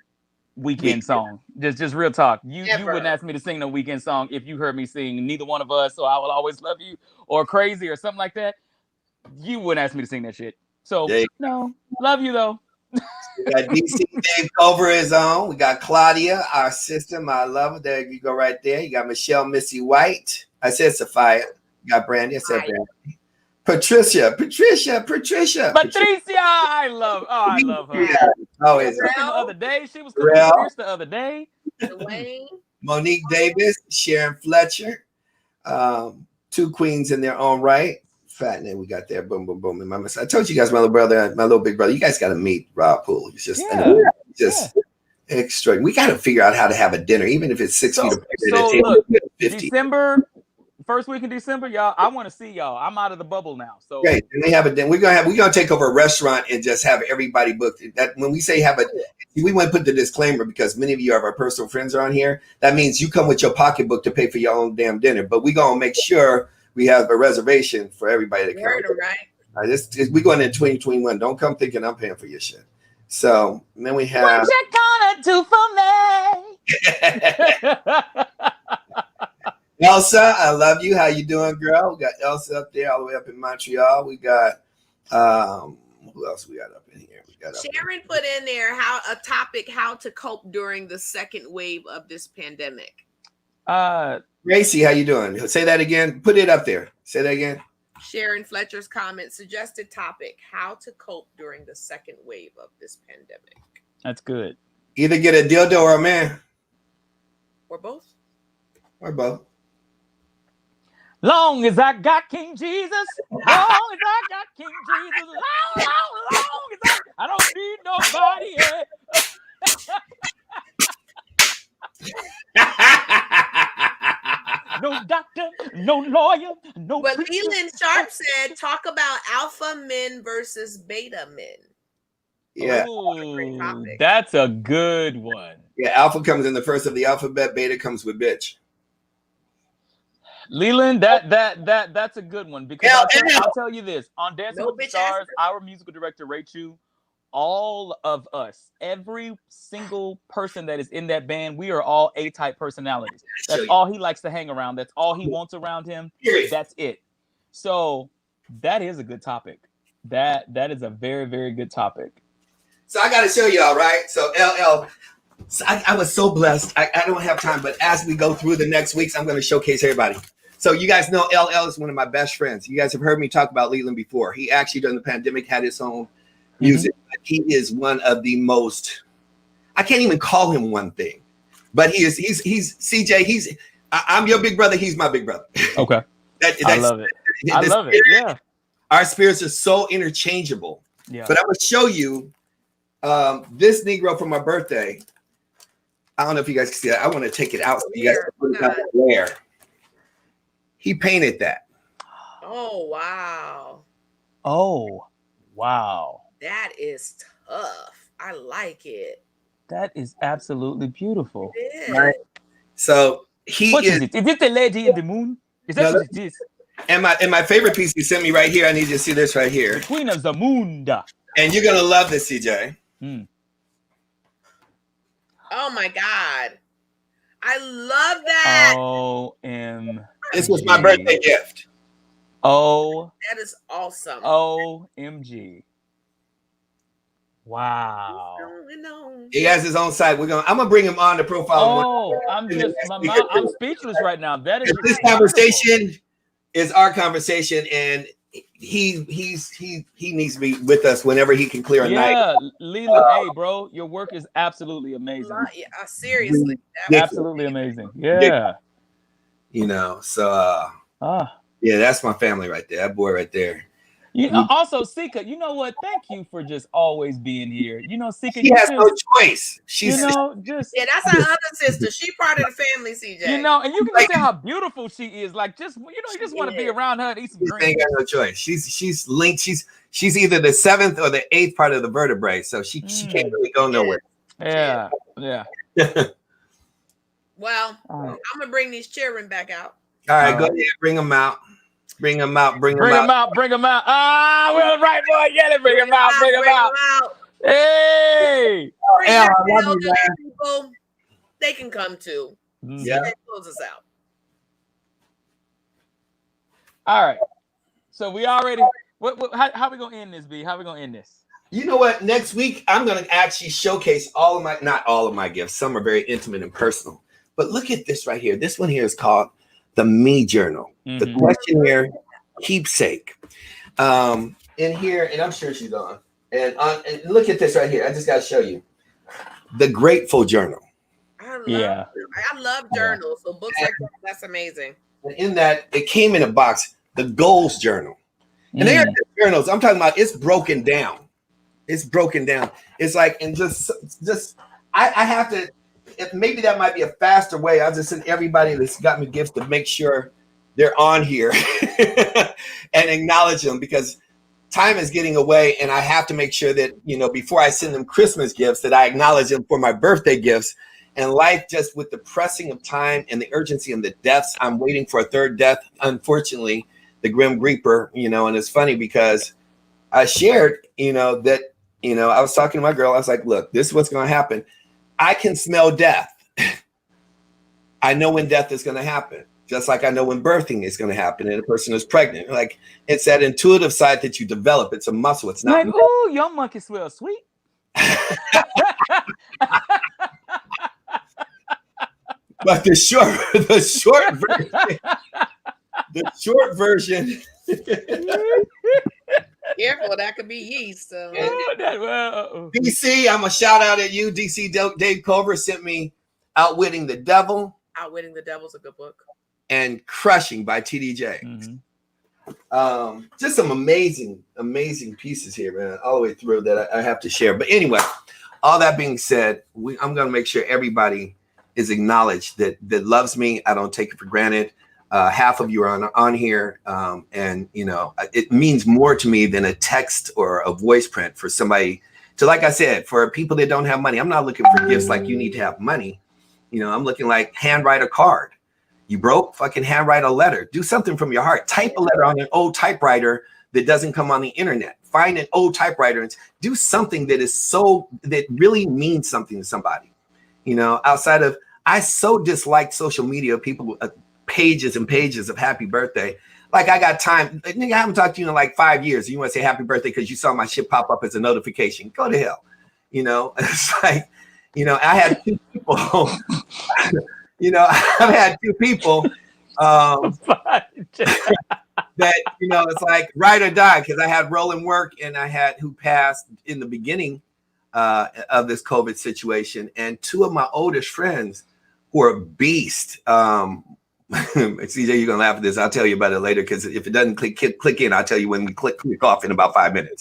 Weeknd song. Just real talk. You wouldn't ask me to sing no Weeknd song if you heard me sing Neither One of Us or I Will Always Love You or Crazy or something like that. You wouldn't ask me to sing that shit. So no, love you though. We got DC Dave Culver is on. We got Claudia, our sister, my lover. There you go, right there. You got Michelle Missy White. I said Sophia. You got Brandy. I said Brandy. Patricia. I love her. Yeah. Always. The other day, she was the other day. Dwayne. Monique Davis, Sharon Fletcher. Two queens in their own right. Fat name we got there. Boom, boom, boom. And I told you guys, my little big brother. You guys got to meet Rob Poole. He's just extra. We got to figure out how to have a dinner, even if it's 6 feet apart. So look, December, first week in December, y'all. I want to see y'all. I'm out of the bubble now. So great. And we have a dinner. We're gonna take over a restaurant and just have everybody booked. That when we say have a, we want to put the disclaimer because many of you of our personal friends are on here. That means you come with your pocketbook to pay for your own damn dinner. But we're gonna make sure we have a reservation for everybody to come. Right? We going in 2021. Don't come thinking I'm paying for your shit. So and then we have. What you gonna do for me? Elsa, I love you. How you doing, girl? We got Elsa up there, all the way up in Montreal. We got who else we got up in here? We got Sharon put in there how to cope during the second wave of this pandemic. Gracie, how you doing? Say that again. Put it up there. Say that again. Sharon Fletcher's comment, suggested topic, how to cope during the second wave of this pandemic. That's good. Either get a dildo or a man. Or both. Or both. Long as I got King Jesus. Long as I got King Jesus. Long as I don't need nobody else. No doctor, no lawyer, no. But Leland Sharp said, talk about alpha men versus beta men. Yeah, that's a good one. Yeah, alpha comes in the first of the alphabet. Beta comes with bitch. Leland, that's a good one because I'll tell you this: on Dancing with the Stars, our musical director Ray Chu, all of us, every single person that is in that band, we are all A-type personalities. That's all he likes to hang around. That's all he wants around him. That's it. So that is a good topic. That is a very, very good topic. So I got to show y'all, right? So LL, so I was so blessed. I don't have time, but as we go through the next weeks, I'm going to showcase everybody. So you guys know LL is one of my best friends. You guys have heard me talk about Leland before. He actually, during the pandemic, had his own music. He is one of the most, I can't even call him one thing, but he's CJ. I'm your big brother. He's my big brother. Okay. I love it. I love it. Yeah. Our spirits are so interchangeable. Yeah. But I'm going to show you this Negro for my birthday. I don't know if you guys can see that. I want to take it out so you guys can put it up there. He painted that. Oh, wow. Oh, wow. That is tough. I like it. That is absolutely beautiful. It is. Right. So what is it? Is it the lady in the moon? Is that what it is? And my favorite piece you sent me right here. I need you to see this right here. The Queen of Zamunda. And you're gonna love this, CJ. Oh my God. I love that. OMG. This was my birthday gift. That is awesome. OMG. Wow. He has his own site. I'm gonna bring him on the profile. I'm speechless right now. That is this conversation is our conversation, and he needs to be with us whenever he can clear a night. Yeah, Leland, hey, bro, your work is absolutely amazing. Seriously, absolutely amazing. Yeah, you know. So, yeah, that's my family right there. That boy right there. Also, Sika, you know what? Thank you for just always being here. You know, Sika, she has no choice. She's that's our other sister. She part of the family, CJ. You know, and you can see how beautiful she is. Like, you just want to be around her and eat some greens. Ain't got no choice. She's linked. She's either the 7th or the 8th part of the vertebrae, so she can't really go nowhere. Yeah. Well, I'm gonna bring these children back out. All right, go ahead, bring them out. Bring them out. Bring them out. We're right, boy. Yeah, bring them out. Bring them out. Hey. Yeah, I love you, people. They can come too. Yeah. Close us out. All right. So we already. How we gonna end this, B? How we gonna end this? You know what? Next week I'm gonna actually showcase not all of my gifts. Some are very intimate and personal. But look at this right here. This one here is called the Me Journal. The questionnaire keepsake. In here, and I'm sure she's on. And look at this right here. I just got to show you the Grateful Journal. I love journals. So books like that's amazing. And in that, it came in a box. The Goals Journal. And they are the journals. I'm talking about. It's broken down. It's broken down. It's like, and just I have to. Maybe that might be a faster way. I'll just send everybody that's got me gifts to make sure they're on here and acknowledge them, because time is getting away, and I have to make sure that, before I send them Christmas gifts, that I acknowledge them for my birthday gifts. And life, just with the pressing of time and the urgency and the deaths, I'm waiting for a third death. Unfortunately, the Grim Reaper, and it's funny because I shared, that, I was talking to my girl. I was like, look, this is what's going to happen. I can smell death. I know when death is going to happen, just like I know when birthing is going to happen and a person is pregnant. Like, it's that intuitive side that you develop. It's a muscle. It's not like, ooh, your monkey smells sweet. But the short version. Careful, that could be yeast. So. DC, I'm a shout out at you. DC Dave Culver sent me Outwitting the Devil. Outwitting the Devil's a good book. And Crushing by TD Jakes. Just some amazing pieces here, man, all the way through that I have to share. But anyway, all that being said, I'm going to make sure everybody is acknowledged that loves me. I don't take it for granted. Half of you are on here, and it means more to me than a text or a voice print for somebody to, like I said, for people that don't have money. I'm not looking for gifts like you need to have money. I'm looking like handwrite a card. You broke? Fucking handwrite a letter. Do something from your heart. Type a letter on an old typewriter that doesn't come on the internet. Find an old typewriter and do something that really means something to somebody. Outside of, I so dislike social media, people, pages and pages of happy birthday. Like, I got time. Nigga, I haven't talked to you in like 5 years. You want to say happy birthday because you saw my shit pop up as a notification. Go to hell. It's like, I had two people. I've had two people that, it's like ride or die, because I had Roland Work and I had who passed in the beginning of this COVID situation. And two of my oldest friends who are beast. CJ, you're gonna laugh at this. I'll tell you about it later, because if it doesn't click in, I'll tell you when we click off in about 5 minutes.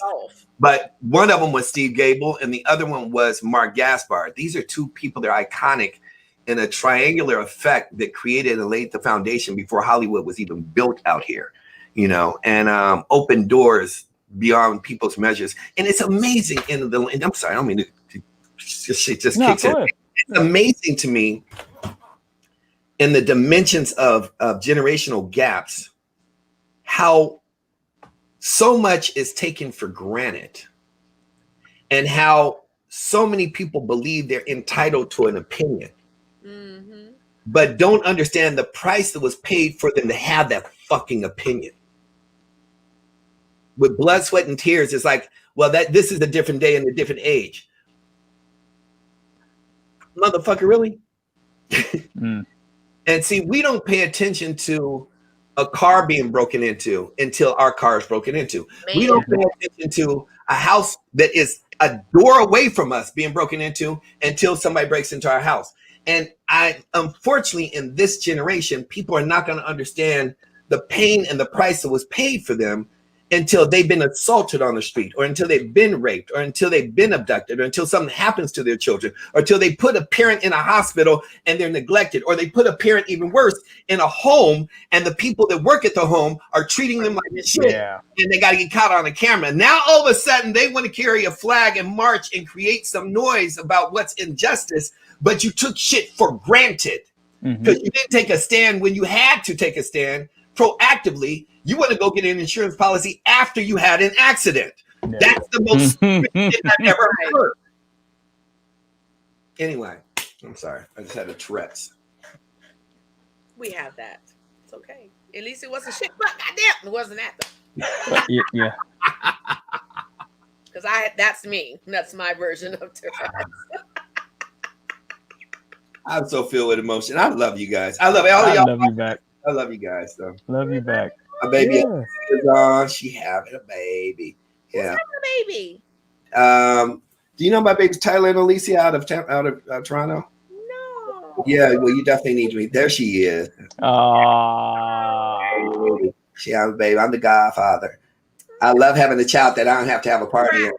But one of them was Steve Gable, and the other one was Mark Gaspard. These are two people that are iconic in a triangular effect that created and laid the foundation before Hollywood was even built out here, and opened doors beyond people's measures. And it's amazing. And I'm sorry, I don't mean to just kicks in. It's amazing to me in the dimensions of generational gaps how so much is taken for granted and how so many people believe they're entitled to an opinion, but don't understand the price that was paid for them to have that fucking opinion. With blood, sweat, and tears, it's like, well, this is a different day and a different age. Motherfucker, really? And see, we don't pay attention to a car being broken into until our car is broken into. Man. We don't pay attention to a house that is a door away from us being broken into until somebody breaks into our house. And unfortunately, in this generation, people are not going to understand the pain and the price that was paid for them until they've been assaulted on the street, or until they've been raped, or until they've been abducted, or until something happens to their children, or until they put a parent in a hospital and they're neglected, or they put a parent, even worse, in a home, and the people that work at the home are treating them like shit, and they got to get caught on a camera. Now, all of a sudden, they want to carry a flag and march and create some noise about what's injustice, but you took shit for granted because you didn't take a stand when you had to take a stand proactively. You want to go get an insurance policy after you had an accident. Yeah. That's the most stupid shit I've ever heard. Anyway, I'm sorry. I just had a Tourette's. We have that. It's okay. At least it wasn't shit, but goddamn, it wasn't that though. Yeah. Because that's me. That's my version of Tourette's. I'm so filled with emotion. I love you guys. I love all of y'all. I love you back. I love you guys. So. Love you back. My baby is on. She having a baby. Yeah. Who's having a baby? Do you know my baby Tyler and Alicia out of Toronto? No. Yeah. Well, you definitely need to meet. There she is. She has a baby. I'm the godfather. I love having a child that I don't have to have a party in.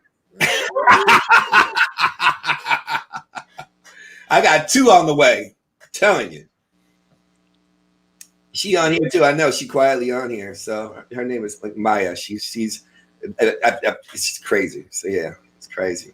I got 2 on the way. I'm telling you. She on here too. I know she quietly on here. So her name is like Maya. She's it's crazy. So yeah, it's crazy.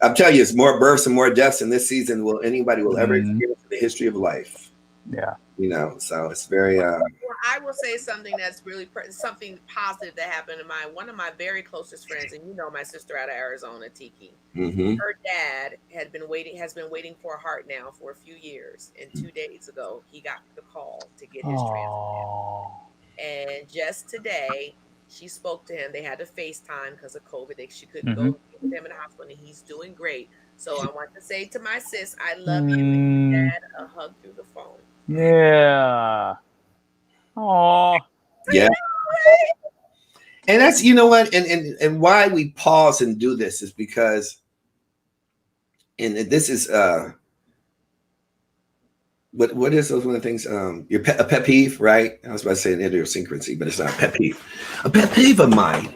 I'm telling you, it's more births and more deaths in this season will anybody will ever experience in the history of life. Yeah. You know, so it's very Well, I will say something that's really something positive that happened to one of my very closest friends, and you know my sister out of Arizona, Tiki. Her dad has been waiting for a heart now for a few years, and 2 days ago he got the call to get his transplant. And just today she spoke to him. They had to FaceTime because of COVID. She couldn't go with him in the hospital, and he's doing great. So I want to say to my sis, I love you, and Dad, a hug through the phone. Yeah. Oh. Yeah. And that's, you know what, and why we pause and do this is because, and this is what is those one of the things, a pet peeve, right? I was about to say an idiosyncrasy, but it's not a pet peeve. A pet peeve of mine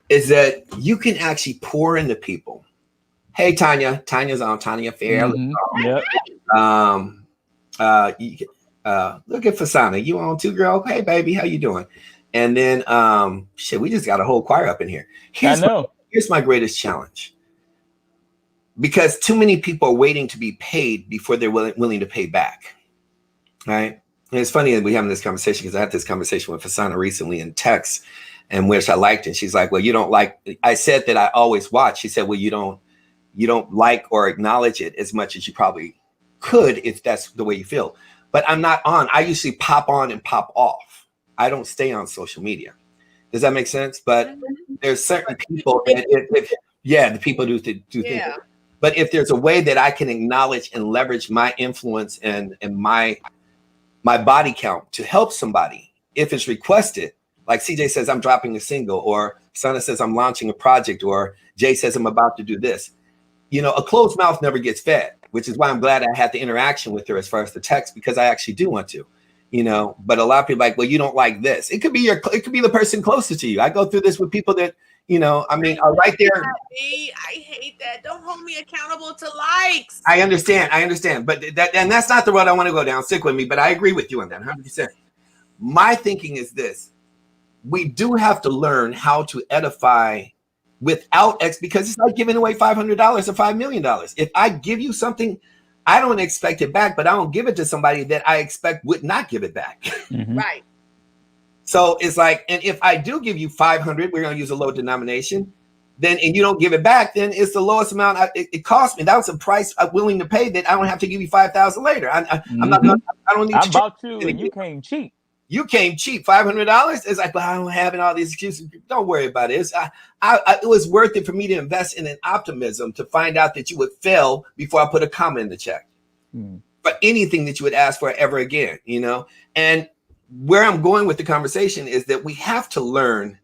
is that you can actually pour into people. Hey, Tanya's on, Tanya Fair. Yep. Look at Fasana. You on too, girl? Hey, baby, how you doing? And then, we just got a whole choir up in here. Here's my greatest challenge. Because too many people are waiting to be paid before they're willing to pay back, right? And it's funny that we're having this conversation because I had this conversation with Fasana recently in text, and which I liked, and she's like, "Well, you don't like." I said that I always watch. She said, "Well, you don't like or acknowledge it as much as you probably could if that's the way you feel." But I'm not on. I usually pop on and pop off. I don't stay on social media. Does that make sense? But there's certain people that the people do things. But if there's a way that I can acknowledge and leverage my influence and my body count to help somebody, if it's requested, like CJ says, I'm dropping a single, or Sana says I'm launching a project, or Jay says I'm about to do this. You know, a closed mouth never gets fed, which is why I'm glad I had the interaction with her as far as the text, because I actually do want to, you know. But a lot of people are like, well, you don't like this. It could be the person closest to you. I go through this with people that, you know, I mean, are right there. I hate that. Don't hold me accountable to likes. I understand. But that's not the road I want to go down. Stick with me. But I agree with you on that 100%. My thinking is this. We do have to learn how to edify without because it's like giving away $500 or $5 million. If I give you something, I don't expect it back, but I don't give it to somebody that I expect would not give it back. Right. So it's like, and if I do give you 500, we're going to use a low denomination, then, and you don't give it back, then it's the lowest amount it cost me. That was a price I'm willing to pay that I don't have to give you 5,000 later. I'm not gonna, I don't need I'm to about to, and you came cheap. You came cheap, $500. It's like, but I don't have all these excuses. Don't worry about it. It was worth it for me to invest in an optimism to find out that you would fail before I put a comma in the check for anything that you would ask for ever again, And where I'm going with the conversation is that we have to learn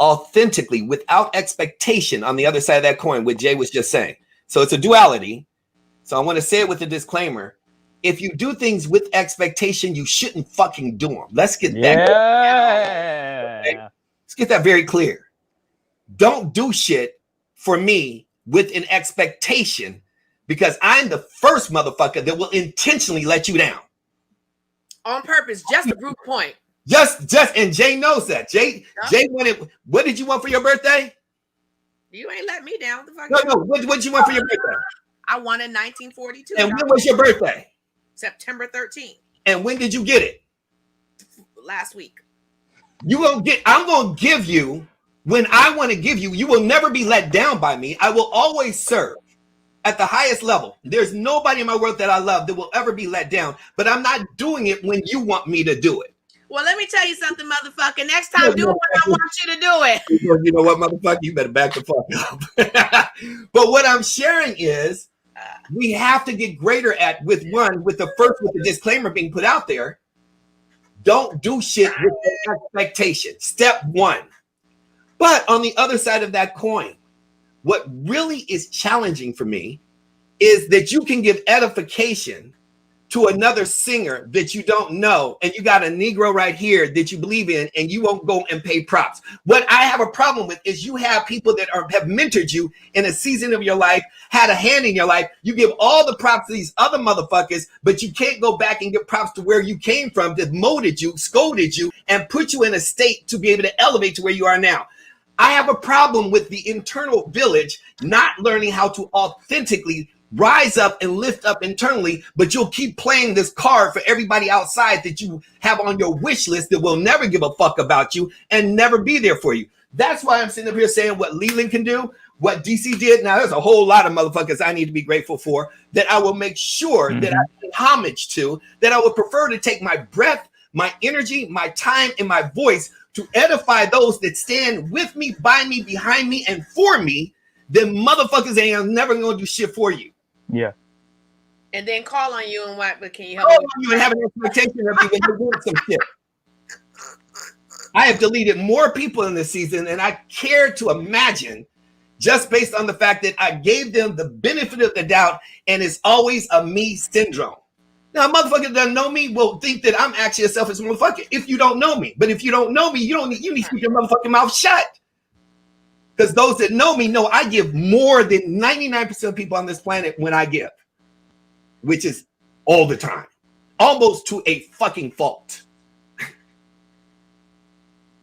authentically without expectation on the other side of that coin, what Jay was just saying. So it's a duality. So I want to say it with a disclaimer. If you do things with expectation, you shouldn't fucking do them. Let's get that. Okay? Let's get that very clear. Don't do shit for me with an expectation, because I'm the first motherfucker that will intentionally let you down. On purpose, just to prove a point. Just, and Jay knows that. Jay wanted. What did you want for your birthday? You ain't let me down. The fuck no. What did you want for your birthday? I wanted 1942. And when was your birthday? September 13th. And when did you get it? Last week. I'm gonna give you when I want to give you. You will never be let down by me. I will always serve at the highest level. There's nobody in my world that I love that will ever be let down, but I'm not doing it when you want me to do it. Well, let me tell you something, motherfucker. Next time, do it when I want you to do it. You know what, motherfucker? You better back the fuck up. But what I'm sharing is we have to get greater at with the disclaimer being put out there. Don't do shit with an expectation. Step one. But on the other side of that coin, what really is challenging for me is that you can give edification to another singer that you don't know, and you got a Negro right here that you believe in, and you won't go and pay props. What I have a problem with is you have people that have mentored you in a season of your life, had a hand in your life. You give all the props to these other motherfuckers, but you can't go back and give props to where you came from, that molded you, scolded you, and put you in a state to be able to elevate to where you are now. I have a problem with the internal village not learning how to authentically rise up and lift up internally, but you'll keep playing this card for everybody outside that you have on your wish list that will never give a fuck about you and never be there for you. That's why I'm sitting up here saying what Leland can do, what DC did. Now, there's a whole lot of motherfuckers I need to be grateful for that I will make sure that I pay homage to, that I would prefer to take my breath, my energy, my time, and my voice to edify those that stand with me, by me, behind me, and for me, then motherfuckers ain't never gonna do shit for you. Yeah. And then call on you and what? But can you help me? You and have an expectation of me when you're doing some shit. I have deleted more people in this season than I care to imagine, just based on the fact that I gave them the benefit of the doubt, and it's always a me syndrome. Now, a motherfucker that doesn't know me will think that I'm actually a selfish motherfucker if you don't know me. But if you don't know me, you need to keep your motherfucking mouth shut. Because those that know me know I give more than 99% of people on this planet when I give, which is all the time, almost to a fucking fault.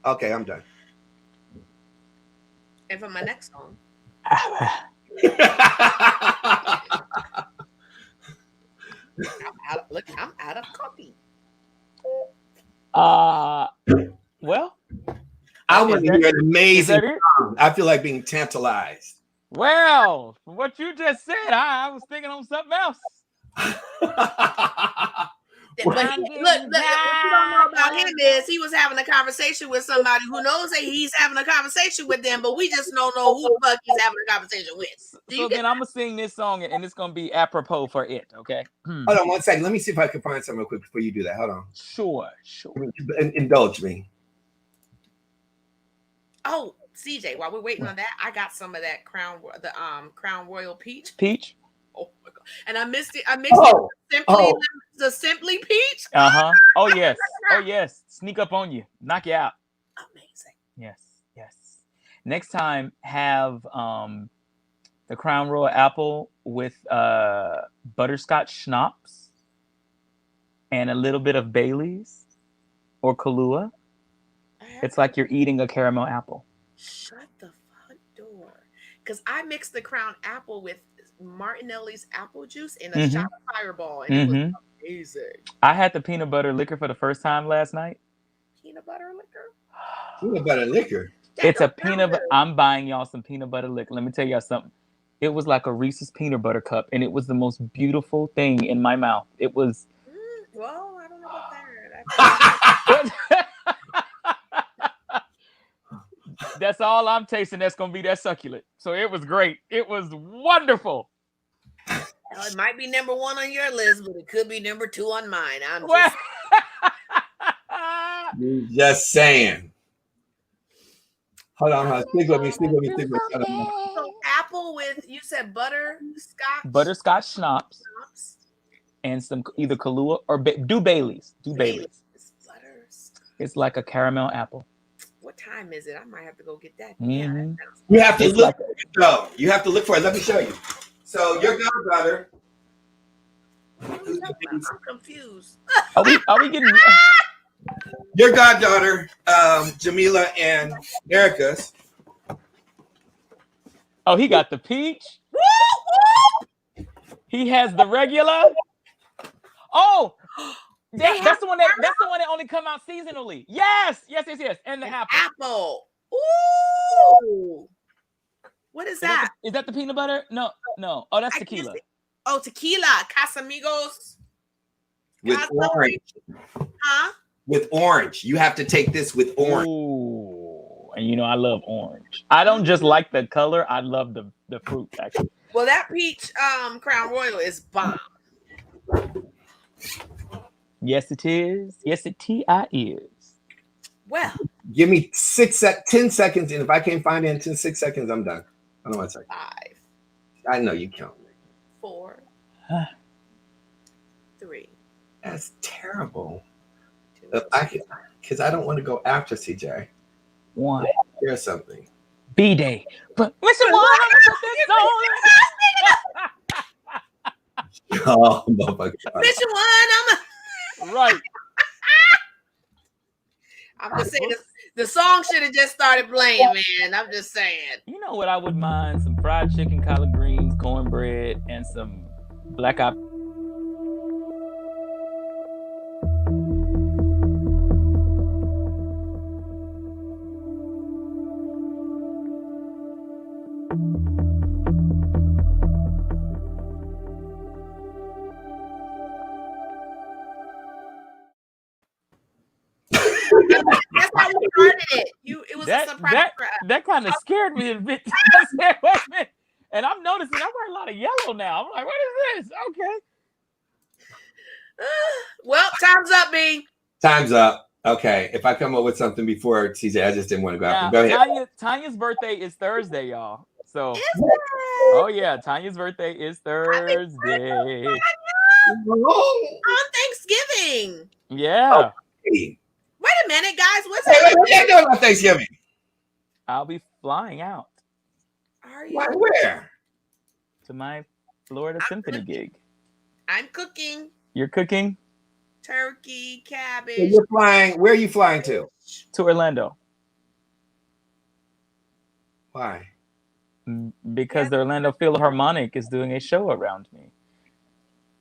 Okay, I'm done. And for my next song. I'm out of copy. Well, I want to hear an amazing song. I feel like being tantalized. Well, from what you just said, I was thinking on something else. But look, what you don't know about him is he was having a conversation with somebody who knows that he's having a conversation with them, but we just don't know who the fuck he's having a conversation with. So then I'm gonna sing this song, and it's gonna be apropos for it. Okay. Hold on 1 second. Let me see if I can find something real quick before you do that. Hold on. Sure. Indulge me. Oh, CJ, while we're waiting on that, I got some of that Crown Royal Peach. Peach. Oh my God. And I mixed it with the Simply Peach. Oh yes. Oh yes. Sneak up on you. Knock you out. Amazing. Yes. Next time, have the Crown Royal Apple with butterscotch schnapps and a little bit of Bailey's or Kahlua. It's like you're eating a caramel apple. Shut the fuck door. Because I mixed the Crown Apple with Martinelli's apple juice in a shot of Fireball, and it was amazing. I had the peanut butter liquor for the first time last night. peanut butter liquor? Peanut butter liquor. It's a peanut butter. I'm buying y'all some peanut butter liquor. Let me tell y'all something. It was like a Reese's peanut butter cup, and it was the most beautiful thing in my mouth. It was. Well, I don't know about that. That's all I'm tasting. That's gonna be that succulent. So it was great. It was wonderful. Well, it might be number 1 on your list, but it could be number 2 on mine. I'm just saying. Hold on. Stick with me. So apple with, you said butterscotch? Butterscotch schnapps. And some either Kahlua or do Bailey's. Bailey's. It's like a caramel apple. What time is it? I might have to go get that. Mm-hmm. You have to look. You have to look for it. Let me show you. So your goddaughter. I'm confused. Are we getting your goddaughter, Jamila and Erica's? Oh, he got the peach. He has the regular. Oh, that's the one that only come out seasonally. Yes. And the apple. Ooh. What is that? Is that the peanut butter? No. Oh, that's tequila. Oh, tequila. Casamigos. With orange. Huh? With orange. You have to take this with orange. Ooh. And I love orange. I don't just like the color. I love the fruit, actually. Well, that peach Crown Royal is bomb. Yes, it is. Yes, it is. Well, give me 10 seconds, and if I can't find it in 6 seconds, I'm done. I don't want to. 5. I know you count. 4. 3. That's terrible. 2. Because I don't want to go after CJ. 1. Here's something. B-Day. But Mr. One, I'm gonna put this on. Oh, motherfucker. Mr. One, Right. I'm just saying the song should have just started playing, man. I'm just saying. You know what I would mind? Some fried chicken, collard greens, cornbread, and some black eyed. That's how we started it. It was a surprise. That kind of scared me a bit. I said, wait a minute. And I'm noticing I'm wearing a lot of yellow now. I'm like, what is this? Okay. Well, time's up, B. Time's up. Okay. If I come up with something before CJ, I just didn't want to go after. Go ahead. Tanya's birthday is Thursday, y'all. So, oh yeah, Tanya's birthday is Thursday. On Thanksgiving. Yeah. Okay. Wait a minute, guys. What's happening? What are you doing on Thanksgiving? I'll be flying out. Are you? Where? To my Florida Symphony gig. I'm cooking. You're cooking? Turkey, cabbage. So you're flying. Where are you flying to? To Orlando. Why? Because the Orlando Philharmonic is doing a show around me.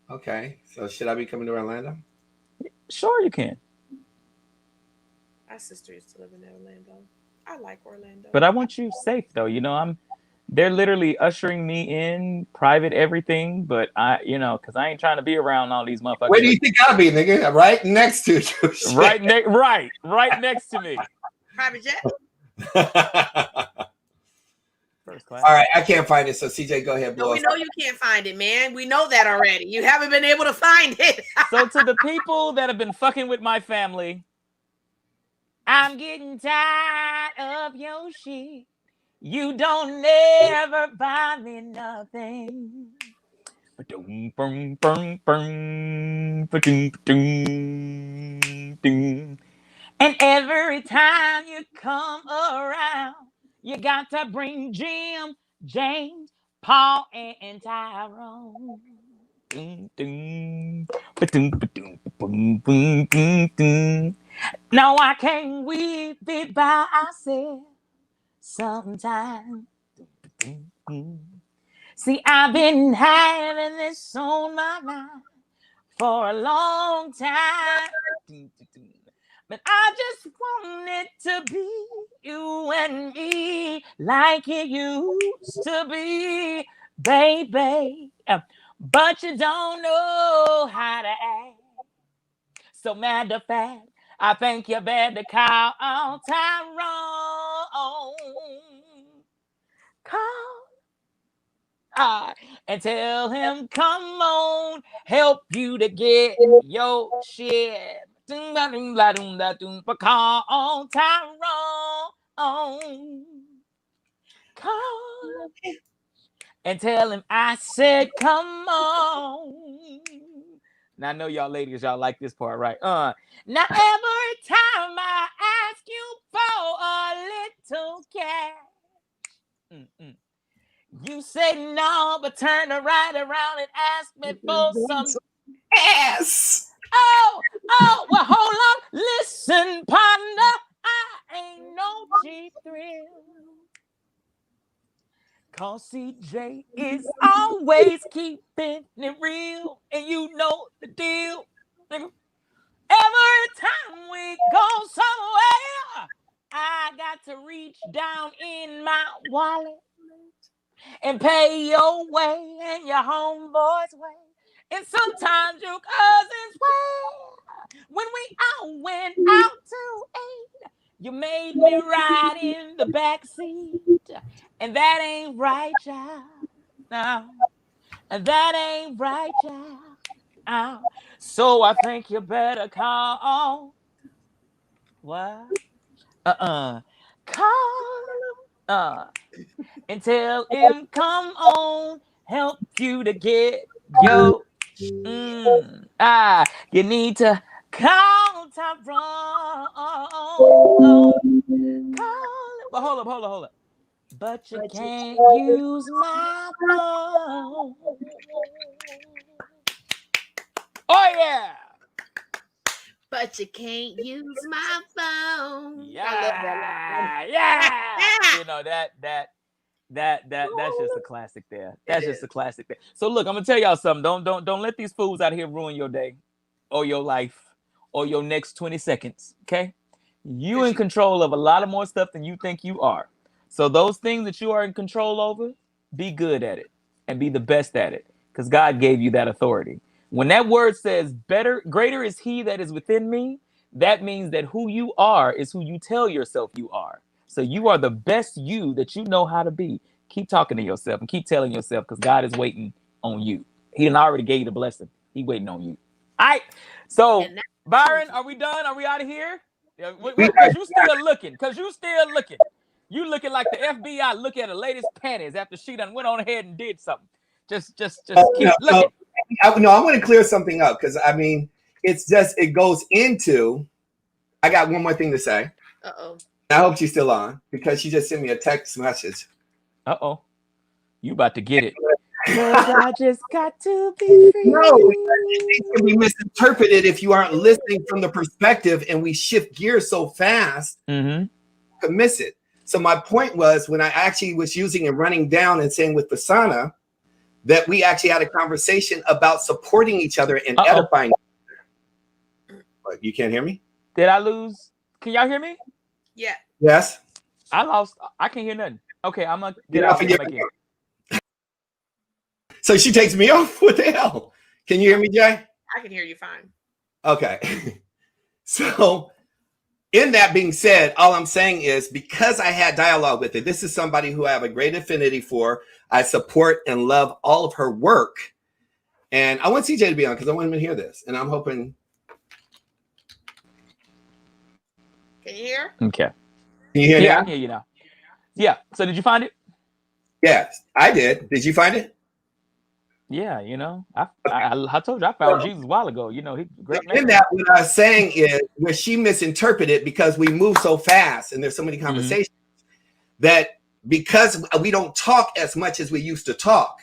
Okay. So should I be coming to Orlando? Sure, you can. My sister used to live in Orlando. I like Orlando. But I want you safe, though. They're literally ushering me in, private everything. But because I ain't trying to be around all these motherfuckers. Where do you think I'll be, nigga? Right next to you. right next to me. Private jet. First class. All right, I can't find it. So CJ, go ahead. No, we know you can't find it, man. We know that already. You haven't been able to find it. So to the people that have been fucking with my family, I'm getting tired of your shit. You don't never buy me nothing. And every time you come around, you got to bring Jim, James, Paul, and Tyrone. No, I can't weep it by ourselves sometimes. See, I've been having this on my mind for a long time. But I just want it to be you and me like it used to be, baby. But you don't know how to act. So matter of fact, I think you better call on Tyrone. Call and tell him, come on, help you to get your shit. Call on Tyrone. Call and tell him I said, come on. Now I know y'all ladies, y'all like this part, right? Now every time I ask you for a little cash, you say no, but turn right around and ask me for some ass. Oh, well, hold on. Listen, partner, I ain't no cheap thrill. Cause CJ is always keeping it real, and you know the deal. Every time we go somewhere, I got to reach down in my wallet and pay your way and your homeboy's way, and sometimes your cousin's way. When we all went out to eat, you made me ride in the back seat, and that ain't right, child. No, and that ain't right, child. So I think you better call. What? Call and tell him, come on, help you to get your. You need to call Tyrone. Call. But hold up. But you can't use my phone. Oh yeah. But you can't use my phone. Yeah. You know that's just a classic there. That's just a classic there. So look, I'm gonna tell y'all something. Don't let these fools out here ruin your day or your life or your next 20 seconds. Okay? You in control of a lot of more stuff than you think you are. So those things that you are in control over, be good at it and be the best at it, because God gave you that authority. When that word says greater is he that is within me, that means that who you are is who you tell yourself you are. So you are the best you that you know how to be. Keep talking to yourself and keep telling yourself, because God is waiting on you. He done already gave you the blessing. He waiting on you. All right. So Byron, are we done? Are we out of here? Because you still looking. You looking like the FBI look at a lady's panties after she done went on ahead and did something. Just keep looking. I want to clear something up, because I mean, it goes into. I got one more thing to say. I hope she's still on, because she just sent me a text message. You about to get it. I just got to be free. No, it can be misinterpreted if you aren't listening from the perspective, and we shift gears so fast to miss it. So my point was, when I actually was using and running down and saying with Fasana, that we actually had a conversation about supporting each other and edifying. What, you can't hear me? Did I lose? Can y'all hear me? Yeah. Yes. I lost. I can't hear nothing. Okay, I'm gonna get off again. So she takes me off. What the hell? Can you hear me, Jay? I can hear you fine. Okay. So in that being said, all I'm saying is, because I had dialogue with it, this is somebody who I have a great affinity for. I support and love all of her work. And I want CJ to be on, because I want him to hear this. And I'm hoping. Can you hear? Okay. Can you hear now? I can hear you now. Yeah. So did you find it? Yes, I did. Did you find it? Yeah, I told you I found Jesus a while ago. He's a great man. In that, what I was saying is, where she misinterpreted, because we move so fast and there's so many conversations, that because we don't talk as much as we used to talk,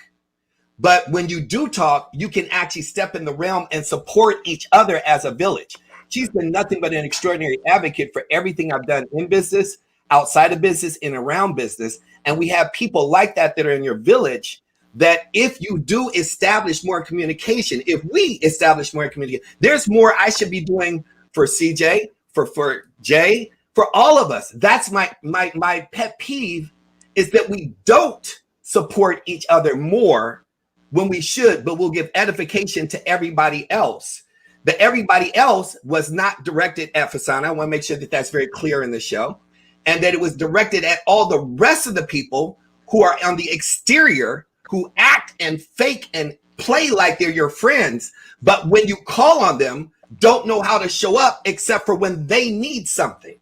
but when you do talk, you can actually step in the realm and support each other as a village. She's been nothing but an extraordinary advocate for everything I've done in business, outside of business, and around business. And we have people like that are in your village, that if you do establish more communication, if we establish more communication, there's more I should be doing for CJ, for Jay, for all of us. That's my pet peeve, is that we don't support each other more when we should, but we'll give edification to everybody else. But everybody else was not directed at Fasana. I want to make sure that that's very clear in the show, and that it was directed at all the rest of the people who are on the exterior, who act and fake and play like they're your friends, but when you call on them, don't know how to show up except for when they need something.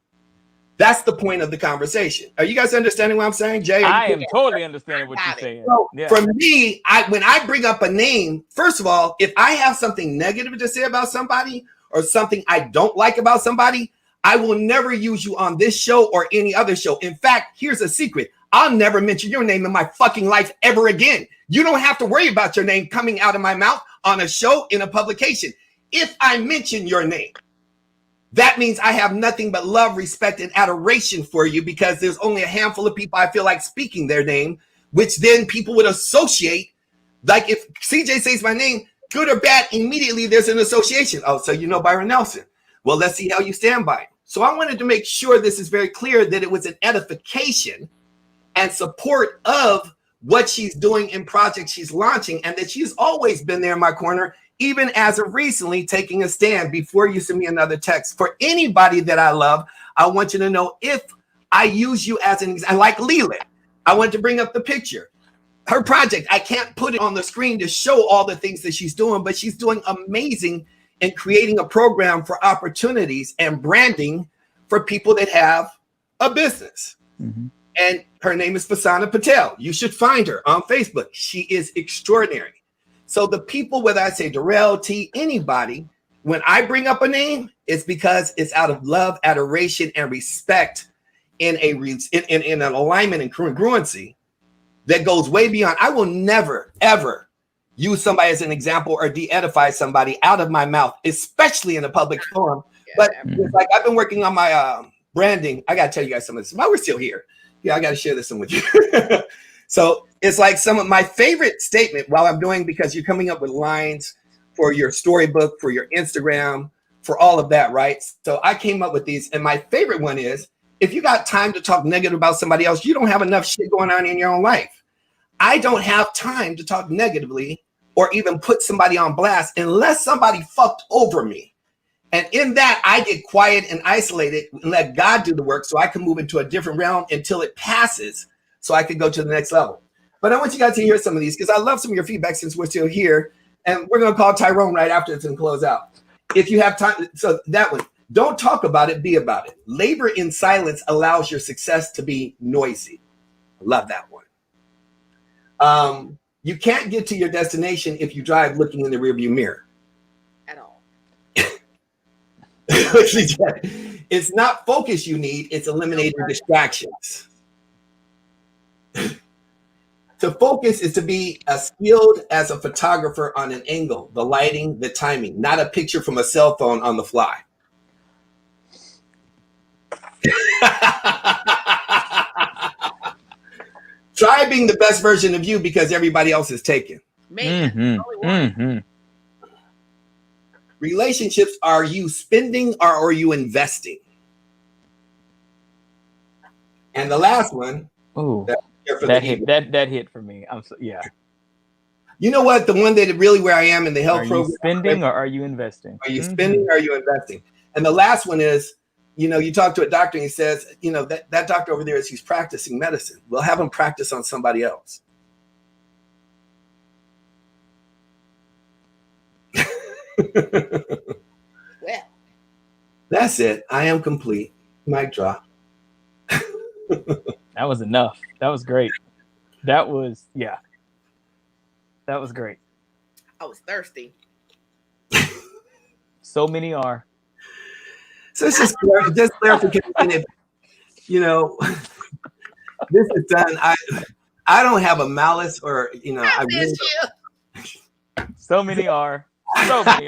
That's the point of the conversation. Are you guys understanding what I'm saying, Jay? I am totally understanding what you're saying. So yeah. For me, when I bring up a name, first of all, if I have something negative to say about somebody or something I don't like about somebody, I will never use you on this show or any other show. In fact, here's a secret. I'll never mention your name in my fucking life ever again. You don't have to worry about your name coming out of my mouth on a show, in a publication. If I mention your name, that means I have nothing but love, respect, and adoration for you, because there's only a handful of people I feel like speaking their name, which then people would associate. Like if CJ says my name, good or bad, immediately there's an association. Oh, so you know Byron Nelson. Well, let's see how you stand by him. So I wanted to make sure this is very clear that it was an edification and support of what she's doing in projects she's launching, and that she's always been there in my corner, even as of recently taking a stand. Before you send me another text, for anybody that I love, I want you to know, if I use you as an example, like Leland, I want to bring up the picture. Her project, I can't put it on the screen to show all the things that she's doing, but she's doing amazing in creating a program for opportunities and branding for people that have a business. Mm-hmm. And her name is Fasana Patel. You should find her on Facebook. She is extraordinary. So the people, whether I say Darrell, T, anybody, when I bring up a name, it's because it's out of love, adoration, and respect in an alignment and congruency that goes way beyond. I will never, ever use somebody as an example or de-edify somebody out of my mouth, especially in a public forum. But it's like I've been working on my branding. I got to tell you guys some of this while we're still here. Yeah, I got to share this one with you. So it's like some of my favorite statement while I'm doing, because you're coming up with lines for your storybook, for your Instagram, for all of that, right? So I came up with these, and my favorite one is, if you got time to talk negative about somebody else, you don't have enough shit going on in your own life. I don't have time to talk negatively or even put somebody on blast unless somebody fucked over me. And in that, I get quiet and isolated and let God do the work so I can move into a different realm until it passes so I can go to the next level. But I want you guys to hear some of these, because I love some of your feedback since we're still here. And we're going to call Tyrone right after it's going to close out. If you have time. So that one, don't talk about it, be about it. Labor in silence allows your success to be noisy. Love that one. You can't get to your destination if you drive looking in the rearview mirror. At all. It's not focus you need, it's eliminating distractions. To focus is to be as skilled as a photographer on an angle, the lighting, the timing, not a picture from a cell phone on the fly. Try being the best version of you because everybody else is taken. Relationships, are you spending or are you investing? And the last one. Ooh, that hit for me. You know what? The one that really where I am in the health program. Are you spending or are you investing? Are you spending or are you investing? And the last one is, you talk to a doctor and he says, that doctor over there he's practicing medicine. We'll have him practice on somebody else. Well, that's it. I am complete. Mic drop. That was enough. That was great. That was great. I was thirsty. So many are. So it's just clarification. If, this is done. I don't have a malice or I miss you. So many are. I don't have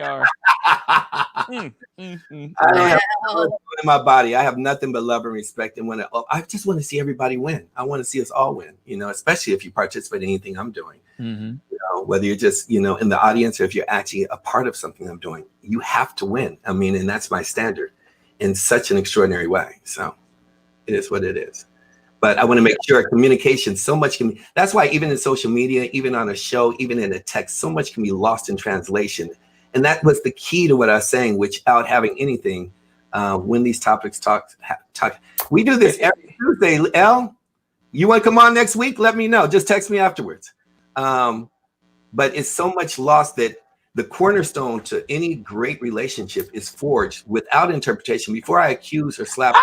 in my body. I have nothing but love and respect, and I just want to see everybody win. I want to see us all win. Especially if you participate in anything I'm doing. Mm-hmm. Whether you're just in the audience or if you're actually a part of something I'm doing, you have to win. I mean, and that's my standard. in such an extraordinary way. So it is what it is. But I want to make sure communication, so much can be, that's why even in social media, even on a show, even in a text, so much can be lost in translation. And that was the key to what I was saying, without having anything, when these topics talk. We do this every Tuesday. Elle, you want to come on next week? Let me know. Just text me afterwards. But it's so much lost that the cornerstone to any great relationship is forged without interpretation. Before I accuse or slap.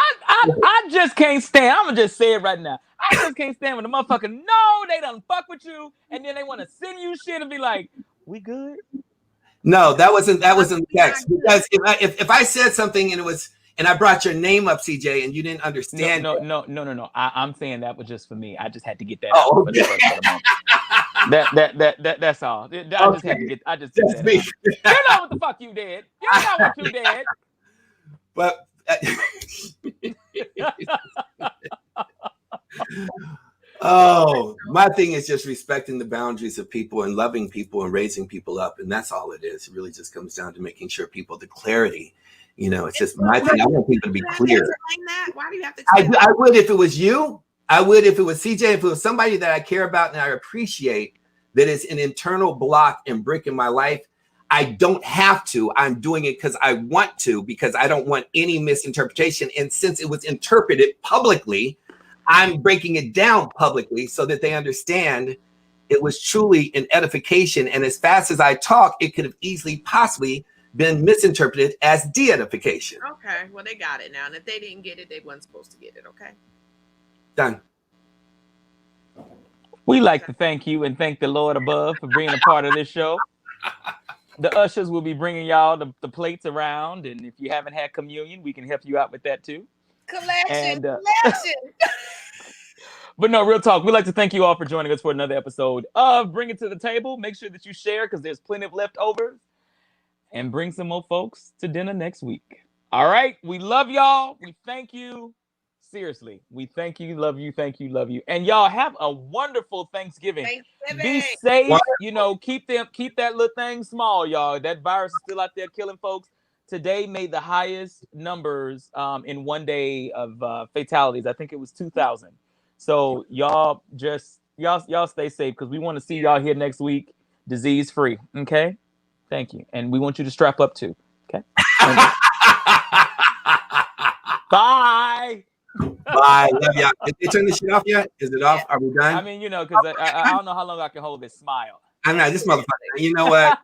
I just can't stand. I'm gonna just say it right now. I just can't stand when the motherfucker know they done fuck with you, and then they want to send you shit and be like, "We good?" No, that wasn't the text. Because if I said something and I brought your name up, CJ, and you didn't understand. No. I'm saying that was just for me. I just had to get that out. For the moment. That's all. I just did that. Me. You know what the fuck you did. You know what you did. But my thing is just respecting the boundaries of people and loving people and raising people up, and that's all it is. It really just comes down to making sure people the clarity. It's just my thing. I want people to be clear. Why do you have to? I would if it was you. I would if it was CJ. If it was somebody that I care about and I appreciate, that is an internal block and brick in my life. I don't have to. I'm doing it because I want to, because I don't want any misinterpretation. And since it was interpreted publicly, I'm breaking it down publicly so that they understand it was truly an edification. And as fast as I talk, it could have easily possibly been misinterpreted as de-edification. Okay, well, they got it now. And if they didn't get it, they weren't supposed to get it, okay? Done. We like to thank you and thank the Lord above for being a part of this show. The ushers will be bringing y'all the plates around, and if you haven't had communion, we can help you out with that too. Collection. But no, real talk. We'd like to thank you all for joining us for another episode of Bring It to the Table. Make sure that you share because there's plenty of leftovers, and bring some more folks to dinner next week. All right, we love y'all. We thank you. Seriously, we thank you, love you, thank you, love you. And y'all have a wonderful Thanksgiving. Be safe, keep that little thing small, y'all. That virus is still out there killing folks. Today made the highest numbers in one day of fatalities. I think it was 2,000. So y'all stay safe because we want to see y'all here next week, disease free. Okay? Thank you. And we want you to strap up too. Okay? Bye. Bye. Love y'all. Did they turn this shit off yet? Is it off? Are we done? I mean, because I don't know how long I can hold this smile. I know this motherfucker. You know what?